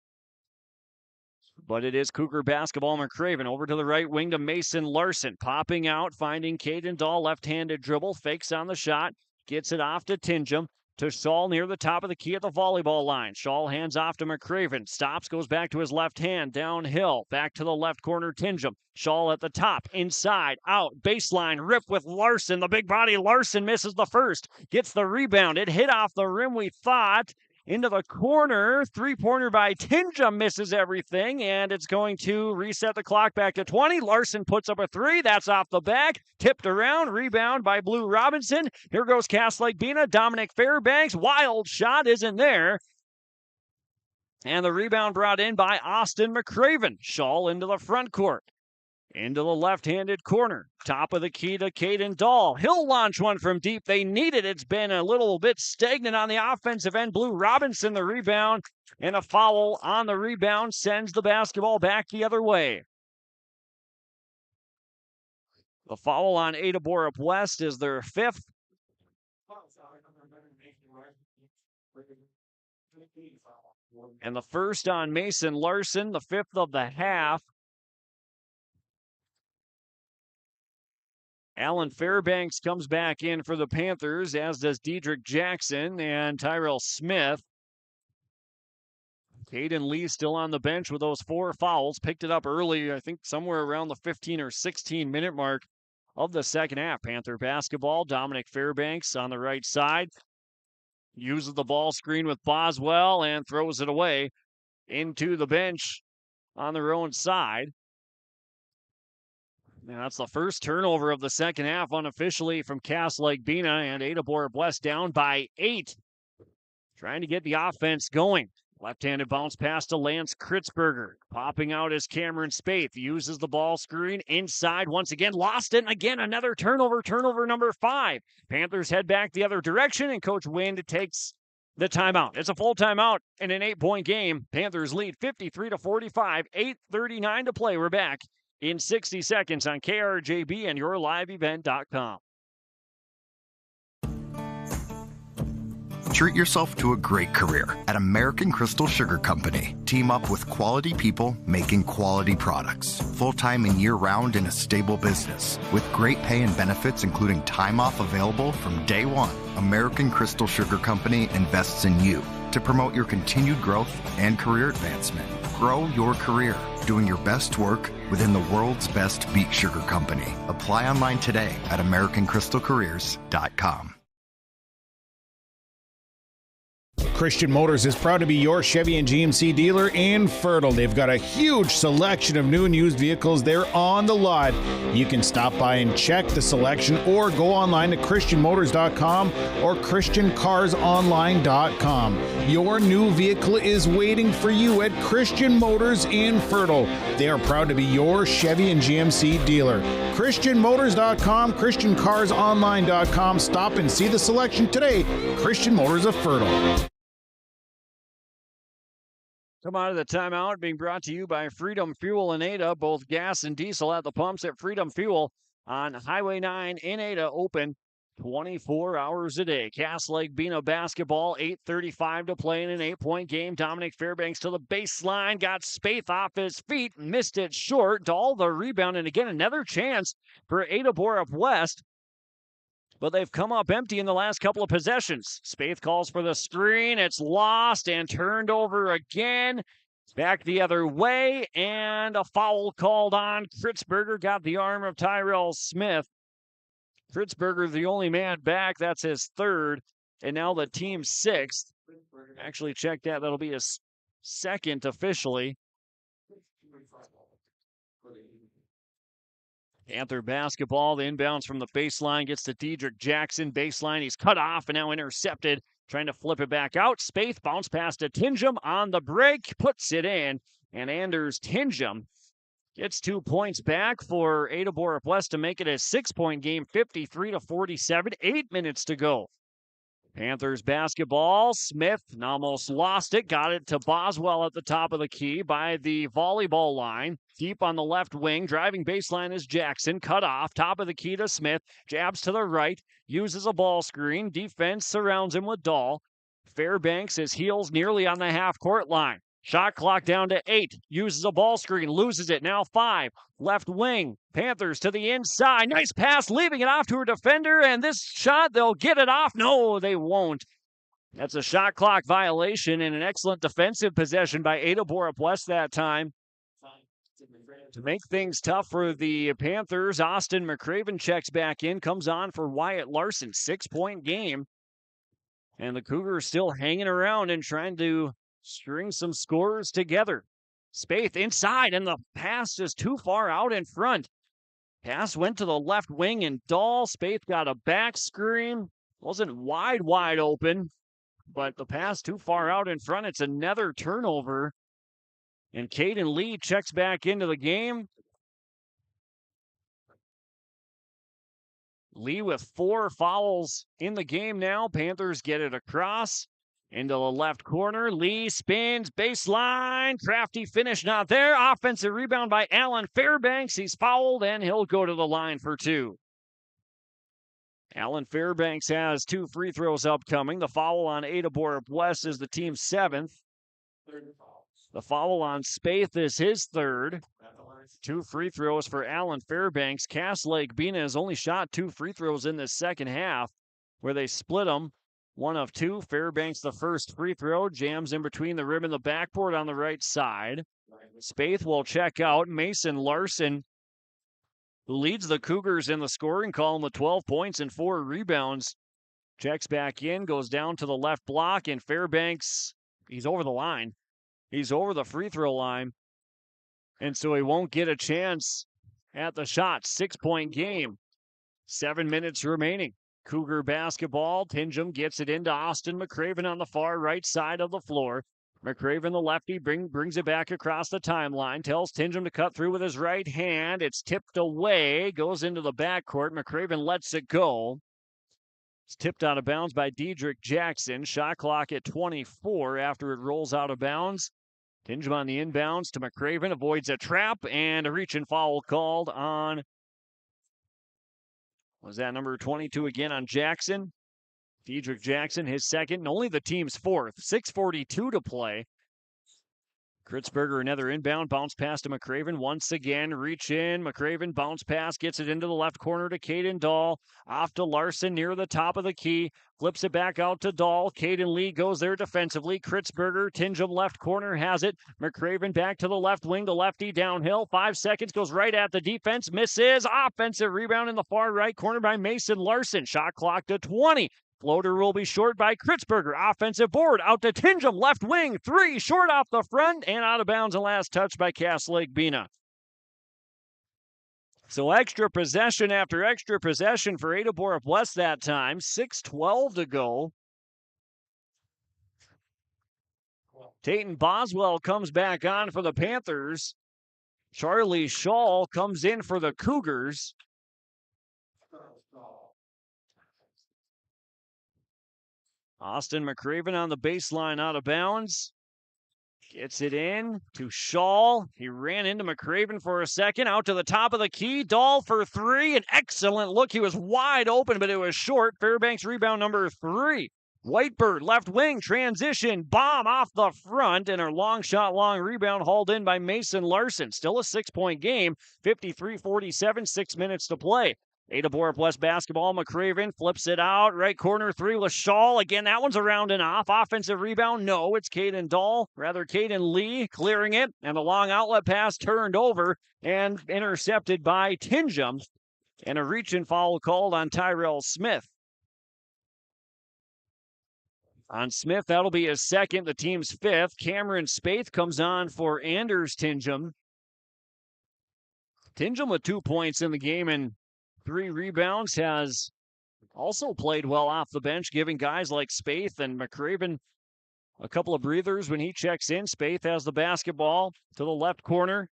But it is Cougar basketball. McCraven over to the right wing to Mason Larson. Popping out, finding Caden Dahl, left-handed dribble, fakes on the shot, gets it off to Tingham. To Shaw near the top of the key at the volleyball line. Shaw hands off to McCraven. Stops, goes back to his left hand. Downhill. Back to the left corner, Tingham. Shaw at the top. Inside. Out. Baseline. Rip with Larson. The big body Larson misses the first. Gets the rebound. It hit off the rim, we thought. Into the corner. Three-pointer by Tingham misses everything, and it's going to reset the clock back to 20. Larson puts up a 3. That's off the back. Tipped around. Rebound by Blue Robinson. Here goes Cass Lake-Bena. Dominic Fairbanks. Wild shot isn't there. And the rebound brought in by Austin McCraven. Shaw into the front court. Into the left-handed corner. Top of the key to Caden Dahl. He'll launch one from deep. They need it. It's been a little bit stagnant on the offensive end. Blue Robinson the rebound. And a foul on the rebound sends the basketball back the other way. The foul on Ada-Borup-West is their 5th. And the first on Mason Larson, the 5th of the half. Alan Fairbanks comes back in for the Panthers, as does Dedrick Jackson and Tyrell Smith. Caden Lee still on the bench with those 4 fouls. Picked it up early, I think somewhere around the 15 or 16 minute mark of the second half. Panther basketball. Dominic Fairbanks on the right side. Uses the ball screen with Boswell and throws it away into the bench on their own side. And that's the first turnover of the second half unofficially from Cass Lake-Bena, and Ada-Borup-West down by 8. Trying to get the offense going. Left-handed bounce pass to Lance Kritzberger. Popping out is Cameron Spaeth. Uses the ball screen inside once again. Lost it, and again another turnover. Turnover number 5. Panthers head back the other direction, and Coach Wind takes the timeout. It's a full timeout in an 8-point game. Panthers lead 53-45. 8:39 to play. We're back in 60 seconds on KRJB and YourLiveEvent.com. Treat yourself to a great career at American Crystal Sugar Company. Team up with quality people making quality products. Full-time and year-round in a stable business. With great pay and benefits, including time off available from day one. American Crystal Sugar Company invests in you to promote your continued growth and career advancement. Grow your career, doing your best work within the world's best beet sugar company. Apply online today at AmericanCrystalCareers.com. Christian Motors is proud to be your Chevy and GMC dealer in Fertile. They've got a huge selection of new and used vehicles there on the lot. You can stop by and check the selection or go online to christianmotors.com or christiancarsonline.com. Your new vehicle is waiting for you at Christian Motors in Fertile. They are proud to be your Chevy and GMC dealer. christianmotors.com, christiancarsonline.com. Stop and see the selection today. Christian Motors of Fertile. Come out of the timeout, being brought to you by Freedom Fuel in Ada, both gas and diesel at the pumps at Freedom Fuel on Highway 9 in Ada, open 24 hours a day. Cass Lake-Bena basketball, 8:35 to play in an 8-point game. Dominic Fairbanks to the baseline, got Spaeth off his feet, missed it short. Dahl the rebound, and again, another chance for Ada-Borup-West. But they've come up empty in the last couple of possessions. Spaeth calls for the screen. It's lost and turned over again. Back the other way, and a foul called on. Kritzberger got the arm of Tyrell Smith. Kritzberger, the only man back. That's his third, and now the team's sixth. Actually, check that. That'll be his second officially. Panther basketball, the inbounds from the baseline gets to Dedrick Jackson. Baseline, he's cut off and now intercepted. Trying to flip it back out. Spaeth bounce pass to Tingham on the break, puts it in. And Anders Tingham gets 2 points back for Ada-Borup-West to make it a 6-point game, 53-47. 8 minutes to go. Panthers basketball. Smith almost lost it. Got it to Boswell at the top of the key by the volleyball line. Deep on the left wing. Driving baseline is Jackson. Cut off. Top of the key to Smith. Jabs to the right. Uses a ball screen. Defense surrounds him with Dahl. Fairbanks, his heels nearly on the half-court line. Shot clock down to 8. Uses a ball screen. Loses it. Now 5. Left wing. Panthers to the inside. Nice pass. Leaving it off to her defender. And this shot, they'll get it off. No, they won't. That's a shot clock violation and an excellent defensive possession by Ada-Borup-West that time. To make things tough for the Panthers, Austin McCraven checks back in. Comes on for Wyatt Larson. 6-point game. And the Cougars still hanging around and trying to string some scores together. Spaeth inside, and the pass is too far out in front. Pass went to the left wing, and Dahl. Spaeth got a back screen. Wasn't wide open, but the pass too far out in front. It's another turnover. And Caden Lee checks back into the game. Lee with 4 fouls in the game now. Panthers get it across. Into the left corner. Lee spins, baseline. Crafty finish not there. Offensive rebound by Alan Fairbanks. He's fouled, and he'll go to the line for 2. Alan Fairbanks has 2 free throws upcoming. The foul on Ada-Borup-West is the team's 7th. The foul on Spaeth is his 3rd. 2 free throws for Alan Fairbanks. Cass Lake-Bena has only shot 2 free throws in this second half, where they split them. 1 of 2. Fairbanks, the first free throw, jams in between the rim and the backboard on the right side. Spaeth will check out. Mason Larson, who leads the Cougars in the scoring column with 12 points and 4 rebounds, checks back in, goes down to the left block, and Fairbanks, he's over the line. He's over the free throw line, and so he won't get a chance at the shot. 6-point game. 7 minutes remaining. Cougar basketball. Tingham gets it into Austin McCraven on the far right side of the floor. McCraven, the lefty, brings it back across the timeline. Tells Tingham to cut through with his right hand. It's tipped away. Goes into the backcourt. McCraven lets it go. It's tipped out of bounds by Dedrick Jackson. Shot clock at 24 after it rolls out of bounds. Tingham on the inbounds to McCraven. Avoids a trap and a reach and foul called on... Was that number 22 again on Jackson? Dedrick Jackson, his second, and only the team's 4th. 6:42 to play. Kritzberger, another inbound, bounce pass to McCraven. Once again, reach in. McCraven, bounce pass, gets it into the left corner to Caden Dahl. Off to Larson near the top of the key. Flips it back out to Dahl. Caden Lee goes there defensively. Kritzberger, Tingham left corner has it. McCraven back to the left wing. The lefty downhill. 5 seconds, goes right at the defense. Misses. Offensive rebound in the far right corner by Mason Larson. Shot clock to 20. Floater will be short by Kritzberger. Offensive board out to Tingham. Left wing. 3 short off the front and out of bounds. And last touch by Cass Lake-Bena. So extra possession after extra possession for Ada-Borup-West that time. 6:12 to go. Tayton Boswell comes back on for the Panthers. Charlie Shaw comes in for the Cougars. Austin McCraven on the baseline out of bounds. Gets it in to Shaw. He ran into McCraven for a second. Out to the top of the key. Dahl for 3. An excellent look. He was wide open, but it was short. Fairbanks rebound number 3. Whitebird, left wing, transition, bomb off the front, and a long shot, long rebound hauled in by Mason Larson. Still a 6-point game, 53-47, 6 minutes to play. Ada-Borup-West basketball. McCraven flips it out. Right corner 3 with Shaw. Again, that one's around and off. Offensive rebound. No, it's Caden Dahl. Rather, Caden Lee clearing it. And the long outlet pass turned over and intercepted by Tingham. And a reach and foul called on Tyrell Smith. On Smith, that'll be his second, the team's 5th. Cameron Spaeth comes on for Anders Tingham. Tingham with 2 points in the game and 3 rebounds, has also played well off the bench, giving guys like Spaeth and McCraven a couple of breathers when he checks in. Spaeth has the basketball to the left corner.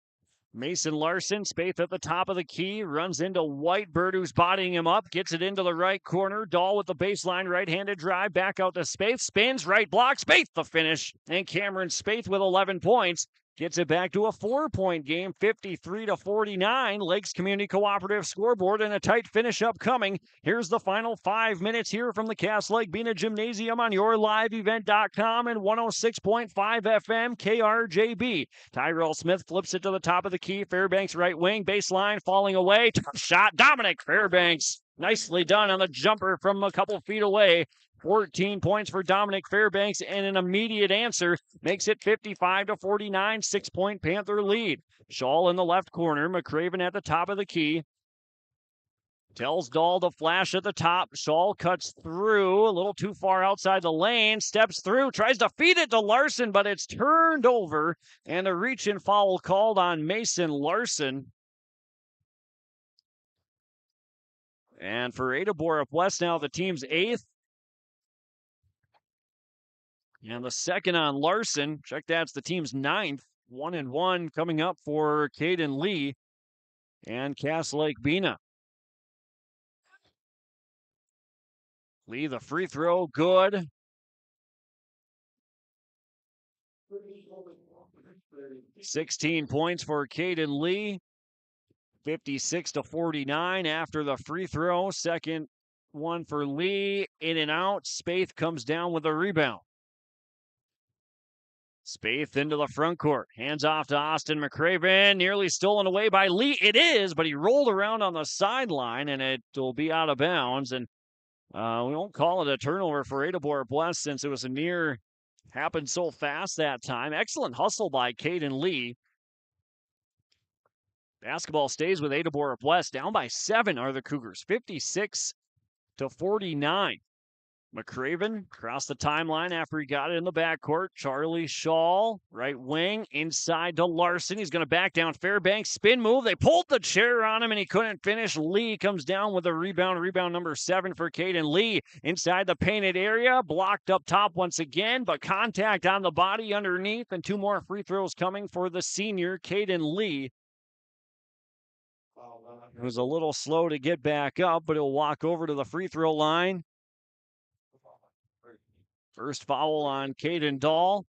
Mason Larson, Spaeth at the top of the key, runs into Whitebird, who's bodying him up, gets it into the right corner. Dahl with the baseline right-handed drive, back out to Spaeth, spins, right block, Spaeth the finish, and Cameron Spaeth with 11 points. Gets it back to a 4-point game, 53-49. Lakes Community Cooperative scoreboard and a tight finish upcoming. Here's the final 5 minutes here from the Cass Lake-Bena Gymnasium on yourliveevent.com and 106.5 FM KRJB. Tyrell Smith flips it to the top of the key. Fairbanks right wing, baseline falling away. Tough shot, Dominic Fairbanks. Nicely done on the jumper from a couple feet away. 14 points for Dominic Fairbanks and an immediate answer makes it 55-49, 6-point Panther lead. Shaw in the left corner, McCraven at the top of the key. Tells Dahl to flash at the top. Shaw cuts through, a little too far outside the lane, steps through, tries to feed it to Larson, but it's turned over, and a reach and foul called on Mason Larson. And for Ada-Borup-West now, the team's 8th. And the second on Larson. Check that's the team's 9th. 1-1 coming up for Caden Lee and Cass Lake-Bena. Lee, the free throw, good. $16 points for Caden Lee. 56-49 after the free throw. Second one for Lee. In and out. Spaeth comes down with a rebound. Spaeth into the front court. Hands off to Austin McCraven. Nearly stolen away by Lee. It is, but he rolled around on the sideline, and it will be out of bounds. And we won't call it a turnover for Ada-Borup-West since it was a near, happened so fast that time. Excellent hustle by Caden Lee. Basketball stays with Ada-Borup-West. Down by 7 are the Cougars. 56-49. McCraven across the timeline after he got it in the backcourt. Charlie Shaw, right wing, inside to Larson. He's going to back down Fairbanks. Spin move. They pulled the chair on him, and he couldn't finish. Lee comes down with a rebound. Rebound number 7 for Caden Lee. Inside the painted area. Blocked up top once again, but contact on the body underneath. And 2 more free throws coming for the senior, Caden Lee. It was a little slow to get back up, but he'll walk over to the free throw line. First foul on Caden Dahl,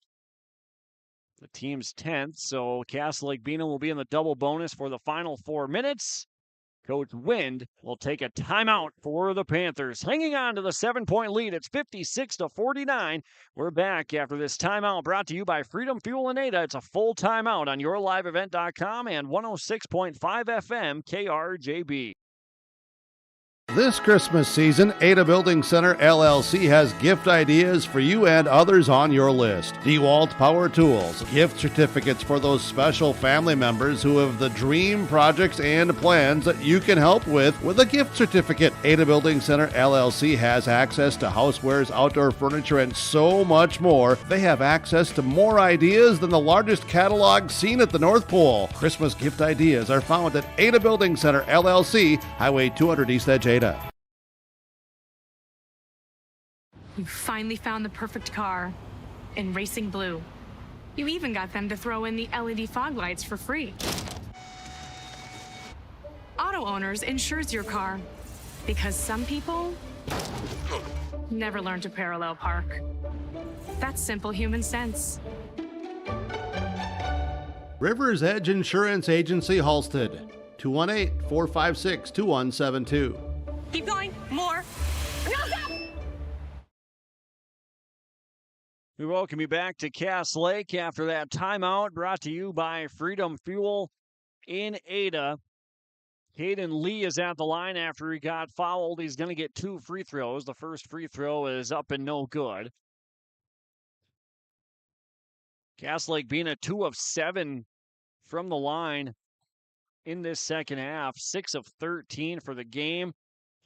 the team's 10th. So Cass Lake-Bena will be in the double bonus for the final 4 minutes. Coach Wind will take a timeout for the Panthers. Hanging on to the 7-point lead. It's 56-49. We're back after this timeout brought to you by Freedom Fuel and Ada. It's a full timeout on yourliveevent.com and 106.5 FM KRJB. This Christmas season, Ada Building Center LLC has gift ideas for you and others on your list. DeWalt Power Tools, gift certificates for those special family members who have the dream projects and plans that you can help with a gift certificate. Ada Building Center LLC has access to housewares, outdoor furniture, and so much more. They have access to more ideas than the largest catalog seen at the North Pole. Christmas gift ideas are found at Ada Building Center LLC, Highway 200 East Edge, Ada. You finally found the perfect car in Racing Blue. You even got them to throw in the LED fog lights for free. Auto Owners insures your car because some people never learn to parallel park. That's simple human sense. River's Edge Insurance Agency, Halstead, 218-456-2172. Keep going, more. We welcome you back to Cass Lake after that timeout, brought to you by Freedom Fuel in Ada. Caden Lee is at the line after he got fouled. He's going to get 2 free throws. The first free throw is up and no good. Cass Lake-Bena 2 of 7 from the line in this second half. 6 of 13 for the game.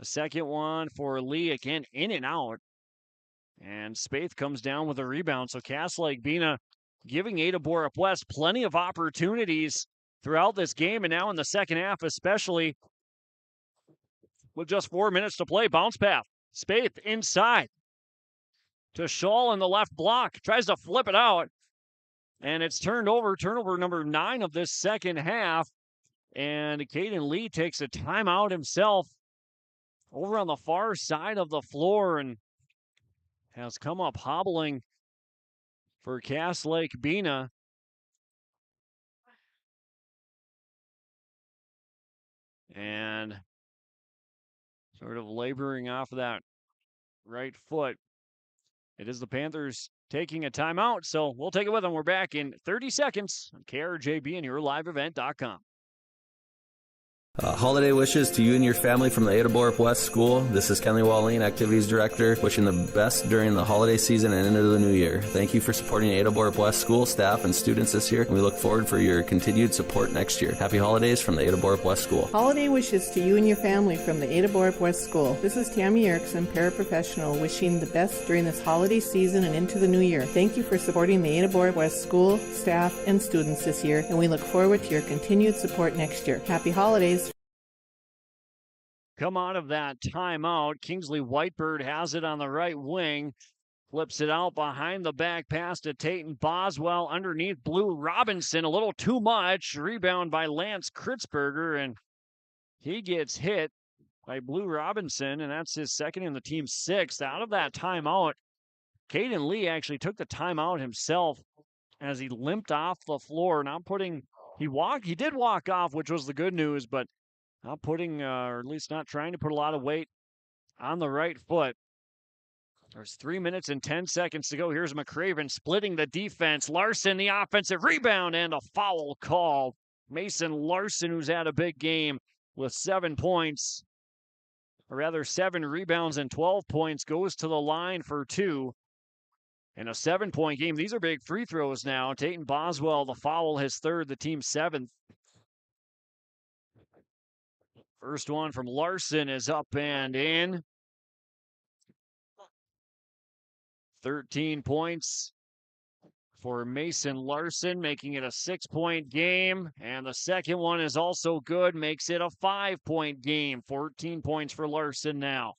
The second one for Lee, again, in and out. And Spaeth comes down with a rebound. So Cass Lake-Bena giving Ada-Borup-West plenty of opportunities throughout this game. And now in the second half, especially with just 4 minutes to play. Bounce pass. Spaeth inside to Shaw in the left block. Tries to flip it out. And it's turned over. Turnover number 9 of this second half. And Caden Lee takes a timeout himself over on the far side of the floor and has come up hobbling for Cass Lake-Bena. And sort of laboring off of that right foot. It is the Panthers taking a timeout, so we'll take it with them. We're back in 30 seconds on KRJB and YourLiveEvent.com. Holiday wishes to you and your family from the Ada-Borup-West School. This is Kenley Walleen, Activities Director, wishing the best during the holiday season and into the new year. Thank you for supporting Ada-Borup-West School staff and students this year, and we look forward for your continued support next year. Happy holidays from the Ada-Borup-West School. Holiday wishes to you and your family from the Ada-Borup-West School. This is Tammy Erickson, paraprofessional, wishing the best during this holiday season and into the new year. Thank you for supporting the Ada-Borup-West School, staff, and students this year, and we look forward to your continued support next year. Happy holidays. Come out of that timeout. Kingsley Whitebird has it on the right wing. Flips it out behind the back pass to Tatum Boswell. Underneath Blue Robinson. A little too much. Rebound by Lance Kritzberger. And he gets hit by Blue Robinson. And that's his second and the team's 6th. Out of that timeout, Caden Lee actually took the timeout himself as he limped off the floor. Not putting, he did walk off, which was the good news, but not putting, or at least not trying to put a lot of weight on the right foot. There's 3 minutes and 10 seconds to go. Here's McCraven splitting the defense. Larson, the offensive rebound, and a foul call. Mason Larson, who's had a big game with 7 points, or rather 7 rebounds and 12 points, goes to the line for 2. In a 7-point game, these are big free throws now. Tatum Boswell, the foul, his 3rd, the team's 7th. First one from Larson is up and in. 13 points for Mason Larson, making it a 6-point game. And the second one is also good, makes it a 5-point game. 14 points for Larson now.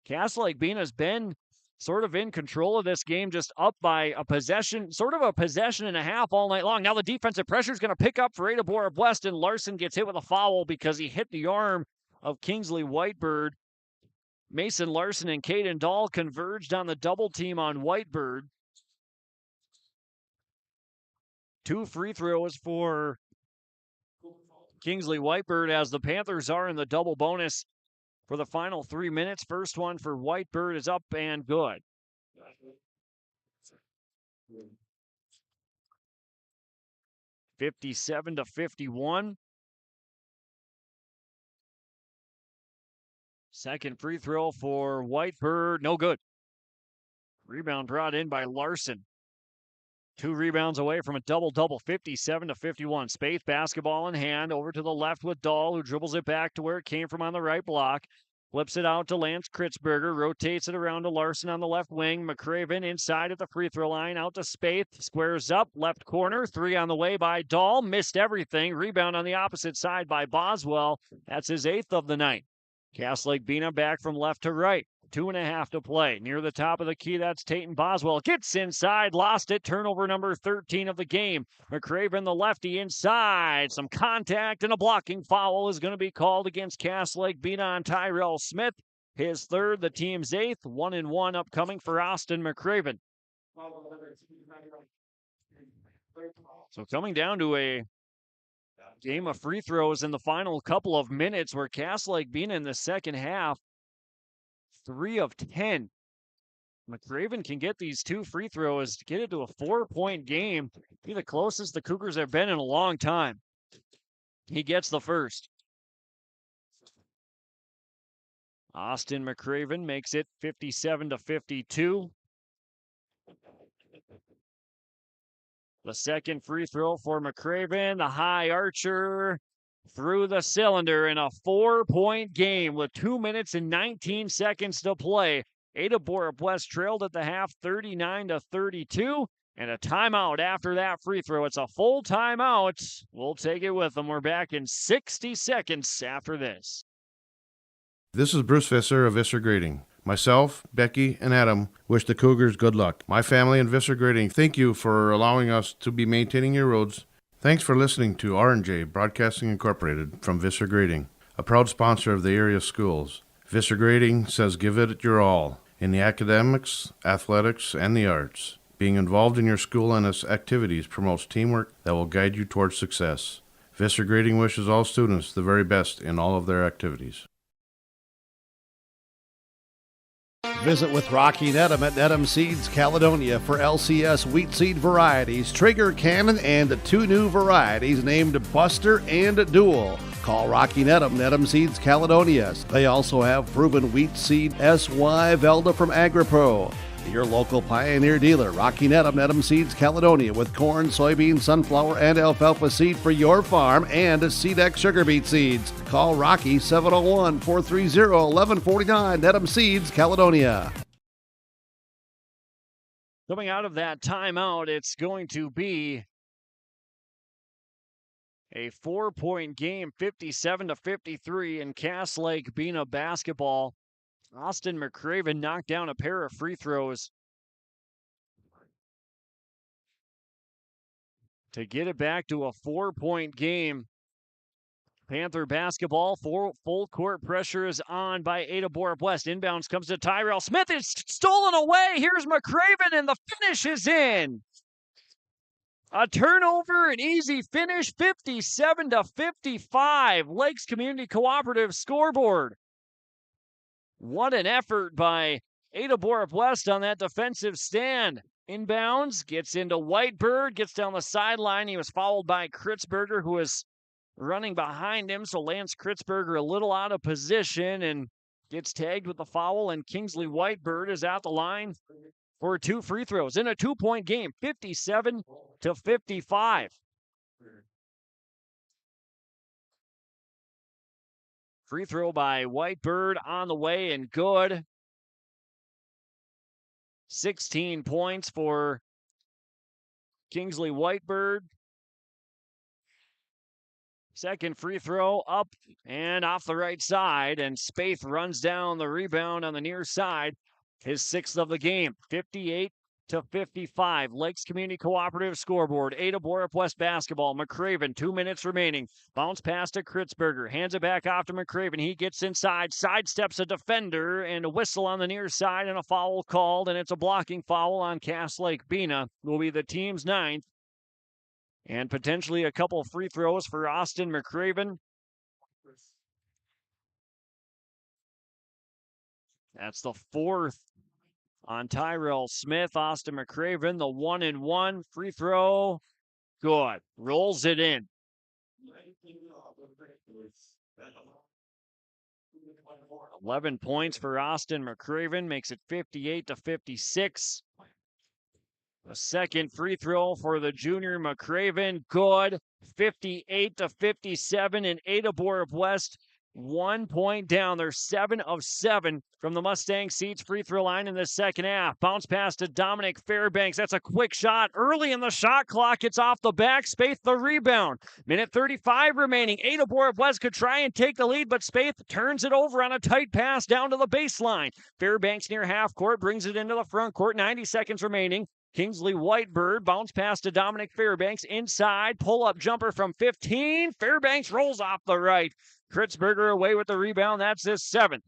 Cass Lake-Bena's been sort of in control of this game, just up by a possession, sort of a possession and a half all night long. Now the defensive pressure is going to pick up for Ada-Borup-West, and Larson gets hit with a foul because he hit the arm of Kingsley Whitebird. Mason Larson and Caden Dahl converged on the double team on Whitebird. 2 free throws for Kingsley Whitebird as the Panthers are in the double bonus for the final 3 minutes. First one for Whitebird is up and good. 57-51. Second free throw for Whitebird, no good. Rebound brought in by Larson. 2 rebounds away from a double-double, 57-51. Spaeth, basketball in hand, over to the left with Dahl, who dribbles it back to where it came from on the right block. Flips it out to Lance Kritzberger, rotates it around to Larson on the left wing. McCraven inside at the free throw line, out to Spaeth, squares up, left corner, 3 on the way by Dahl, missed everything. Rebound on the opposite side by Boswell. That's his 8th of the night. Cass Lake-Bena back from left to right. 2.5 to play. Near the top of the key, that's Tatum Boswell. Gets inside, lost it. Turnover number 13 of the game. McCraven, the lefty, inside. Some contact and a blocking foul is going to be called against Cass Lake-Bena on Tyrell Smith. His 3rd, the team's 8th. 1-1 upcoming for Austin McCraven. So coming down to a game of free throws in the final couple of minutes where Cass Lake-Bena in the second half, 3 of 10. McCraven can get these 2 free throws to get it to a 4-point game. Be the closest the Cougars have been in a long time. He gets the first. Austin McCraven makes it 57-52. The second free throw for McCraven, the high archer through the cylinder in a 4-point game with 2 minutes and 19 seconds to play. Ada-Borup-West trailed at the half 39-32, and a timeout after that free throw. It's a full timeout. We'll take it with them. We're back in 60 seconds after this. This is Bruce Visser of Visser Grading. Myself, Becky, and Adam wish the Cougars good luck. My family and Visser Grading thank you for allowing us to be maintaining your roads. Thanks for listening to R&J Broadcasting Incorporated from Visser Grading, a proud sponsor of the area schools. Visser Grading says give it your all in the academics, athletics, and the arts. Being involved in your school and its activities promotes teamwork that will guide you towards success. Visser Grading wishes all students the very best in all of their activities. Visit with Rocky Nedham at Nedham Seeds, Caledonia for LCS wheat seed varieties, Trigger, Cannon, and 2 new varieties named Buster and Dual. Call Rocky Nedham, Nedham Seeds, Caledonia. They also have proven wheat seed SY Velda from AgriPro. Your local Pioneer dealer, Rocky Nedham, Nedham Seeds, Caledonia, with corn, soybean, sunflower, and alfalfa seed for your farm and SeedX sugar beet seeds. Call Rocky 701-430-1149, Nedham Seeds, Caledonia. Coming out of that timeout, it's going to be a 4-point game, 57-53 in Cass Lake-Bena basketball. Austin McCraven knocked down a pair of free throws to get it back to a 4-point game. Panther basketball, full court pressure is on by Ada-Borup-West. Inbounds comes to Tyrell Smith. It's stolen away. Here's McCraven, and the finish is in. A turnover, an easy finish, 57-55. Lakes Community Cooperative scoreboard. What an effort by Ada-Borup-West on that defensive stand. Inbounds, gets into Whitebird, gets down the sideline. He was fouled by Kritzberger, who was running behind him. So Lance Kritzberger a little out of position and gets tagged with the foul. And Kingsley Whitebird is at the line for 2 free throws in a 2-point game, 57-55. Free throw by Whitebird on the way and good. 16 points for Kingsley Whitebird. Second free throw up and off the right side, and Spaeth runs down the rebound on the near side. His 6th of the game, 58-55. Lakes Community Cooperative scoreboard. Ada-Borup-West basketball. McCraven, 2 minutes remaining. Bounce pass to Kritzberger. Hands it back off to McCraven. He gets inside, sidesteps a defender, and a whistle on the near side, and a foul called, and it's a blocking foul on Cass Lake-Bena. Will be the team's 9th. And potentially a couple free throws for Austin McCraven. That's the 4th on Tyrell Smith. Austin McCraven, the 1-and-1 free throw. Good. Rolls it in. 11 points for Austin McCraven, makes it 58-56. The second free throw for the junior McCraven, good. 58-57, and Ada-Borup-West 1 point down. They're 7 of 7 from the Mustang Seats free throw line in the second half. Bounce pass to Dominic Fairbanks. That's a quick shot. Early in the shot clock, it's off the back. Spaeth the rebound. Minute 35 remaining. Ada-Borup-West could try and take the lead, but Spaeth turns it over on a tight pass down to the baseline. Fairbanks near half court brings it into the front court. 90 seconds remaining. Kingsley Whitebird, bounce pass to Dominic Fairbanks, inside, pull-up jumper from 15. Fairbanks rolls off the right. Kritzberger away with the rebound. That's his 7th.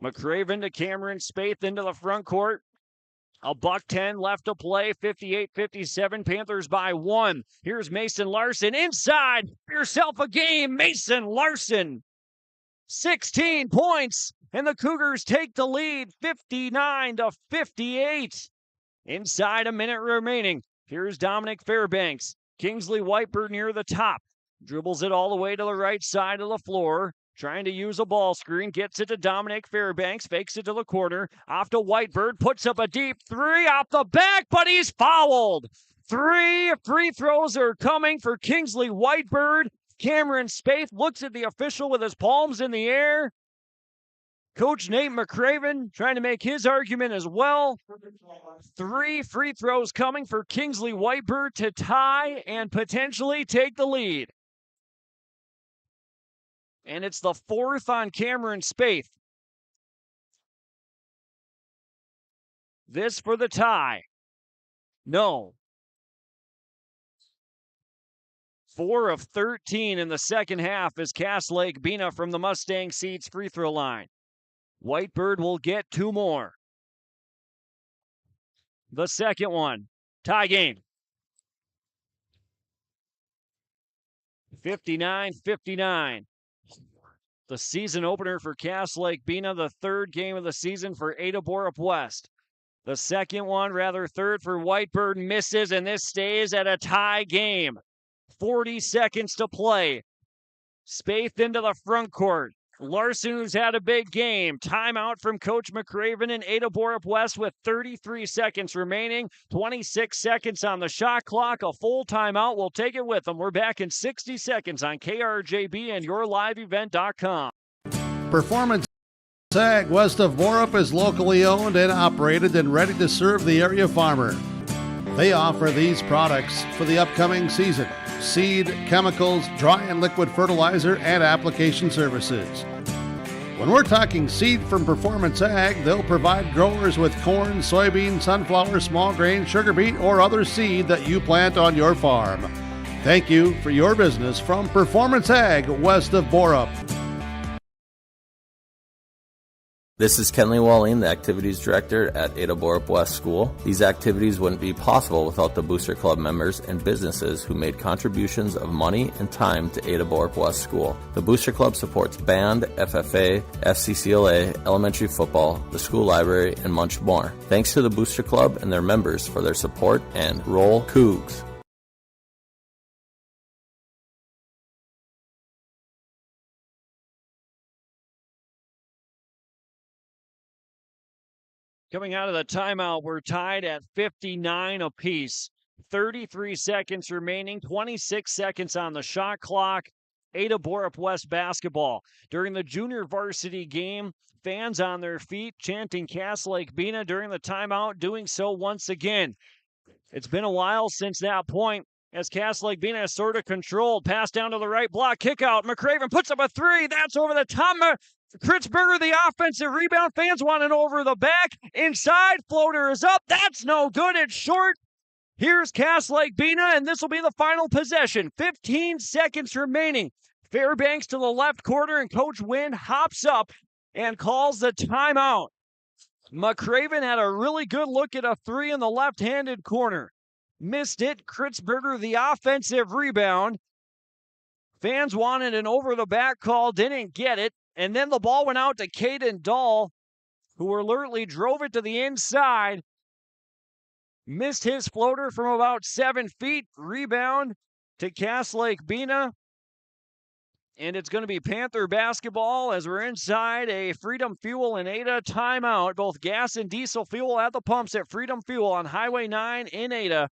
McCraven to Cameron Spaeth into the front court. $1:10 left to play. 58-57. Panthers by 1. Here's Mason Larson inside. Yourself a game. Mason Larson. 16 points. And the Cougars take the lead. 59-58. Inside a minute remaining. Here's Dominic Fairbanks. Kingsley Whitebird near the top. Dribbles it all the way to the right side of the floor. Trying to use a ball screen. Gets it to Dominic Fairbanks. Fakes it to the corner. Off to Whitebird. Puts up a deep 3 off the back, but he's fouled. 3 free throws are coming for Kingsley Whitebird. Cameron Spaeth looks at the official with his palms in the air. Coach Nate McCraven trying to make his argument as well. 3 free throws coming for Kingsley Whitebird to tie and potentially take the lead. And it's the 4th on Cameron Spaeth. This for the tie. No. 4 of 13 in the second half as Cass Lake-Bena from the Mustang Seats free throw line. Whitebird will get 2 more. The second one. Tie game. 59-59. The season opener for Cass Lake-Bena, the 3rd game of the season for Ada-Borup-West. The second one, rather third for Whitebird, misses, and this stays at a tie game. 40 seconds to play. Spaeth into the front court. Larson, who's had a big game. Timeout from Coach McCraven and Ada-Borup-West with 33 seconds remaining. 26 seconds on the shot clock. A full timeout. We'll take it with them. We're back in 60 seconds on KRJB and YourLiveEvent.com. Performance Ag west of Borup is locally owned and operated and ready to serve the area farmer. They offer these products for the upcoming season: seed, chemicals, dry and liquid fertilizer, and application services. When we're talking seed from Performance Ag, they'll provide growers with corn, soybean, sunflower, small grain, sugar beet, or other seed that you plant on your farm. Thank you for your business from Performance Ag west of Borup. This is Kenley Walling, the Activities Director at Ada-Borup-West School. These activities wouldn't be possible without the Booster Club members and businesses who made contributions of money and time to Ada-Borup-West School. The Booster Club supports band, FFA, FCCLA, elementary football, the school library, and much more. Thanks to the Booster Club and their members for their support, and roll Cougs. Coming out of the timeout, we're tied at 59 apiece. 33 seconds remaining, 26 seconds on the shot clock. Ada-Borup-West basketball. During the junior varsity game, fans on their feet chanting Cass Lake-Bena during the timeout, doing so once again. It's been a while since that point, as Cass Lake-Bena is sort of controlled. Pass down to the right block, kick out. McCraven puts up a 3. That's over the top. Kritzberger, the offensive rebound. Fans want it over the back. Inside, floater is up. That's no good. It's short. Here's Cass Lake-Bena, and this will be the final possession. 15 seconds remaining. Fairbanks to the left corner, and Coach Wynn hops up and calls the timeout. McCraven had a really good look at a 3 in the left-handed corner. Missed it. Kritzberger, the offensive rebound. Fans wanted an over-the-back call, didn't get it. And then the ball went out to Caden Dahl, who alertly drove it to the inside. Missed his floater from about 7 feet. Rebound to Cass Lake-Bena. And it's going to be Panther basketball as we're inside a Freedom Fuel and Ada timeout. Both gas and diesel fuel at the pumps at Freedom Fuel on Highway 9 in Ada.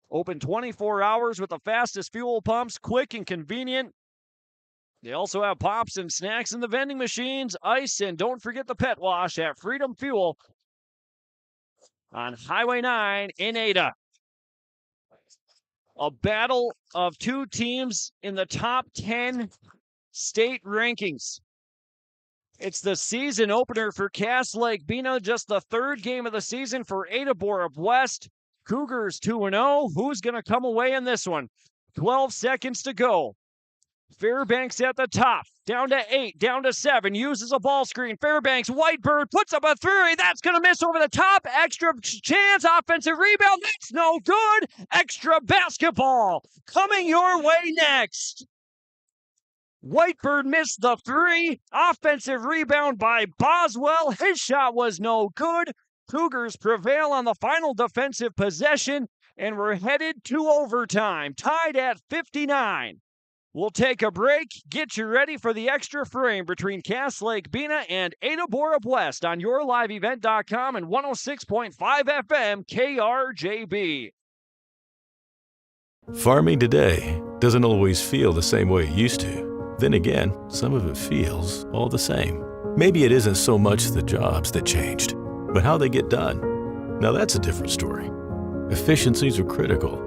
Open 24 hours with the fastest fuel pumps, quick and convenient. They also have pops and snacks in the vending machines, ice, and don't forget the pet wash at Freedom Fuel on Highway 9 in Ada. A battle of two teams in the top 10 state rankings. It's the season opener for Cass Lake-Bena, just the third game of the season for Ada-Borup-West. Cougars 2-0. Who's going to come away in this one? 12 seconds to go. Fairbanks at the top, down to 8, down to 7, uses a ball screen. Fairbanks, Whitebird puts up a 3. That's going to miss over the top. Extra chance, offensive rebound. That's no good. Extra basketball coming your way next. Whitebird missed the 3. Offensive rebound by Boswell. His shot was no good. Cougars prevail on the final defensive possession, and we're headed to overtime, tied at 59. We'll take a break, get you ready for the extra frame between Cass Lake-Bena and Ada-Borup-West on yourliveevent.com and 106.5 FM KRJB. Farming today doesn't always feel the same way it used to. Then again, some of it feels all the same. Maybe it isn't so much the jobs that changed, but how they get done. Now that's a different story. Efficiencies are critical,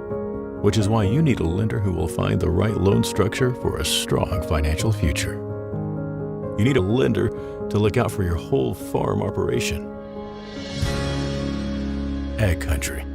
which is why you need a lender who will find the right loan structure for a strong financial future. You need a lender to look out for your whole farm operation. Ag Country.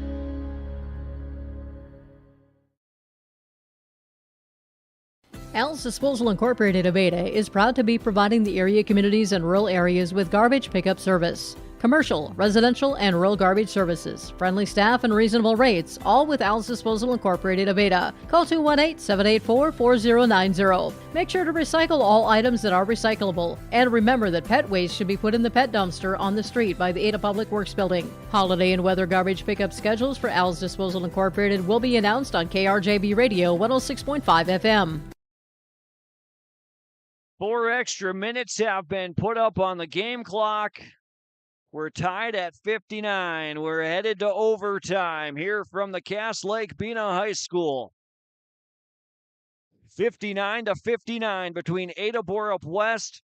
Al's Disposal Incorporated of Ada is proud to be providing the area communities and rural areas with garbage pickup service. Commercial, residential, and rural garbage services. Friendly staff and reasonable rates, all with Al's Disposal Incorporated of Ada. Call 218-784-4090. Make sure to recycle all items that are recyclable. And remember that pet waste should be put in the pet dumpster on the street by the Ada Public Works Building. Holiday and weather garbage pickup schedules for Al's Disposal Incorporated will be announced on KRJB Radio 106.5 FM. 4 extra minutes have been put up on the game clock. We're tied at 59. We're headed to overtime here from the Cass Lake-Bena High School. 59-59 between Ada-Borup-West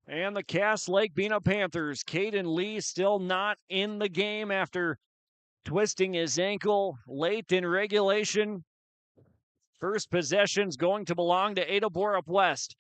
and the Cass Lake-Bena Panthers. Caden Lee still not in the game after twisting his ankle late in regulation. First possession's going to belong to Ada-Borup-West.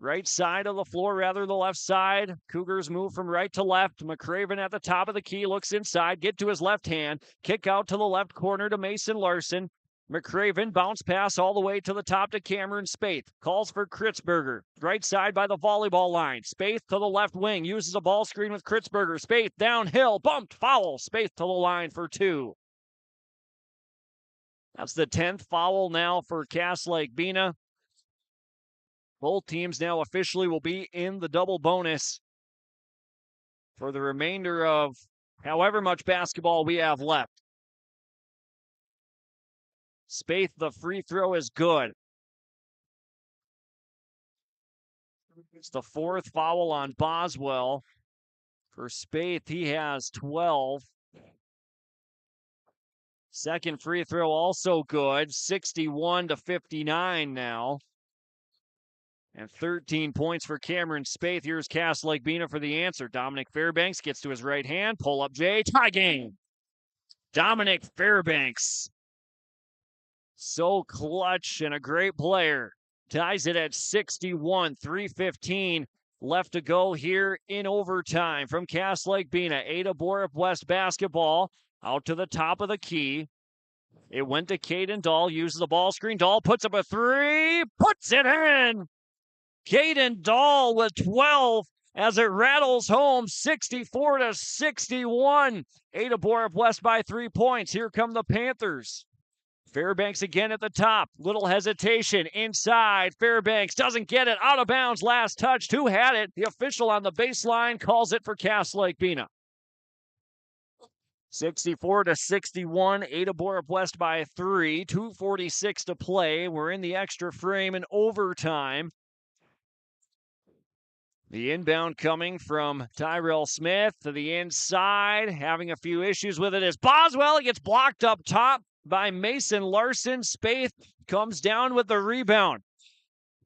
Right side of the floor, rather the left side. Cougars move from right to left. McCraven at the top of the key, looks inside, get to his left hand. Kick out to the left corner to Mason Larson. McCraven, bounce pass all the way to the top to Cameron Spaeth. Calls for Kritzberger. Right side by the volleyball line. Spaeth to the left wing, uses a ball screen with Kritzberger. Spaeth downhill, bumped, foul. Spaeth to the line for 2. That's the 10th foul now for Cass Lake-Bena. Both teams now officially will be in the double bonus for the remainder of however much basketball we have left. Spaeth, the free throw is good. It's the 4th foul on Boswell. For Spaeth, he has 12. Second free throw also good. 61-59 now. And 13 points for Cameron Spaeth. Here's Cass Lake-Bena for the answer. Dominic Fairbanks gets to his right hand. Pull up Jay. Tie game. Dominic Fairbanks. So clutch and a great player. Ties it at 61. 3:15 left to go here in overtime from Cass Lake-Bena. Ada-Borup-West basketball out to the top of the key. It went to Caden Dahl. Uses the ball screen. Dahl puts up a 3. Puts it in. Caden Dahl with 12 as it rattles home 64-61. Ada-Borup-West by 3 points. Here come the Panthers. Fairbanks again at the top. Little hesitation inside. Fairbanks doesn't get it. Out of bounds. Last touch. Who had it? The official on the baseline calls it for Cass Lake-Bena. 64-61. Ada-Borup-West by 3. 2:46 to play. We're in the extra frame in overtime. The inbound coming from Tyrell Smith to the inside, having a few issues with it as Boswell. It gets blocked up top by Mason Larson. Spaeth comes down with the rebound.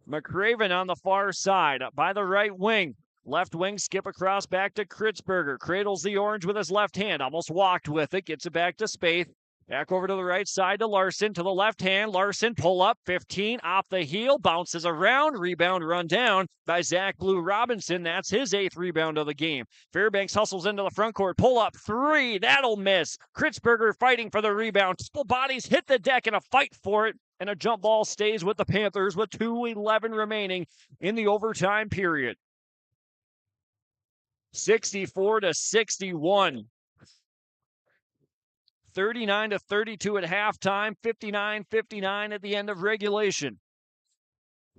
McCraven on the far side by the right wing. Left wing skip across back to Kritzberger. Cradles the orange with his left hand. Almost walked with it. Gets it back to Spaeth. Back over to the right side to Larson. To the left hand. Larson pull up. 15 off the heel. Bounces around. Rebound run down by Zach Blue Robinson. That's his 8th rebound of the game. Fairbanks hustles into the front court. Pull up 3. That'll miss. Kritzberger fighting for the rebound. Full bodies hit the deck in a fight for it. And a jump ball stays with the Panthers with 2:11 remaining in the overtime period. 64-61. 39-32 at halftime, 59-59 at the end of regulation.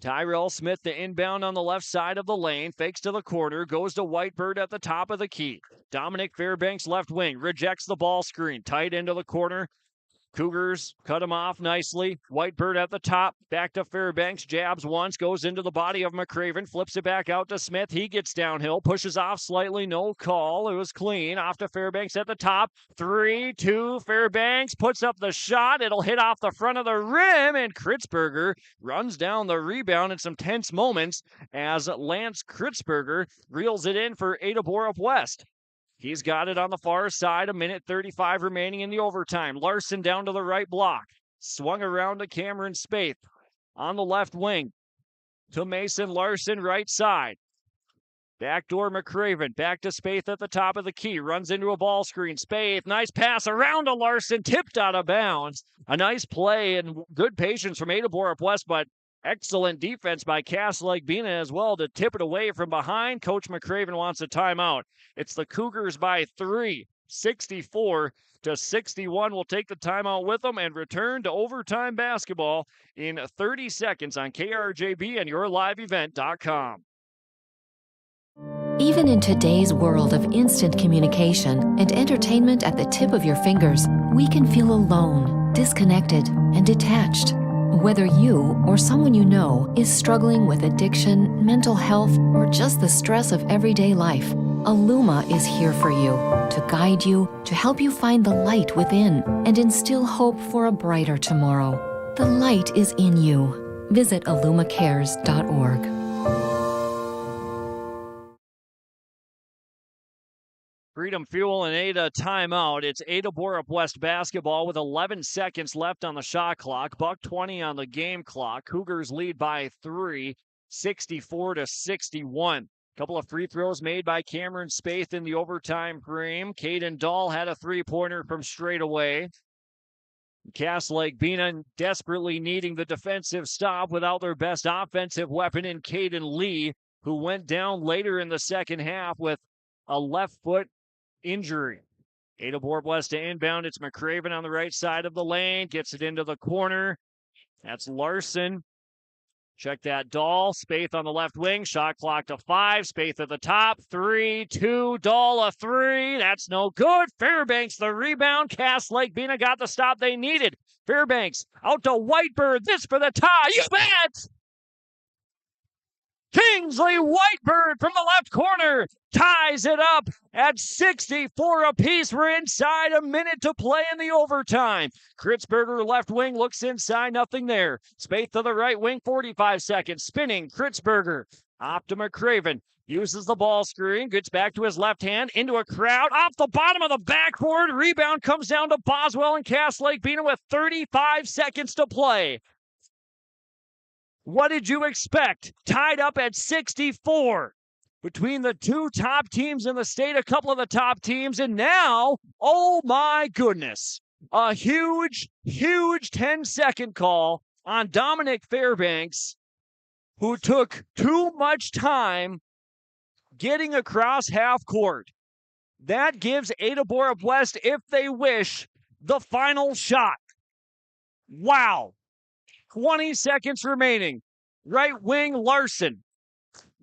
Tyrell Smith, the inbound on the left side of the lane, fakes to the corner, goes to Whitebird at the top of the key. Dominic Fairbanks, left wing, rejects the ball screen, tight into the corner. Cougars cut him off nicely. Whitebird at the top. Back to Fairbanks. Jabs once. Goes into the body of McCraven. Flips it back out to Smith. He gets downhill. Pushes off slightly. No call. It was clean. Off to Fairbanks at the top. 3-2. Fairbanks puts up the shot. It'll hit off the front of the rim. And Kritzberger runs down the rebound in some tense moments as Lance Kritzberger reels it in for Ada-Borup-West. He's got it on the far side. 1:35 remaining in the overtime. Larson down to the right block. Swung around to Cameron Spaeth. On the left wing to Mason Larson, right side. Backdoor McCraven. Back to Spaeth at the top of the key. Runs into a ball screen. Spaeth, nice pass around to Larson. Tipped out of bounds. A nice play and good patience from Ada-Borup-West, but excellent defense by Lake-Bena as well to tip it away from behind. Coach McCraven wants a timeout. It's the Cougars by 3, 64-61. We'll take the timeout with them and return to overtime basketball in 30 seconds on KRJB and YourLiveEvent.com. Even in today's world of instant communication and entertainment at the tip of your fingers, we can feel alone, disconnected, and detached. Whether you or someone you know is struggling with addiction, mental health, or just the stress of everyday life, Illuma is here for you to guide you, to help you find the light within, and instill hope for a brighter tomorrow. The light is in you. Visit illumacares.org. Freedom Fuel and Ada timeout. It's Ada-Borup-West basketball with 11 seconds left on the shot clock. $1:20 on the game clock. Cougars lead by 3, 64-61. Couple of free throws made by Cameron Spaeth in the overtime frame. Caden Dahl had a three-pointer from straight away. Lake-Bena desperately needing the defensive stop without their best offensive weapon in Caden Lee, who went down later in the second half with a left foot injury. Ada-Borup-West to inbound. It's McCraven on the right side of the lane. Gets it into the corner. That's Larson. Check that Dahl. Spaeth on the left wing. Shot clock to 5. Spaeth at the top. 3-2. Dahl a 3. That's no good. Fairbanks the rebound. Lake-Bena got the stop they needed. Fairbanks out to Whitebird. This for the tie. You bet! Kingsley Whitebird from the left corner ties it up at 64 apiece. We're inside a minute to play in the overtime. Kritzberger left wing looks inside, nothing there. Spaeth to the right wing, 45 seconds. Spinning, Kritzberger off to McCraven. Uses the ball screen, gets back to his left hand, into a crowd, off the bottom of the backboard. Rebound comes down to Boswell and Lake-Bena with 35 seconds to play. What did you expect? Tied up at 64 between the two top teams in the state, a couple of the top teams, and now, oh my goodness, a huge 10-second call on Dominic Fairbanks, who took too much time getting across half court. That gives Ada-Borup-West, if they wish, the final shot. Wow. 20 seconds remaining. Right wing Larson.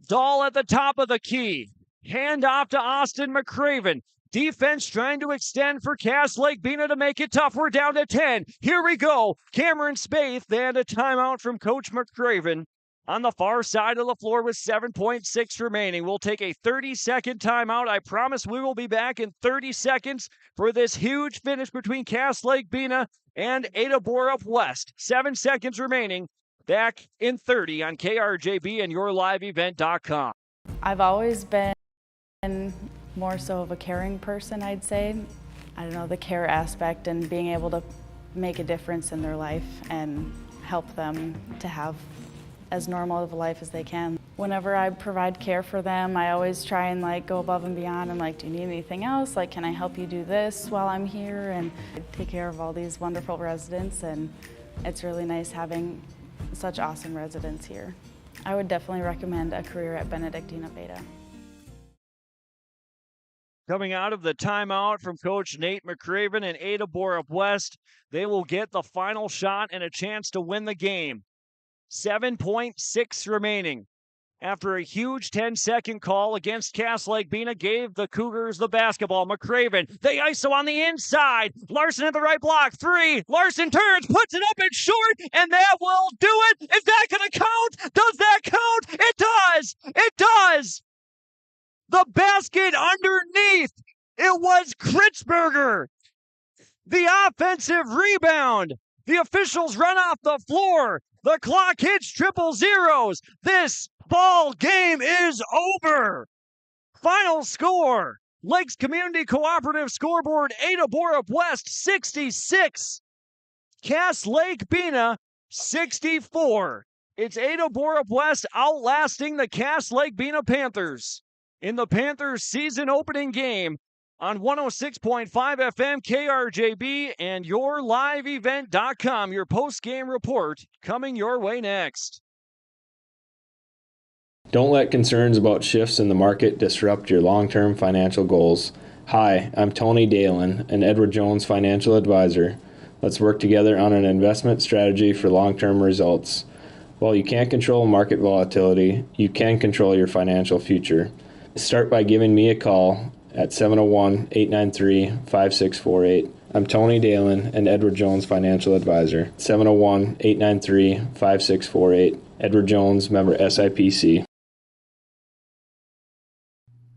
Dahl at the top of the key. Hand off to Austin McCraven. Defense trying to extend for Lake-Bena to make it tough. We're down to 10. Here we go. Cameron Spaeth and a timeout from Coach McCraven on the far side of the floor with 7.6 remaining. We'll take a 30-second timeout. I promise we will be back in 30 seconds for this huge finish between Cass Lake-Bena and Ada-Borup-West. 7 seconds remaining. Back in 30 on KRJB and YourLiveEvent.com. I've always been more so of a caring person, I'd say. I don't know, the care aspect and being able to make a difference in their life and help them to have as normal of a life as they can. Whenever I provide care for them, I always try and go above and beyond. I'm like, do you need anything else? Can I help you do this while I'm here? And I take care of all these wonderful residents, and it's really nice having such awesome residents here. I would definitely recommend a career at Benedictine of Ada. Coming out of the timeout from Coach Nate McCraven and Ada-Borup-West, they will get the final shot and a chance to win the game. 7.6 remaining. After a huge 10-second call against Cass Lake-Bena, gave the Cougars the basketball. McCraven, they ISO on the inside. Larson at the right block. 3. Larson turns, puts it up and short, and that will do it. Is that going to count? Does that count? It does. It does. The basket underneath. It was Kritzberger. The offensive rebound. The officials run off the floor. The clock hits triple zeros. This ball game is over. Final score. Lakes Community Cooperative scoreboard, Ada-Borup-West 66. Cass Lake-Bena 64. It's Ada-Borup-West outlasting the Cass Lake-Bena Panthers in the Panthers season opening game on 106.5 FM KRJB and YourLiveEvent.com. Your post-game report coming your way next. Don't let concerns about shifts in the market disrupt your long-term financial goals. Hi, I'm Tony Dalen, an Edward Jones financial advisor. Let's work together on an investment strategy for long-term results. While you can't control market volatility, you can control your financial future. Start by giving me a call at 701-893-5648. I'm Tony Dalen, an Edward Jones financial advisor. 701-893-5648. Edward Jones, member SIPC.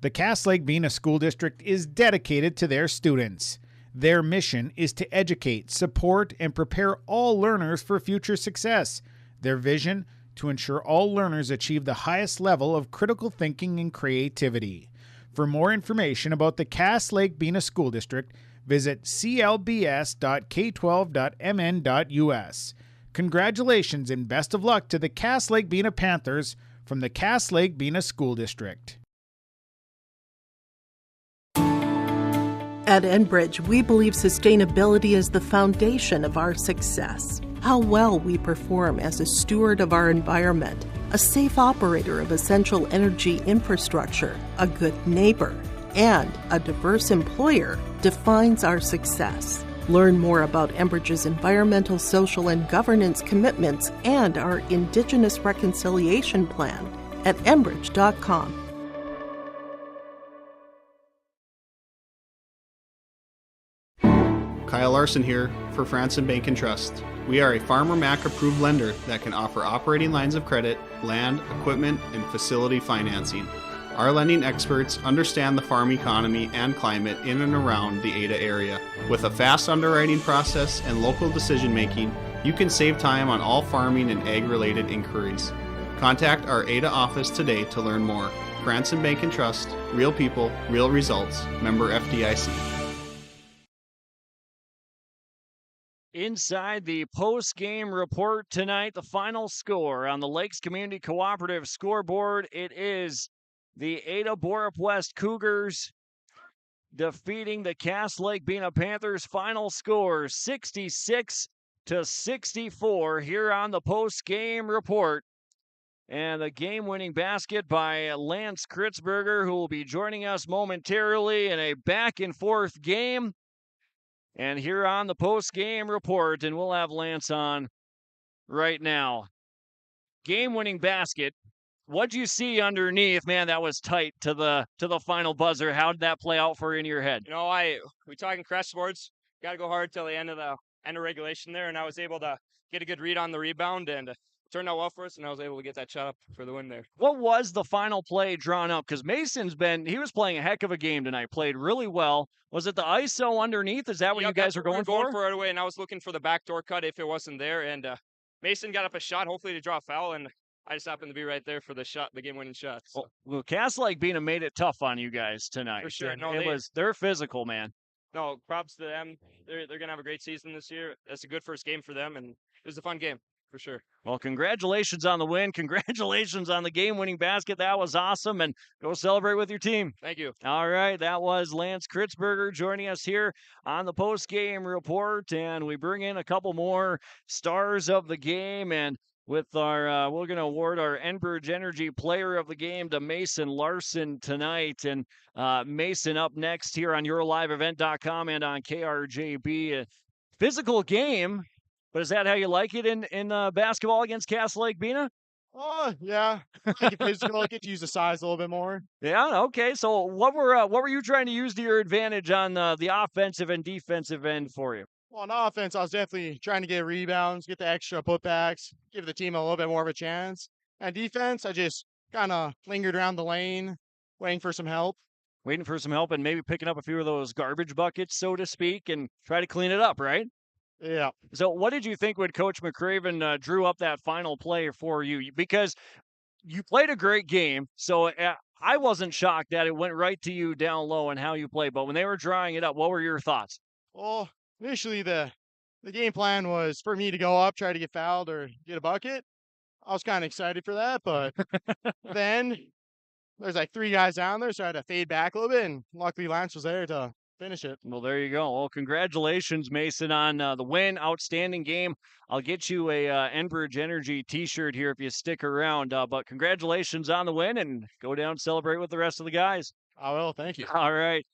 The Cass Lake-Bena School District is dedicated to their students. Their mission is to educate, support, and prepare all learners for future success. Their vision, to ensure all learners achieve the highest level of critical thinking and creativity. For more information about the Cass Lake-Bena School District, visit clbs.k12.mn.us. Congratulations and best of luck to the Cass Lake-Bena Panthers from the Cass Lake-Bena School District. At Enbridge, we believe sustainability is the foundation of our success. How well we perform as a steward of our environment, a safe operator of essential energy infrastructure, a good neighbor, and a diverse employer defines our success. Learn more about Enbridge's environmental, social, and governance commitments and our Indigenous Reconciliation Plan at enbridge.com. Kyle Larson here for Franson Bank and Trust. We are a Farmer Mac approved lender that can offer operating lines of credit, land, equipment, and facility financing. Our lending experts understand the farm economy and climate in and around the Ada area. With a fast underwriting process and local decision making, you can save time on all farming and ag-related inquiries. Contact our Ada office today to learn more. Franson Bank and Trust, real people, real results. Member FDIC. Inside the post-game report tonight, the final score on the Lakes Community Cooperative scoreboard, it is the Ada-Borup-West Cougars defeating the Cass Lake-Bena Panthers. Final score 66-64 here on the post-game report. And the game-winning basket by Lance Kritzberger, who will be joining us momentarily in a back-and-forth game. And here on the post-game report, and we'll have Lance on right now. Game-winning basket. What'd you see underneath? Man, that was tight to the final buzzer. How did that play out for you in your head? You know, we talking crash sports. Got to go hard till the end of regulation there, and I was able to get a good read on the rebound and turned out well for us, and I was able to get that shot up for the win there. What was the final play drawn up? Because he was playing a heck of a game tonight, played really well. Was it the ISO underneath? Is that what you guys are going for? Going for it away, and I was looking for the backdoor cut if it wasn't there, and Mason got up a shot, hopefully to draw a foul, and I just happened to be right there for the shot, the game-winning shot. So. Well, Cass Lake-Bena made it tough on you guys tonight. For sure. No, they're physical, man. No, props to them. They're going to have a great season this year. That's a good first game for them, and it was a fun game. For sure. Well, congratulations on the win. Congratulations on the game-winning basket. That was awesome. And go celebrate with your team. Thank you. All right. That was Lance Kritzberger joining us here on the post-game report. And we bring in a couple more stars of the game. And with our, we're going to award our Enbridge Energy Player of the Game to Mason Larson tonight. And Mason up next here on YourLiveEvent.com and on KRJB. Physical game. But is that how you like it in basketball against Cass Lake-Bena? Oh, yeah. Make it physical, get to use the size a little bit more. Yeah, okay. So what were you trying to use to your advantage on the offensive and defensive end for you? Well, on offense, I was definitely trying to get rebounds, get the extra putbacks, give the team a little bit more of a chance. And defense, I just kind of lingered around the lane, waiting for some help. Waiting for some help and maybe picking up a few of those garbage buckets, so to speak, and try to clean it up, right? Yeah. So what did you think when Coach McCraven drew up that final play for you? Because you played a great game, so I wasn't shocked that it went right to you down low and how you played. But when they were drawing it up, what were your thoughts? Well, initially the game plan was for me to go up, try to get fouled or get a bucket. I was kind of excited for that, but then there's like three guys down there, so I had to fade back a little bit, and luckily Lance was there to finish it. Well, there you go. Well, congratulations, Mason, on the win. Outstanding game. I'll get you a Enbridge Energy t-shirt here if you stick around. But congratulations on the win, and go down and celebrate with the rest of the guys. I will. Thank you. All right.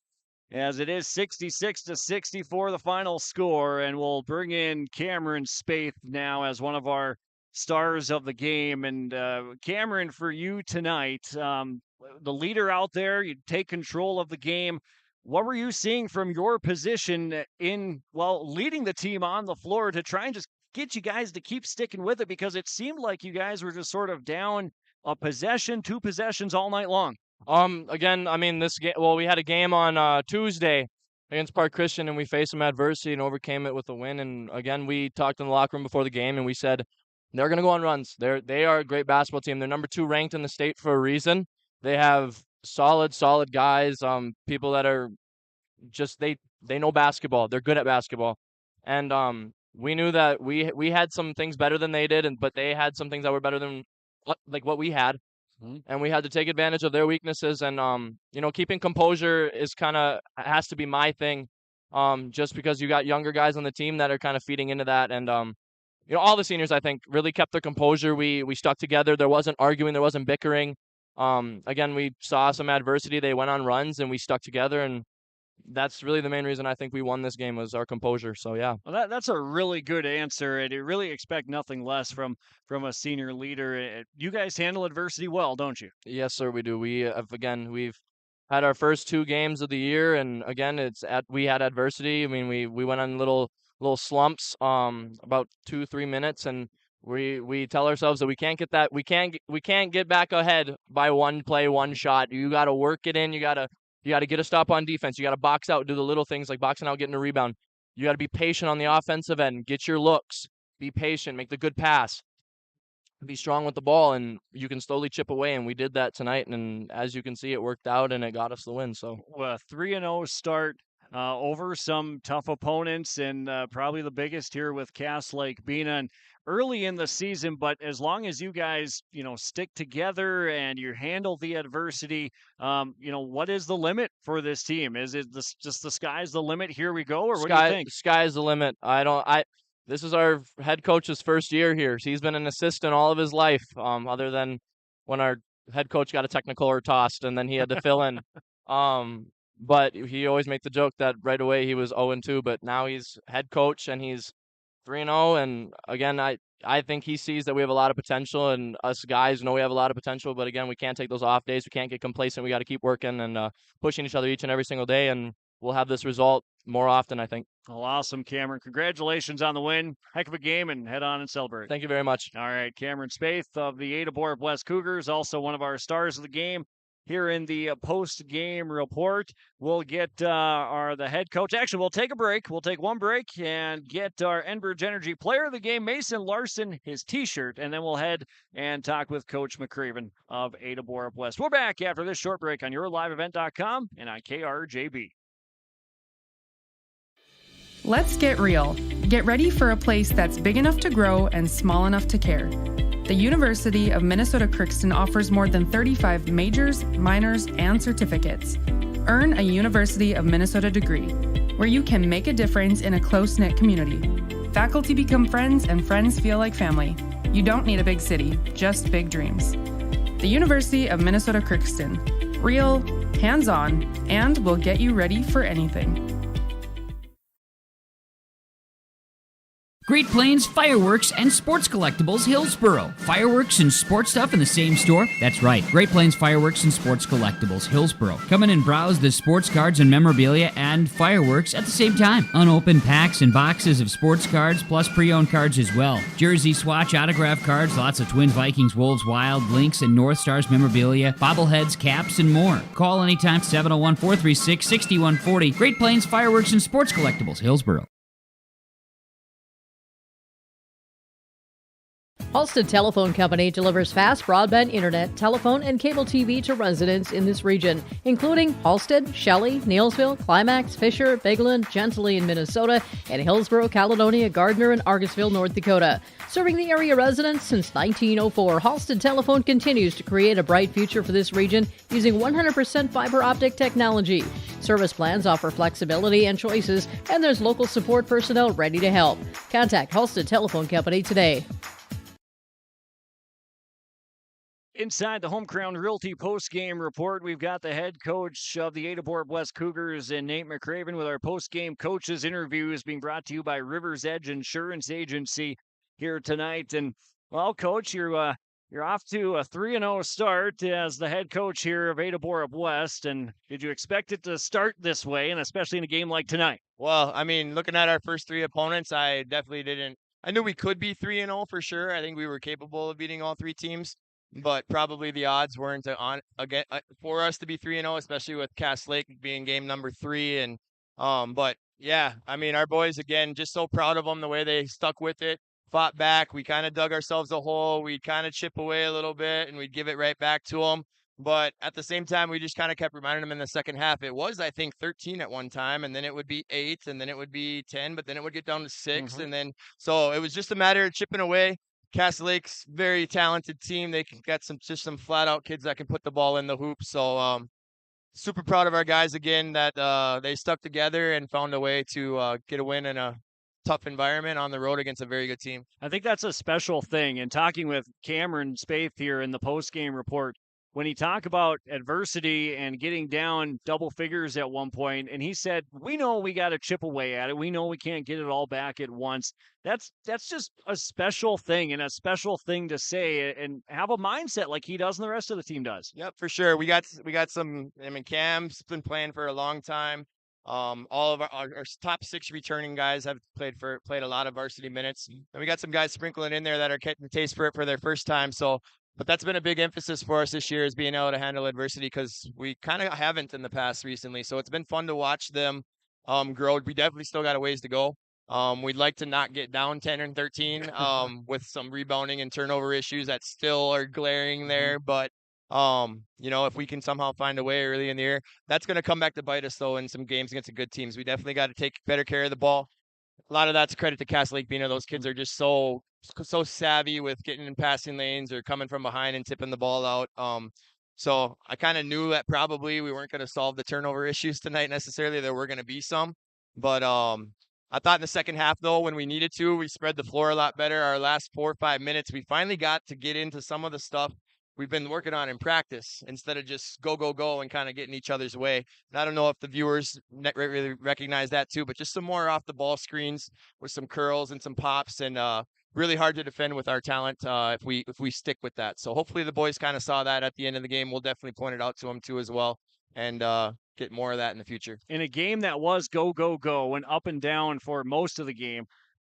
As it is 66-64, the final score, and we'll bring in Cameron Spaeth now as one of our stars of the game. And Cameron, for you tonight, the leader out there, you take control of the game. What were you seeing from your position in, leading the team on the floor to try and just get you guys to keep sticking with it? Because it seemed like you guys were just sort of down a possession, two possessions all night long. Again, I mean, this game, we had a game on Tuesday against Park Christian, and we faced some adversity and overcame it with a win. And again, we talked in the locker room before the game, and we said they're going to go on runs. They are a great basketball team. They're number 2 ranked in the state for a reason. They have solid guys, people that are just, they know basketball. They're good at basketball. And we knew that we had some things better than they did, but they had some things that were better than what we had. Mm-hmm. And we had to take advantage of their weaknesses. And keeping composure has to be my thing. Just because you got younger guys on the team that are kind of feeding into that. And all the seniors, I think, really kept their composure. We stuck together. There wasn't arguing. There wasn't bickering. Again, we saw some adversity. They went on runs, and we stuck together. And that's really the main reason I think we won this game was our composure. So, yeah. Well, that's a really good answer, and you really expect nothing less from a senior leader. You guys handle adversity well, don't you? Yes, sir, we do. We've had our first 2 games of the year, and again, we had adversity. I mean, we went on little slumps, about 2-3 minutes, and we tell ourselves that we can't get that. We can't get back ahead by one play, one shot. You got to work it in. You got to get a stop on defense. You got to box out, do the little things like boxing out, getting a rebound. You got to be patient on the offensive end. Get your looks. Be patient. Make the good pass. Be strong with the ball, and you can slowly chip away. And we did that tonight. And as you can see, it worked out, and it got us the win. So, 3-0 start over some tough opponents, and probably the biggest here with Cass Lake-Bena. And early in the season, but as long as you guys, stick together and you handle the adversity, what is the limit for this team? Is it just the sky's the limit? Here we go, or what do you think? Sky's the limit. This is our head coach's first year here. He's been an assistant all of his life, other than when our head coach got a technical or tossed, and then he had to fill in. But he always made the joke that right away he was 0-2, but now he's head coach and he's 3-0. And again, I think he sees that we have a lot of potential, and us guys know we have a lot of potential. But again, we can't take those off days. We can't get complacent. We got to keep working and pushing each other each and every single day, and we'll have this result more often, I think. Well, awesome, Cameron. Congratulations on the win. Heck of a game, and head on and celebrate. Thank you very much. All right, Cameron Spaeth of the Ada-Borup-West Cougars, also one of our stars of the game. Here in the post-game report, we'll get the head coach. Actually, we'll take a break. We'll take one break and get our Enbridge Energy Player of the Game, Mason Larson, his T-shirt, and then we'll head and talk with Coach McCraven of Ada-Borup-West. We're back after this short break on YourLiveEvent.com and on KRJB. Let's get real. Get ready for a place that's big enough to grow and small enough to care. The University of Minnesota Crookston offers more than 35 majors, minors, and certificates. Earn a University of Minnesota degree, where you can make a difference in a close-knit community. Faculty become friends and friends feel like family. You don't need a big city, just big dreams. The University of Minnesota Crookston. Real, hands-on, and will get you ready for anything. Great Plains Fireworks and Sports Collectibles, Hillsboro. Fireworks and sports stuff in the same store? That's right. Great Plains Fireworks and Sports Collectibles, Hillsboro. Come in and browse the sports cards and memorabilia and fireworks at the same time. Unopened packs and boxes of sports cards, plus pre-owned cards as well. Jersey, swatch, autograph cards, lots of Twins, Vikings, Wolves, Wild, Lynx, and North Stars memorabilia, bobbleheads, caps, and more. Call anytime, 701-436-6140. Great Plains Fireworks and Sports Collectibles, Hillsboro. Halstead Telephone Company delivers fast broadband internet, telephone, and cable TV to residents in this region, including Halstead, Shelley, Neillsville, Climax, Fisher, Bigland, Gentilly in Minnesota, and Hillsborough, Caledonia, Gardner, and Argosville, North Dakota. Serving the area residents since 1904, Halstead Telephone continues to create a bright future for this region using 100% fiber optic technology. Service plans offer flexibility and choices, and there's local support personnel ready to help. Contact Halstead Telephone Company today. Inside the Home Crown Realty post-game report, we've got the head coach of the Ada-Borup-West Cougars and Nate McCraven with our post-game coaches interviews being brought to you by Rivers Edge Insurance Agency here tonight. And, well, Coach, you're off to a 3-0 start as the head coach here of Ada-Borup-West. And did you expect it to start this way, and especially in a game like tonight? Well, I mean, looking at our first three opponents, I definitely didn't. I knew we could be 3-0 for sure. I think we were capable of beating all three teams. But probably the odds weren't on again for us to be 3-0, especially with Cass Lake being game number 3. And but yeah, I mean, our boys again, just so proud of them the way they stuck with it, fought back. We kind of dug ourselves a hole. We'd kind of chip away a little bit, and we'd give it right back to them. But at the same time, we just kind of kept reminding them in the second half. It was, I think, 13 at one time, and then it would be 8, and then it would be 10, but then it would get down to 6, and then so it was just a matter of chipping away. Cass Lake's very talented team. They can get some flat out kids that can put the ball in the hoop. So super proud of our guys again that they stuck together and found a way to get a win in a tough environment on the road against a very good team. I think that's a special thing. And talking with Cameron Spaeth here in the post-game report, when he talked about adversity and getting down double figures at one point, and he said, we know we got to chip away at it. We know we can't get it all back at once. That's just a special thing and a special thing to say and have a mindset like he does and the rest of the team does. Yep, for sure. We got some, I mean, Cam's been playing for a long time. All of our top 6 returning guys have played a lot of varsity minutes. And we got some guys sprinkling in there that are getting the taste for it for their first time. But that's been a big emphasis for us this year is being able to handle adversity because we kind of haven't in the past recently. So it's been fun to watch them grow. We definitely still got a ways to go. We'd like to not get down 10 and 13 with some rebounding and turnover issues that still are glaring there. But, if we can somehow find a way early in the year, that's going to come back to bite us, though, in some games against the good teams. We definitely got to take better care of the ball. A lot of that's credit to Cass Lake-Bena. Those kids are just so savvy with getting in passing lanes or coming from behind and tipping the ball out. So I kind of knew that probably we weren't going to solve the turnover issues tonight necessarily. There were going to be some. But I thought in the second half, though, when we needed to, we spread the floor a lot better. Our last 4 or 5 minutes, we finally got to get into some of the stuff we've been working on in practice instead of just go and kind of getting each other's way. And I don't know if the viewers really recognize that too, but just some more off the ball screens with some curls and some pops and really hard to defend with our talent if we stick with that. So hopefully the boys kind of saw that at the end of the game. We'll definitely point it out to them too as well. and get more of that in the future. In a game that was go, go, go and up and down for most of the game,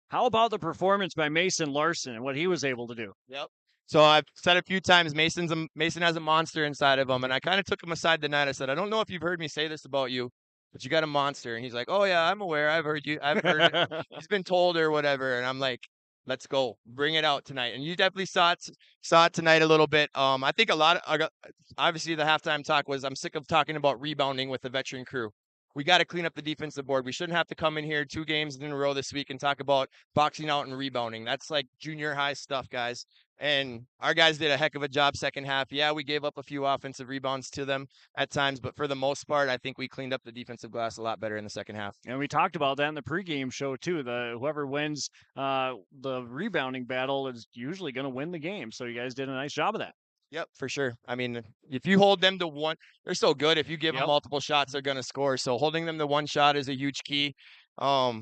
how about the performance by Mason Larson and what he was able to do? Yep. So I've said a few times, Mason has a monster inside of him, and I kind of took him aside tonight. I said, I don't know if you've heard me say this about you, but you got a monster. And he's like, oh yeah, I'm aware. I've heard you. I've heard it. He's been told or whatever. And I'm like, let's go, bring it out tonight. And you definitely saw it tonight a little bit. I think a lot of obviously the halftime talk was, I'm sick of talking about rebounding with the veteran crew. We got to clean up the defensive board. We shouldn't have to come in here 2 games in a row this week and talk about boxing out and rebounding. That's like junior high stuff, guys. And our guys did a heck of a job second half. Yeah, we gave up a few offensive rebounds to them at times, but for the most part, I think we cleaned up the defensive glass a lot better in the second half. And we talked about that in the pregame show too. Whoever wins the rebounding battle is usually going to win the game. So you guys did a nice job of that. Yep, for sure. I mean, if you hold them to one, they're so good. If you give them multiple shots, they're going to score. So holding them to one shot is a huge key. I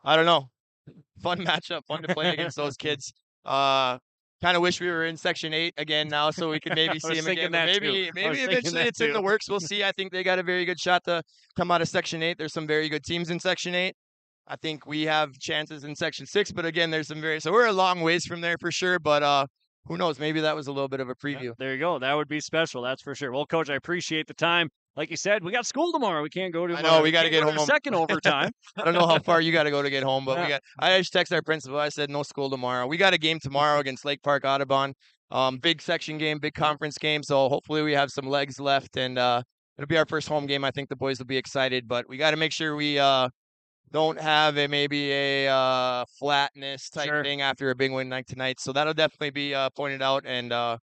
don't know. Fun matchup, fun to play against those kids. Kind of wish we were in Section 8 again now, so we could maybe see them again. Maybe eventually it's in the works. We'll see. I think they got a very good shot to come out of Section 8. There's some very good teams in Section 8. I think we have chances in Section 6, but again, there's some so we're a long ways from there for sure. But who knows? Maybe that was a little bit of a preview. Yeah, there you go. That would be special. That's for sure. Well, Coach, I appreciate the time. Like you said, we got school tomorrow. We can't go to. I know we got to get home. Second overtime. I don't know how far you got to go to get home, but I just texted our principal. I said no school tomorrow. We got a game tomorrow against Lake Park Audubon. Big section game, big conference game. So hopefully we have some legs left, and it'll be our first home game. I think the boys will be excited, but we got to make sure we don't have maybe a flatness type thing after a big win night tonight. So that'll definitely be pointed out, and I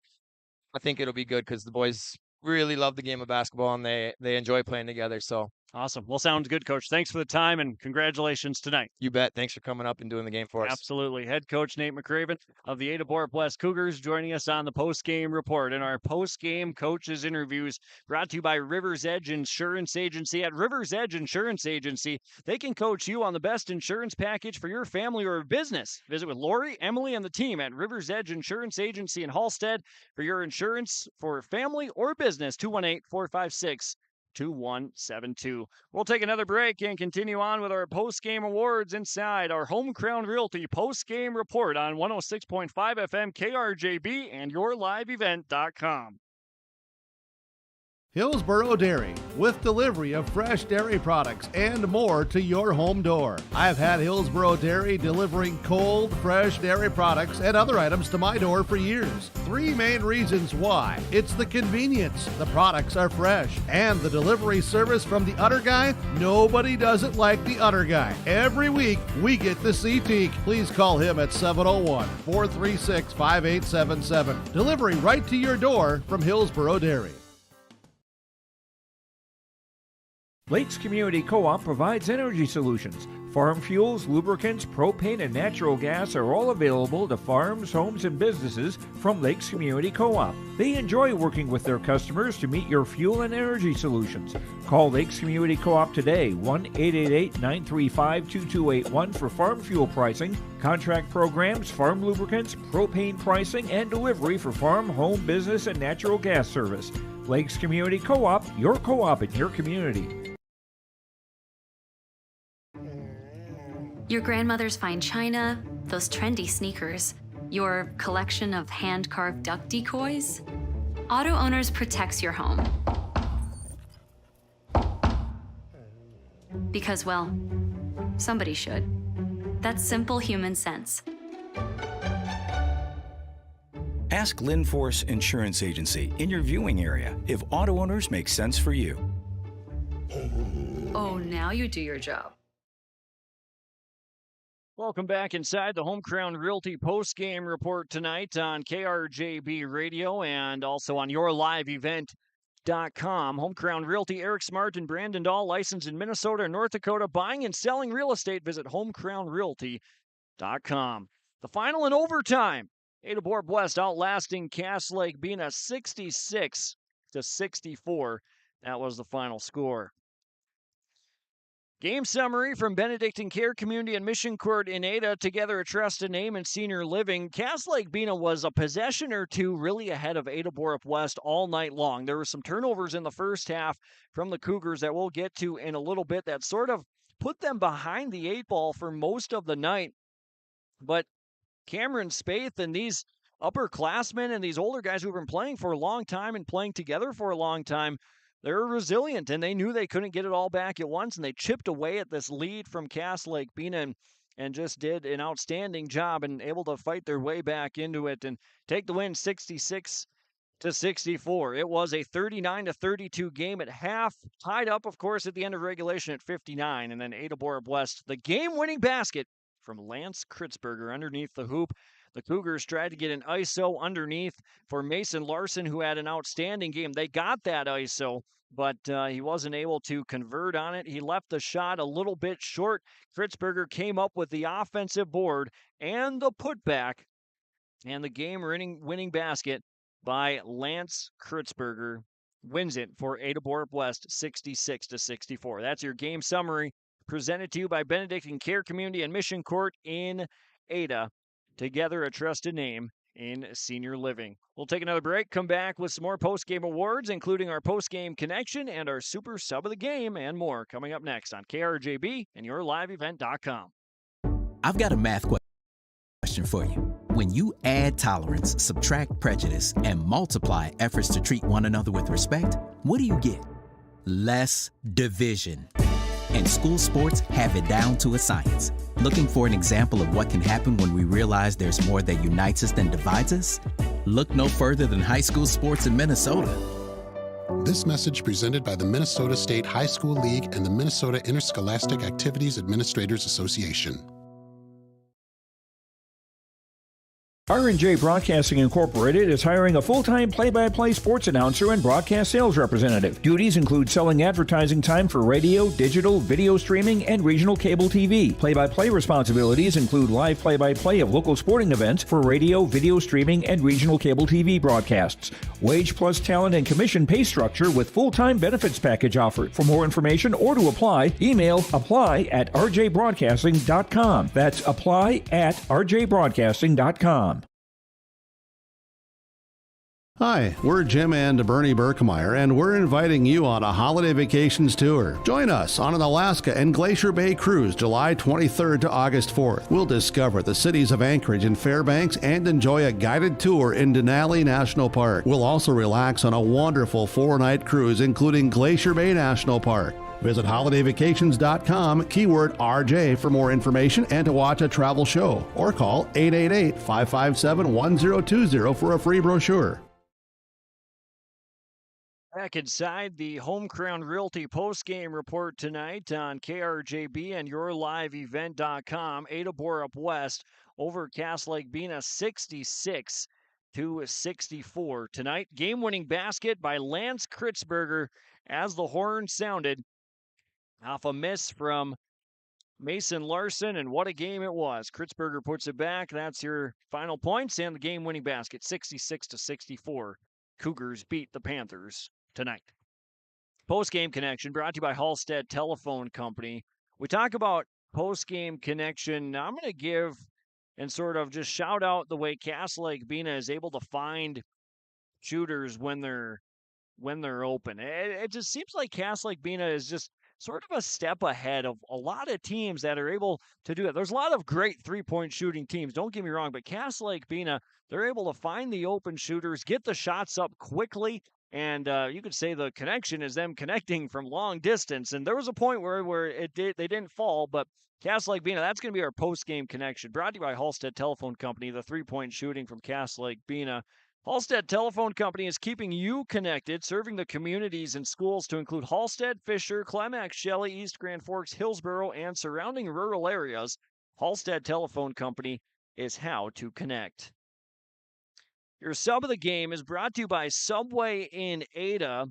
think it'll be good because the boys really love the game of basketball and they enjoy playing together. So awesome. Well, sounds good, Coach. Thanks for the time and congratulations tonight. You bet. Thanks for coming up and doing the game for us. Absolutely. Head coach Nate McCraven of the Ada-Borup-West Cougars joining us on the post-game report. In our post-game coaches interviews brought to you by Rivers Edge Insurance Agency. At Rivers Edge Insurance Agency, they can coach you on the best insurance package for your family or business. Visit with Lori, Emily, and the team at Rivers Edge Insurance Agency in Hallstead for your insurance for family or business. 218-456-2172. We'll take another break and continue on with our post-game awards inside our Home Crown Realty post-game report on 106.5 FM KRJB and yourliveevent.com. Hillsboro Dairy, with delivery of fresh dairy products and more to your home door. I've had Hillsboro Dairy delivering cold, fresh dairy products and other items to my door for years. 3 main reasons why. It's the convenience, the products are fresh, and the delivery service from the Udder Guy. Nobody does it like the Udder Guy. Every week, we get the CT. Please call him at 701-436-5877. Delivery right to your door from Hillsboro Dairy. Lakes Community Co-op provides energy solutions. Farm fuels, lubricants, propane, and natural gas are all available to farms, homes, and businesses from Lakes Community Co-op. They enjoy working with their customers to meet your fuel and energy solutions. Call Lakes Community Co-op today, 1-888-935-2281 for farm fuel pricing, contract programs, farm lubricants, propane pricing, and delivery for farm, home, business, and natural gas service. Lakes Community Co-op, your co-op in your community. Your grandmother's fine china, those trendy sneakers, your collection of hand-carved duck decoys. Auto Owners protects your home. Because, well, somebody should. That's simple human sense. Ask Linforce Insurance Agency in your viewing area if Auto Owners make sense for you. Oh, now you do your job. Welcome back inside the Home Crown Realty post-game report tonight on KRJB Radio and also on yourliveevent.com. Home Crown Realty, Eric Smart and Brandon Dahl, licensed in Minnesota and North Dakota, buying and selling real estate. Visit homecrownrealty.com. The final in overtime. Ada-Borup-West outlasting Cass Lake-Bena 66-64. That was the final score. Game summary from Benedictine Care Community and Mission Court in Ada. Together a trusted name in senior living. Cass Lake-Bena was a possession or two really ahead of Ada-Borup-West all night long. There were some turnovers in the first half from the Cougars that we'll get to in a little bit that sort of put them behind the 8-ball for most of the night. But Cameron Spaeth and these upperclassmen and these older guys who've been playing for a long time and playing together for a long time, they're resilient, and they knew they couldn't get it all back at once, and they chipped away at this lead from Cass Lake-Bena and just did an outstanding job and able to fight their way back into it and take the win 66-64. It was a 39-32 game at half, tied up, of course, at the end of regulation at 59, and then Ada-Borup-West, the game-winning basket from Lance Kritzberger underneath the hoop. The Cougars tried to get an ISO underneath for Mason Larson, who had an outstanding game. They got that ISO, but he wasn't able to convert on it. He left the shot a little bit short. Kritzberger came up with the offensive board and the putback, and the game-winning basket by Lance Kritzberger wins it for Ada-Borup-West 66-64. That's your game summary presented to you by Benedictine Care Community and Mission Court in Ada. Together, a trusted name in senior living. We'll take another break, come back with some more post-game awards, including our post-game connection and our super sub of the game and more coming up next on KRJB and yourliveevent.com. I've got a math question for you. When you add tolerance, subtract prejudice, and multiply efforts to treat one another with respect, what do you get? Less division. And school sports have it down to a science. Looking for an example of what can happen when we realize there's more that unites us than divides us? Look no further than high school sports in Minnesota. This message presented by the Minnesota State High School League and the Minnesota Interscholastic Activities Administrators Association. R&J Broadcasting Incorporated is hiring a full-time play-by-play sports announcer and broadcast sales representative. Duties include selling advertising time for radio, digital, video streaming, and regional cable TV. Play-by-play responsibilities include live play-by-play of local sporting events for radio, video streaming, and regional cable TV broadcasts. Wage plus talent and commission pay structure with full-time benefits package offered. For more information or to apply, email apply@rjbroadcasting.com. That's apply@rjbroadcasting.com. Hi, we're Jim and Bernie Berkemeyer, and we're inviting you on a holiday vacations tour. Join us on an Alaska and Glacier Bay cruise July 23rd to August 4th. We'll discover the cities of Anchorage and Fairbanks and enjoy a guided tour in Denali National Park. We'll also relax on a wonderful 4-night cruise, including Glacier Bay National Park. Visit holidayvacations.com, keyword RJ for more information and to watch a travel show, or call 888-557-1020 for a free brochure. Back inside the Home Crown Realty post-game report tonight on KRJB and yourliveevent.com. Ada-Borup-West over Cass Lake-Bena 66-64 tonight. Game-winning basket by Lance Kritzberger as the horn sounded off a miss from Mason Larson, and what a game it was. Kritzberger puts it back. That's your final points and the game-winning basket, 66-64. Cougars beat the Panthers tonight. Post-game connection brought to you by Halstead Telephone Company. We talk about post-game connection. Now I'm going to give and sort of just shout out the way Cass Lake-Bena is able to find shooters when they're open. It just seems like Cass Lake-Bena is just sort of a step ahead of a lot of teams that are able to do that. There's a lot of great three-point shooting teams, don't get me wrong, but Cass Lake-Bena, they're able to find the open shooters, get the shots up quickly, and you could say the connection is them connecting from long distance. And there was a point where they didn't fall, but Cass Lake-Bena, that's going to be our post-game connection. Brought to you by Halstead Telephone Company, the three-point shooting from Cass Lake-Bena. Halstead Telephone Company is keeping you connected, serving the communities and schools to include Halstead, Fisher, Climax, Shelley, East Grand Forks, Hillsboro, and surrounding rural areas. Halstead Telephone Company is how to connect. Your sub of the game is brought to you by Subway in Ada.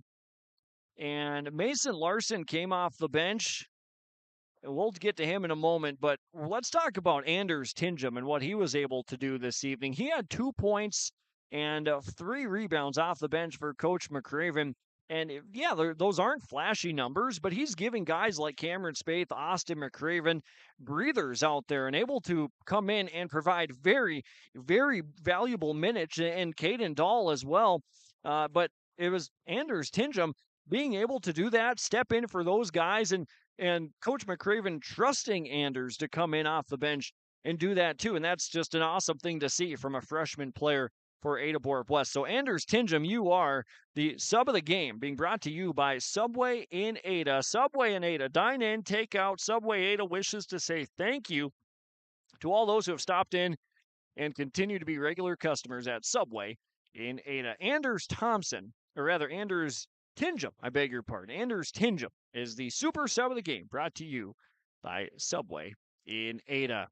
And Mason Larson came off the bench. We'll get to him in a moment, but let's talk about Anders Tinjum and what he was able to do this evening. He had 2 points and 3 rebounds off the bench for Coach McCraven. And those aren't flashy numbers, but he's giving guys like Cameron Spaeth, Austin McCraven, breathers out there and able to come in and provide very, very valuable minutes, and Caden Dahl as well. But it was Anders Tinjum being able to do that, step in for those guys, and Coach McCraven trusting Anders to come in off the bench and do that too. And that's just an awesome thing to see from a freshman player for Ada-Borup-West. So Anders Tinjum, you are the sub of the game, being brought to you by Subway in Ada. Subway in Ada, dine in, take out. Subway Ada wishes to say thank you to all those who have stopped in and continue to be regular customers at Subway in Ada. Anders Tinjum, I beg your pardon. Anders Tinjum is the super sub of the game, brought to you by Subway in Ada.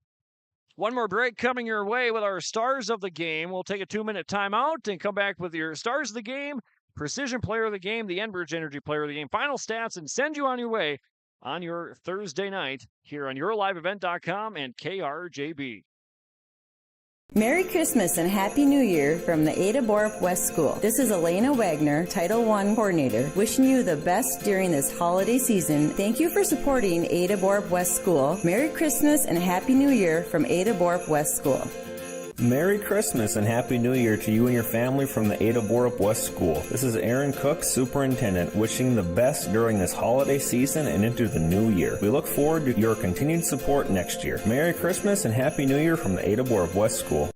One more break coming your way with our stars of the game. We'll take a 2-minute timeout and come back with your stars of the game, precision player of the game, the Enbridge Energy player of the game, final stats, and send you on your way on your Thursday night here on yourliveevent.com and KRJB. Merry Christmas and Happy New Year from the Ada-Borup-West School. This is Elena Wagner, Title I Coordinator, wishing you the best during this holiday season. Thank you for supporting Ada-Borup-West School. Merry Christmas and Happy New Year from Ada-Borup-West School. Merry Christmas and Happy New Year to you and your family from the Ada-Borup-West School. This is Aaron Cook, Superintendent, wishing the best during this holiday season and into the new year. We look forward to your continued support next year. Merry Christmas and Happy New Year from the Ada-Borup-West School.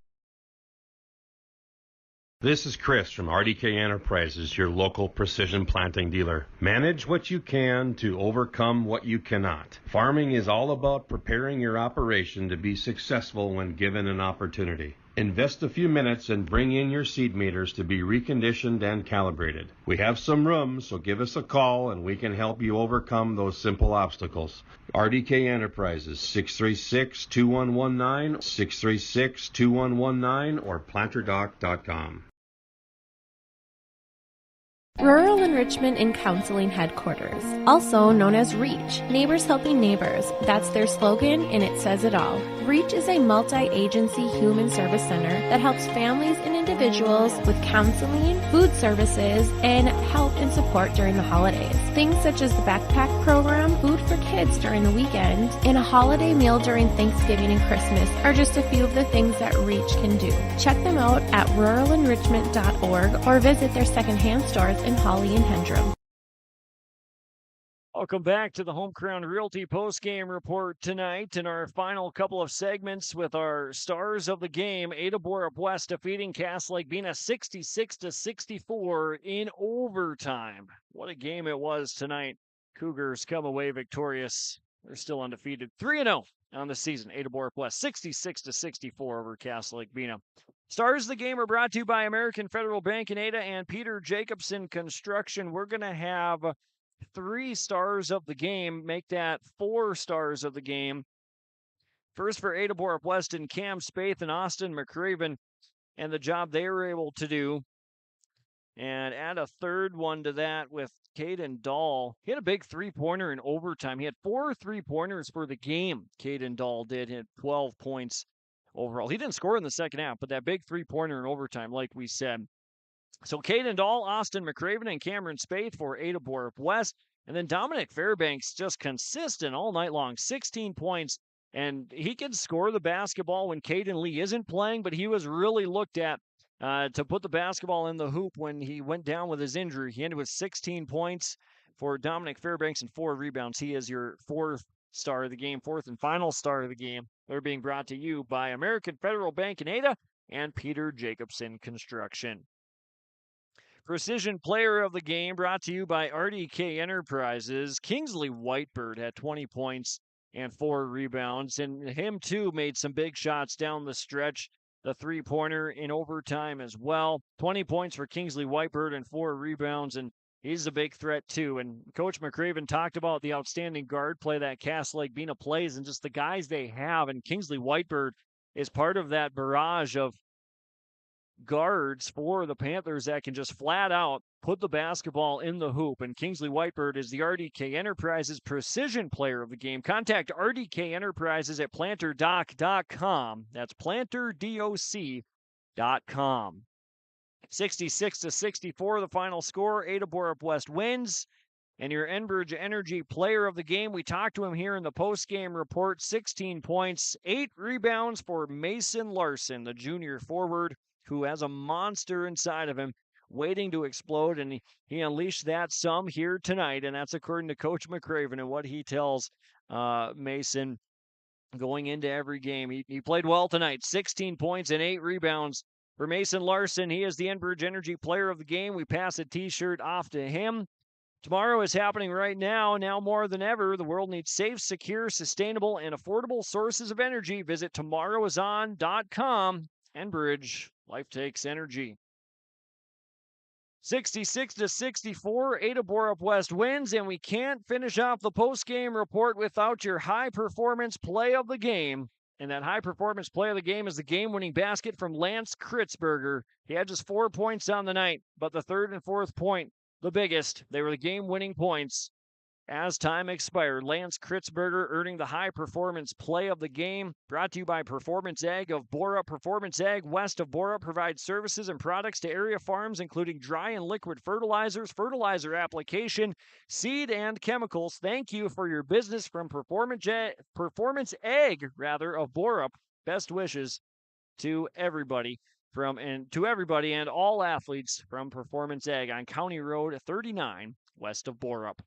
This is Chris from RDK Enterprises, your local precision planting dealer. Manage what you can to overcome what you cannot. Farming is all about preparing your operation to be successful when given an opportunity. Invest a few minutes and bring in your seed meters to be reconditioned and calibrated. We have some room, so give us a call and we can help you overcome those simple obstacles. RDK Enterprises, 636-2119, 636-2119, or planterdoc.com. Rural Enrichment and Counseling Headquarters, also known as REACH, Neighbors Helping Neighbors. That's their slogan, and it says it all. REACH is a multi-agency human service center that helps families and individuals with counseling, food services, and help and support during the holidays. Things such as the backpack program, food for kids during the weekend, and a holiday meal during Thanksgiving and Christmas are just a few of the things that REACH can do. Check them out at ruralenrichment.org or visit their secondhand stores in Holly and Hendrum. Welcome back to the Home Crown Realty postgame report tonight in our final couple of segments with our stars of the game. Ada-Borup-West defeating Cass Lake-Bena 66-64 in overtime. What a game it was tonight. Cougars come away victorious. They're still undefeated, 3-0 on the season. Ada-Borup-West 66-64 over Cass Lake-Bena. Stars of the game are brought to you by American Federal Bank in Ada and Peter Jacobson Construction. We're going to have 3 stars of the game, make that 4 stars of the game. First for Ada-Borup-West and Cam Spaeth and Austin McCraven and the job they were able to do. And add a third one to that with Caden Dahl. He had a big 3-pointer in overtime. He had 4 3-pointers for the game. Caden Dahl did, hit 12 points overall. He didn't score in the second half, but that big 3-pointer in overtime, like we said. So Caden Dahl, Austin McCraven, and Cameron Spaeth for Ada-Borup-West. And then Dominic Fairbanks just consistent all night long, 16 points. And he can score the basketball when Caden Lee isn't playing, but he was really looked at to put the basketball in the hoop when he went down with his injury. He ended with 16 points for Dominic Fairbanks and 4 rebounds. He is your 4th star of the game, 4th and final star of the game. They're being brought to you by American Federal Bank in Ada and Peter Jacobson Construction. Precision player of the game brought to you by RDK Enterprises. Kingsley Whitebird had 20 points and 4 rebounds, and him too made some big shots down the stretch. The 3-pointer in overtime as well. 20 points for Kingsley Whitebird and 4 rebounds, and he's a big threat too. And Coach McCraven talked about the outstanding guard play that Cass Lake-Bena plays and just the guys they have. And Kingsley Whitebird is part of that barrage of guards for the Panthers that can just flat out put the basketball in the hoop. And Kingsley Whitebird is the RDK Enterprises precision player of the game. Contact RDK Enterprises at planterdoc.com. That's planterdoc.com. 66-64, the final score. Ada-Borup-West wins. And your Enbridge Energy Player of the Game, we talked to him here in the post-game report. 16 points, 8 rebounds for Mason Larson, the junior forward, who has a monster inside of him waiting to explode, and he unleashed that some here tonight, and that's according to Coach McCraven and what he tells Mason going into every game. He played well tonight, 16 points and 8 rebounds for Mason Larson. He is the Enbridge Energy Player of the Game. We pass a t-shirt off to him. Tomorrow is happening right now. Now more than ever, the world needs safe, secure, sustainable, and affordable sources of energy. Visit tomorrowison.com. Enbridge, life takes energy. 66-64, Ada-Borup-West wins, and we can't finish off the post-game report without your high-performance play of the game. And that high-performance play of the game is the game-winning basket from Lance Kritzberger. He had just 4 points on the night, but the third and fourth point, the biggest. They were the game-winning points as time expired. Lance Kritzberger earning the high-performance play of the game. Brought to you by Performance Ag of Borup. Performance Ag west of Borup provides services and products to area farms, including dry and liquid fertilizers, fertilizer application, seed, and chemicals. Thank you for your business from Performance Ag of Borup. Best wishes to everybody. And all athletes from Performance Ag on County Road 39 west of Borup.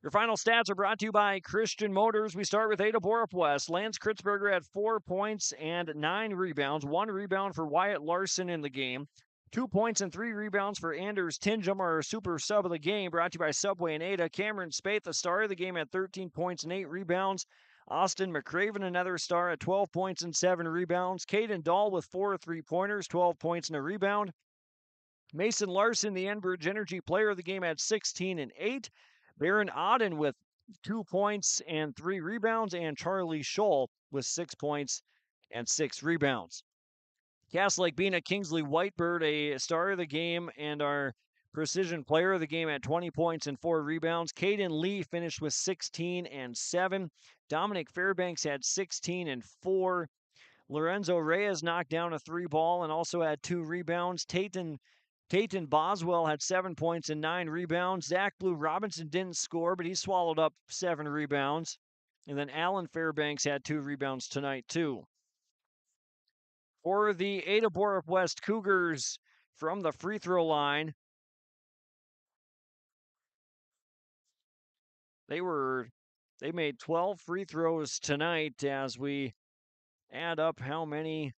Your final stats are brought to you by Christian Motors. We start with Ada-Borup-West. Lance Kritzberger had 4 points and 9 rebounds. 1 rebound for Wyatt Larson in the game. 2 points and 3 rebounds for Anders Tinjum, our super sub of the game, brought to you by Subway and Ada. Cameron Spaeth, the star of the game, had 13 points and 8 rebounds. Austin McCraven, another star, at 12 points and 7 rebounds. Caden Dahl with 4 3-pointers, 12 points and a rebound. Mason Larson, the Enbridge Energy Player of the game, had 16 and 8. Baron Auden with 2 points and 3 rebounds, and Charlie Scholl with 6 points and 6 rebounds. Cass Lake-Bena, Kingsley Whitebird, a star of the game and our precision player of the game, at 20 points and 4 rebounds. Caden Lee finished with 16 and 7. Dominic Fairbanks had 16 and 4. Lorenzo Reyes knocked down a 3-ball and also had 2 rebounds. Tayton Boswell had 7 points and 9 rebounds. Zach Blue Robinson didn't score, but he swallowed up 7 rebounds. And then Alan Fairbanks had 2 rebounds tonight, too. For the Ada-Borup-West Cougars from the free throw line, they made 12 free throws tonight as we add up how many.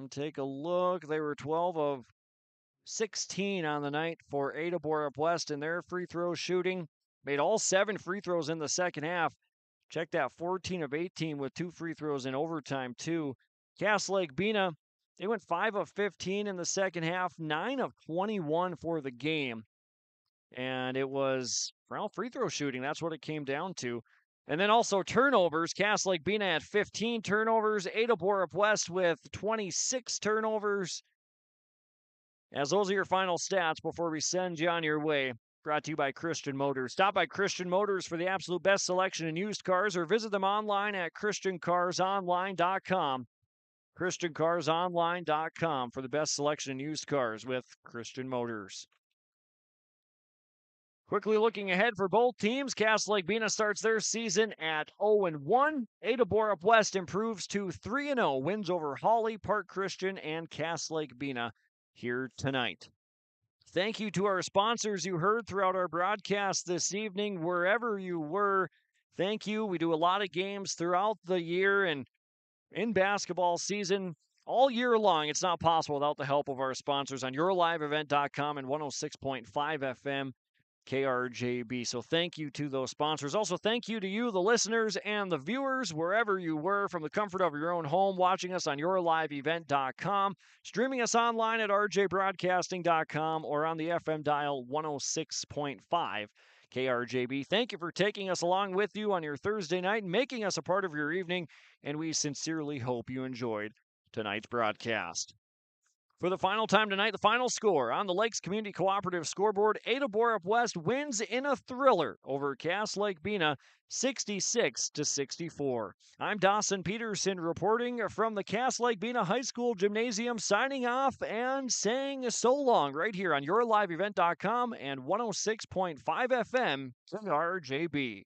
Take a look. They were 12 of 16 on the night for Ada-Borup-West in their free throw shooting. Made all 7 free throws in the second half. Check that, 14 of 18 with 2 free throws in overtime, too. Cass Lake-Bena, they went 5 of 15 in the second half, 9 of 21 for the game. And it was, well, free throw shooting. That's what it came down to. And then also turnovers. Cass Lake-Bena had 15 turnovers. Ada-Borup-West with 26 turnovers. As those are your final stats before we send you on your way. Brought to you by Christian Motors. Stop by Christian Motors for the absolute best selection in used cars, or visit them online at ChristianCarsOnline.com. ChristianCarsOnline.com for the best selection in used cars with Christian Motors. Quickly looking ahead for both teams, Cass Lake-Bena starts their season at 0-1. Ada-Borup-West improves to 3-0, wins over Hawley, Park Christian, and Cass Lake-Bena here tonight. Thank you to our sponsors you heard throughout our broadcast this evening, wherever you were. Thank you. We do a lot of games throughout the year and in basketball season all year long. It's not possible without the help of our sponsors on yourliveevent.com and 106.5 FM. KRJB. So thank you to those sponsors. Also, thank you to you, the listeners and the viewers, wherever you were, from the comfort of your own home, watching us on yourliveevent.com, streaming us online at rjbroadcasting.com, or on the FM dial 106.5 KRJB. Thank you for taking us along with you on your Thursday night and making us a part of your evening, and we sincerely hope you enjoyed tonight's broadcast. For the final time tonight, the final score on the Lakes Community Cooperative scoreboard, Ada-Borup-West wins in a thriller over Cass Lake-Bena 66-64. I'm Dawson Peterson reporting from the Cass Lake-Bena High School Gymnasium, signing off and saying so long right here on yourliveevent.com and 106.5 FM KRJB.